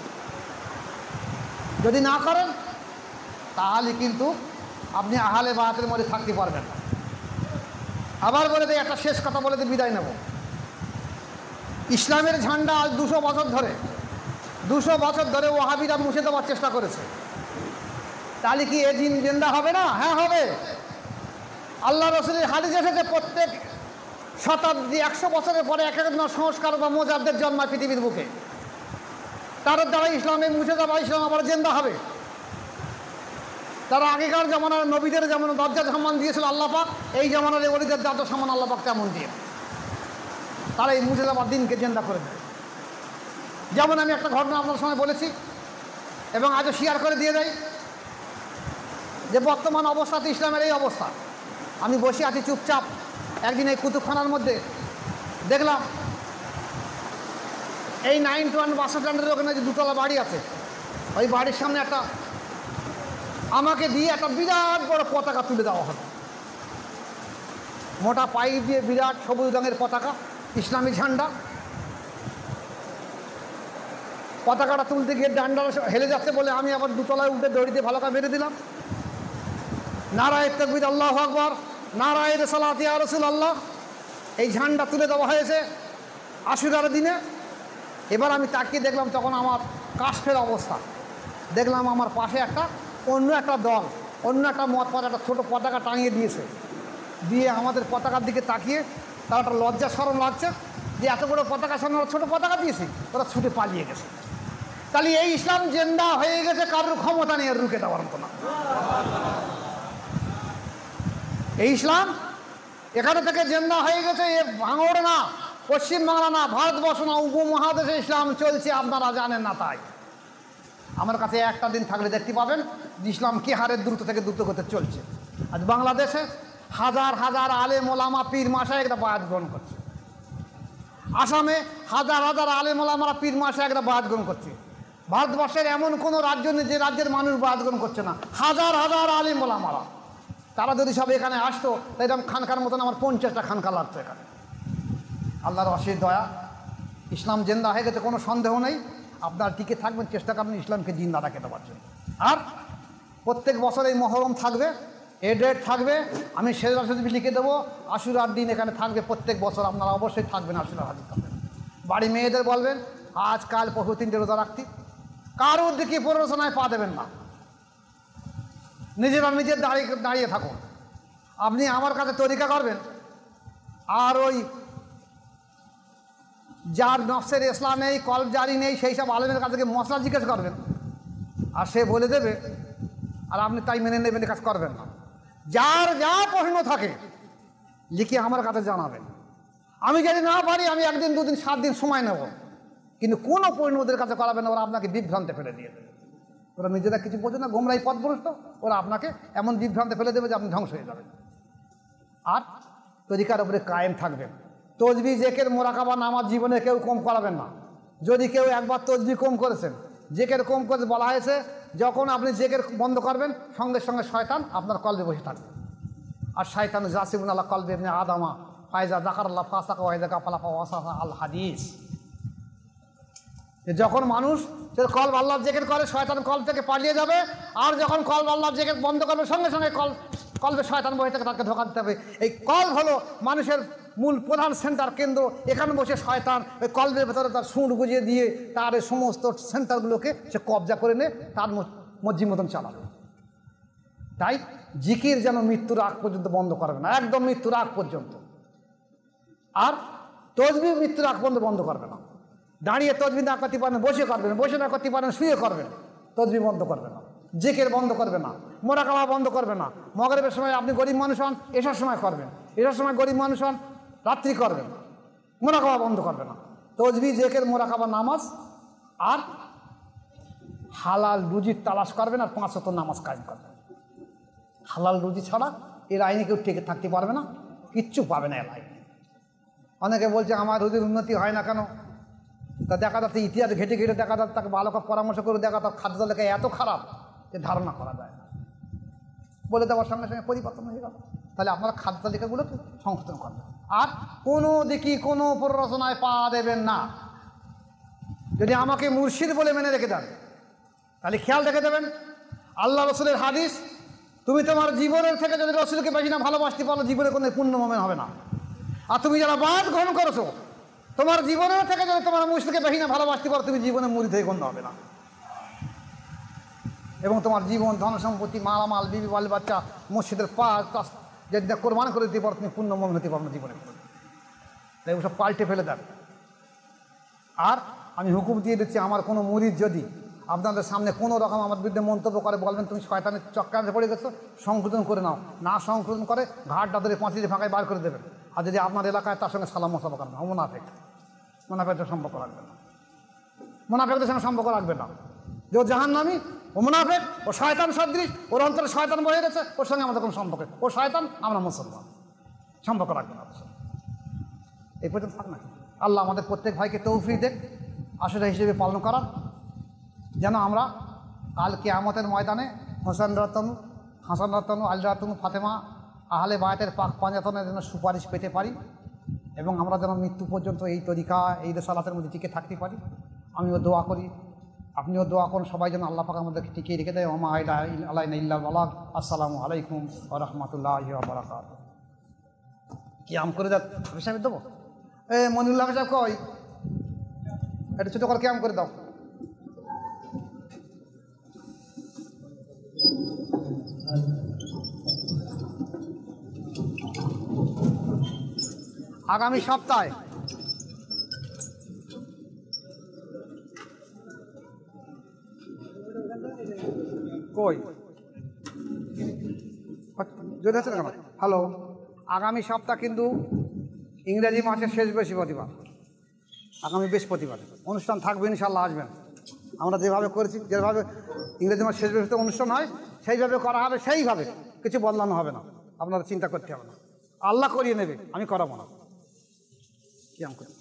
যদি না করেন তাহলে কিন্তু আপনি আহলে বায়াতের মধ্যে থাকতে পারবেন না। আবার বলে দিই, একটা শেষ কথা বলে দিয়ে বিদায় নেব। ইসলামের ঝান্ডা আজ 200 বছর ধরে ওয়াহাবিরা মুছে দেওয়ার চেষ্টা করেছে। তাহলে কি এ দিন জিন্দা হবে না? হ্যাঁ হবে। আল্লাহ রসুলের হাদিস এসেছে প্রত্যেক শতাব্দী 100 বছরের পরে এক এক সংস্কার বা মোজাদ্দের জন্মায় পৃথিবীর বুকে। তাদের দ্বারা ইসলামে মুছে দেওয়া, ইসলাম আবার জিন্দা হবে। তারা আগেকার জামানার নবীদের যেমন দরজা সম্মান দিয়েছিল আল্লাহ পাক, এই জামানার ওলিদের দরজা সম্মান আল্লাহ পাক তেমন দিয়ে তারা এই মুছে দেওয়ার দিনকে জিন্দা করে দেয়। যেমন আমি একটা ঘটনা আপনার সময় বলেছি এবং আজও শেয়ার করে দিয়ে দেয় যে বর্তমান অবস্থাতে ইসলামের এই অবস্থা। আমি বসে আছি চুপচাপ, একদিন এই কুতুবখানার মধ্যে দেখলাম এই 9-1 বাস স্ট্যান্ডের ওখানে যে 2তলা বাড়ি আছে, ওই বাড়ির সামনে একটা আমাকে দিয়ে একটা বিরাট বড় পতাকা তুলে দেওয়া হলো। মোটা পাইপ দিয়ে বিরাট সবুজ রঙের পতাকা, ইসলামী ঝান্ডা। পতাকাটা তুলতে গিয়ে ডান্ডা হেলে যাচ্ছে বলে আমি আবার দুতলায় উঠে দড়ি দিয়ে ভালো করে বেঁধে দিলাম। নারায়ে তাকবীর, আল্লাহু আকবার, নারায়ে রিসালাত ইয়া রাসূলুল্লাহ। এই ঝান্ডা তুলে দেওয়া হয়েছে আশুরার দিনে। এবার আমি তাকিয়ে দেখলাম, তখন আমার কাষ্ঠের অবস্থা। দেখলাম আমার পাশে অন্য একটা দল, অন্য একটা মত পথ একটা ছোটো পতাকা টাঙিয়ে দিয়েছে। দিয়ে আমাদের পতাকার দিকে তাকিয়ে তার একটা লজ্জা শরম লাগছে যে এত বড় পতাকা সামনে ছোটো পতাকা দিয়েছি, ওরা ছুটে পালিয়ে গেছে। তাহলে এই ইসলাম জেন্ডা হয়ে গেছে, কারোর ক্ষমতা নেই রুখে দেওয়ার মতো না। এই ইসলাম এখানে থেকে জেন্ডা হয়ে গেছে। এ ভাঙড় না, পশ্চিমবাংলা না, ভারতবর্ষ না, উপমহাদেশে ইসলাম চলছে, আপনারা জানেন না। তাই আমার কাছে একটা দিন থাকলে দেখতে পাবেন যে ইসলাম কি হারে দ্রুত থেকে দ্রুত করতে চলছে। আজ বাংলাদেশে হাজার হাজার আলেম ওলামা পীর মাশায়েখরা বায়াত গ্রহণ করছে। আসামে হাজার হাজার আলেম ওলামারা পীর মাশায়েখরা বায়াত গ্রহণ করছে। ভারতবর্ষের এমন কোনো রাজ্য নেই যে রাজ্যের মানুষ বায়াত গ্রহণ করছে না। হাজার হাজার আলেম ওলামারা, তারা যদি সব এখানে আসতো তাই এরকম খানকার মতন আমার 50টা খানকা লাগতো এখানে। আল্লাহর অশেষ দয়া, ইসলাম জিন্দা হয়ে গেছে, কোনো সন্দেহ নেই। আপনার টিকে থাকবেন, চেষ্টা করবেন ইসলামকে জিন্দা রাখতে দেওয়ার জন্য। আর প্রত্যেক বছর এই মহরম থাকবে, এ ডেট থাকবে, আমি সেজদা শরীফ লিখে দেবো। আশুরার দিন এখানে থাকবে প্রত্যেক বছর, আপনারা অবশ্যই থাকবেন, আশুরা হাজির থাকবেন। বাড়ি মেয়েদের বলবেন আজ কাল পরশু 3টে রোজা রাখতে। কারোর দিকে প্ররোচনায় পা দেবেন না, নিজেরা নিজের দাঁড়িয়ে থাকুন। আপনি আমার কাছে তরিকা করবেন, আর ওই যার নফসের ইসলাম নেই, কলব জারি নেই, সেই সব আলেমের কাছে মশলা জিজ্ঞেস করবেন, আর সে বলে দেবে, আর আপনি তাই মেনে নেবেন, কাজ করবেন না। যার যা প্রশ্ন থাকে লিখে আমার কাছে জানাবেন। আমি যদি না পারি আমি 1 দিন 2 দিন 7 দিন সময় নেব, কিন্তু কোনো প্রশ্ন ওদের কাছে করাবেন না, ওরা আপনাকে বিভ্রান্তে ফেলে দিয়ে দেবে। ওরা নিজেরা কিছু বোঝে না, গোমরাই পথভ্রষ্ট, ওরা আপনাকে এমন বিভ্রান্তে ফেলে দেবে যে আপনি ধ্বংস হয়ে যাবেন। আর তরিকার উপরে কায়েম থাকবেন। তসবিহ, জিকির, মোরাকাবা, নামাজ জীবনে কেউ কম করাবেন না। যদি কেউ একবার তসবিহ কম করেছেন, জিকির কম করে, বলা হয়েছে যখন আপনি জিকির বন্ধ করবেন সঙ্গে সঙ্গে শয়তান আপনার কলবে বসে থাকবে। আর শয়তান জাসিবুন আলা কলবি ইবনে আদমা ফাইজা যাকারাল্লাহ ফাসাকা ওয়া ইযা গাফালা ফাওয়াসাসা আল হাদিস। যখন মানুষ কলব আল্লাহর জিকির করে, শয়তান কলব থেকে পালিয়ে যাবে। আর যখন কলব আল্লাহর জিকির বন্ধ করবে সঙ্গে সঙ্গে কলবে শয়তান বসে থেকে তাকে ধোঁকা দিতে হবে। এই কলব হলো মানুষের মূল প্রধান সেন্টার, কেন্দ্র। এখানে বসে শয়তান ওই কলবের ভেতরে তার সুঁড় গুজিয়ে দিয়ে তার এই সমস্ত সেন্টারগুলোকে সে কবজা করে নিয়ে তার মর্জি মতন চালাবে। তাই জিকির যেন মৃত্যুর আগ পর্যন্ত বন্ধ করবে না, একদম মৃত্যুর আগ পর্যন্ত। আর তসবিহ মৃত্যুর আগ পর্যন্ত বন্ধ করবে না। দাঁড়িয়ে তসবিহ না করতে পারেন বসে করবেন, বসে না করতে পারেন শুয়ে করবেন, তসবিহ বন্ধ করবে না। জিকির বন্ধ করবে না, মোরাকাবা বন্ধ করবে না। মাগরিবের সময় আপনি গরিব মানুষ হন, এসার সময় করবেন, এসার সময় গরিব মানুষ হন, রাত্রি করবেন, মোরাকাবা বন্ধ করবে না। তসবিহ, জিকির, মোরাকাবা, নামাজ, আর হালাল রুজির তালাশ করবেন, আর 5 ওয়াক্ত নামাজ কায়েম করবেন। হালাল রুজি ছাড়া এর আইনে কেউ টিকে থাকতে পারবে না, কিচ্ছু পাবে না এর আইনে। অনেকে বলছে আমার রুজির উন্নতি হয় না কেন? তা দেখা যাচ্ছে ইতিহাস ঘেটে ঘেটে দেখা যাচ্ছে, তাকে ভালো করে পরামর্শ করে দেখা তার খাদ্য তালিকা এত খারাপ যে ধারণা করা যায় না। বলে দেওয়ার সঙ্গে সঙ্গে পরিবর্তন হয়ে গেল। তাহলে আপনারা খাদ্য তালিকাগুলোকে সংশোধন করবেন, আর কোনো দিকে কোনো প্ররোচনায় পা দেবেন না। যদি আমাকে মুর্শিদ বলে মেনে রেখে দেন তাহলে খেয়াল রেখে দেবেন, আল্লাহ রসুলের হাদিস, তুমি তোমার জীবনের থেকে যদি রসুলকে বেশি না ভালোবাসতে পারো, জীবনে কোনো পূর্ণ মোমেন হবে না। আর তুমি যারা বাদ গ্রহণ করেছো, তোমার জীবনের থেকে যদি তোমার মুর্শিদকে বেশি না ভালোবাসতে পারো, তুমি জীবনে মুরিদ হয়ে গণ্য হবে না। এবং তোমার জীবন, ধন সম্পত্তি, মালামাল, বিবি, বাল বাচ্চা মসজিদের যদি কোরবান করে দিতে পারো, তুমি পূর্ণ মোমেন হতে পারো না জীবনে। তাই ওসব পাল্টে ফেলে দেবে। আর আমি হুকুম দিয়ে দিচ্ছি, আমার কোনো মুরিদ যদি আপনাদের সামনে কোনো রকম আমার বিরুদ্ধে মন্তব্য করে, বলবেন তুমি শয়তানের চক্রান্তে পড়ে গেছো, সংশোধন করে নাও। না সংশোধন করে ঘাটটা ধরে 5 ফাঁকায় বার করে দেবেন। আর যদি আপনার এলাকায় তার সঙ্গে সালাম মোসাফা করবেন, মোনাফেকদের সম্পর্ক রাখবেন না, মোনাফেকদের সঙ্গে সম্পর্ক রাখবেন না। যে ও জাহান্নামী, ও মুনাফেক, ও শয়তান সদৃশ, ওর অন্তরে শয়তান বয়ে গেছে, ওর সঙ্গে আমাদের কোনো সম্পর্ক, ও শয়তান, আমরা মুসলমান, সম্পর্ক রাখবেন না। এই পর্যন্ত থাক না। আল্লাহ আমাদের প্রত্যেক ভাইকে তৌফিক দেন আশুরা হিসেবে পালন করার, যেন আমরা কাল কিয়ামতের ময়দানে হাসান রাতনু, আলী রাতনু, ফাতেমা আহলে বায়াতের পাক পাঞ্জাতনের জন্য সুপারিশ পেতে পারি এবং আমরা যেন মৃত্যু পর্যন্ত এই তরিকা এই রেসালাতের মধ্যে টিকে থাকতে পারি। আমিও দোয়া করি, আপনিও দোয়া করুন, সবাই যেন আল্লাহ পাক আমাদেরকে টিকিয়ে রেখে দেয়। ওমা আলাইনা ইল্লাল বালাগ। আসসালামু আলাইকুম ওয়া রাহমাতুল্লাহি ওয়া বারাকাতুহু। কি আম করে দাও হিসাবে দেবো? মনিরুল্লাহ সাহেব কই, এটা ছোটো করে ক্যাম করে দাও। আগামী সপ্তাহে কই যদি আছে না? হ্যালো, আগামী সপ্তাহ কিন্তু ইংরেজি মাসের শেষ বৃহস্পতিবার, আগামী বৃহস্পতিবার অনুষ্ঠান থাকবে, ইনশাল্লাহ আসবেন। আমরা যেভাবে করেছি, যেভাবে ইংরেজি মাস শেষ বৃহস্পতিবার অনুষ্ঠান হয় সেইভাবে করা হবে, সেইভাবে কিছু বদলানো হবে না, আপনারা চিন্তা করতে হবে না। আল্লাহ করিয়ে নেবে, আমি করাবো না। কি আম করি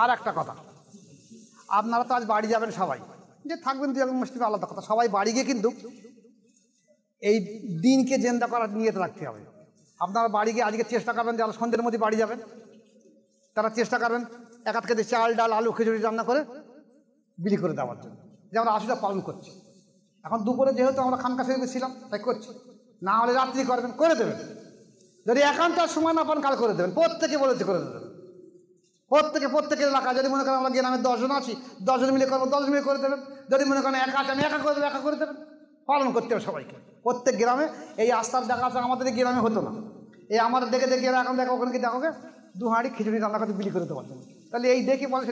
আর একটা কথা, আপনারা তো আজ বাড়ি যাবেন, সবাই যে থাকবেন দু একজন মুসলিম আলাদা কথা, সবাই বাড়ি গিয়ে কিন্তু এই দিনকে জেন্দা করার নিয়ত রাখতে হবে। আপনারা বাড়ি গিয়ে আজকে চেষ্টা করবেন, যারা সন্ধ্যের মধ্যে বাড়ি যাবেন তারা চেষ্টা করবেন এক আধ কেজি চাল ডাল আলু খিচুড়ি রান্না করে বিলি করে দেওয়ার জন্য, যে আমরা আশুরা পালন করছি। এখন দুপুরে যেহেতু আমরা খানকা শরীফে ছিলাম তাই করছি, না হলে রাত্রি করবেন, করে দেবেন। যদি একান্ত সময় না পান কাল করে দেবেন, প্রত্যেকে বলেছে করে দেবেন। প্রত্যেকের এলাকা যদি মনে করেন আমরা গ্রামে 10 জন আছি, 10 জন মিলে করবো, 10 জন মিলে করে দেবেন। যদি মনে করেন একা আছে, আমি একা করে দেবো, একা করে দেবেন। পালন করতে হবে সবাইকে, প্রত্যেক গ্রামে। এই আস্থার দেখা আছে, আমাদের গ্রামে হতো না। এই আমাদের দেখে এখন দেখো, ওখানে কি দেখোকে 2 হাঁড়ি খিচুড়ি রান্না করতে বিলি করে দেওয়ার জন্য। তাহলে এই দেখি বলে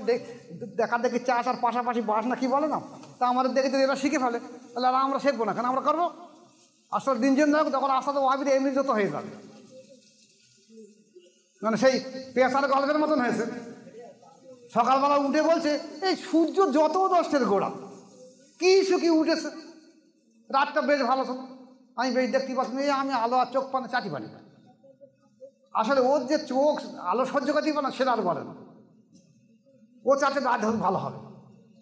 দেখার দেখি চাষ আর পাশাপাশি বাস না কি বলে না, তা আমাদের দেখে যদি এরা শিখে ফেলে তাহলে আর আমরা শিখবো না, কেন আমরা করবো। আসলে দিন দিন দেখো তখন আস্তে ওয়াবির এমনি যত হয়ে যাবে, মানে সেই পেশার গল্পের মতন হয়েছে। সকালবেলা উঠে বলছে এই সূর্য যত দষ্টের গোড়া, কি শুকিয়ে উঠেছে, রাতটা বেশ ভালো ছিল, আমি বেশ দেখতে পাচ্ছি, আমি আলো আর চোখ পানে চাটি পানি। আসলে ওর যে চোখ আলো সহ্য করতে পারে না, সেটা আর বলে না। ও চাচ্ছে রাত হোক ভালো হবে,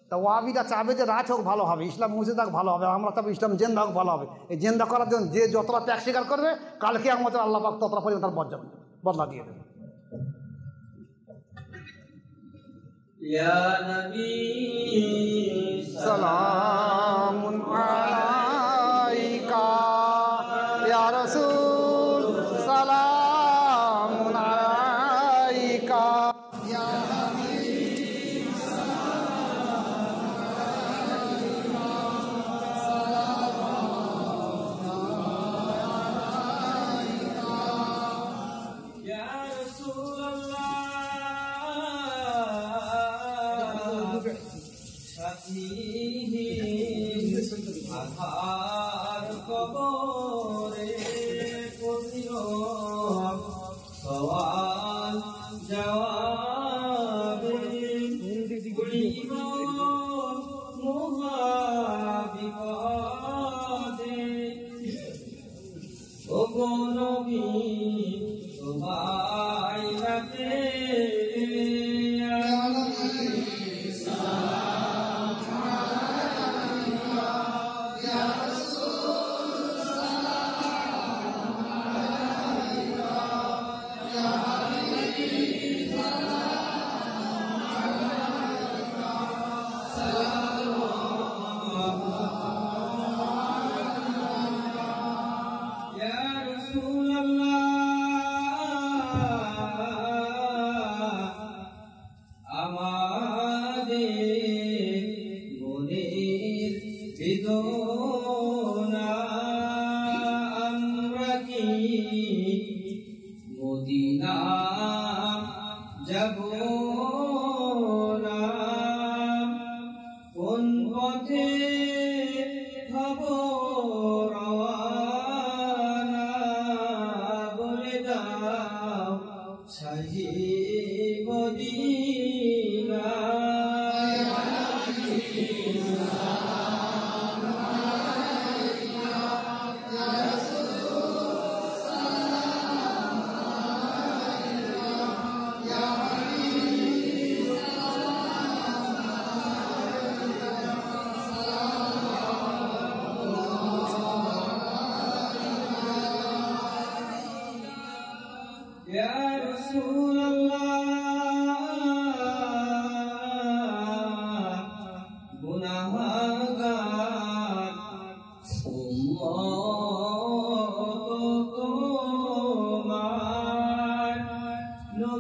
তা ওয়াবিরা চাবে যে রাত হোক ভালো হবে, ইসলাম মুছে থাক ভালো হবে, আমরা চাবো ইসলাম জেন্দা হোক ভালো হবে। এই জেন্দা করার জন্য যে যতটা ত্যাগ স্বীকার করবে, কালকে আমাদের আল্লাহ পাক ততটা পরিমাণ তার বদলা দিয়ে দেবে।
ইয়া নবী
সালামুন আলাইকা, ইয়া রাসূল সালামুন আলাইকা, ইয়া হাবিব
ইয়া রাসূলুল্লাহ সাথী আধা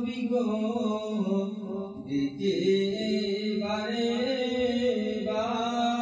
নবী গো দিতে বারে বার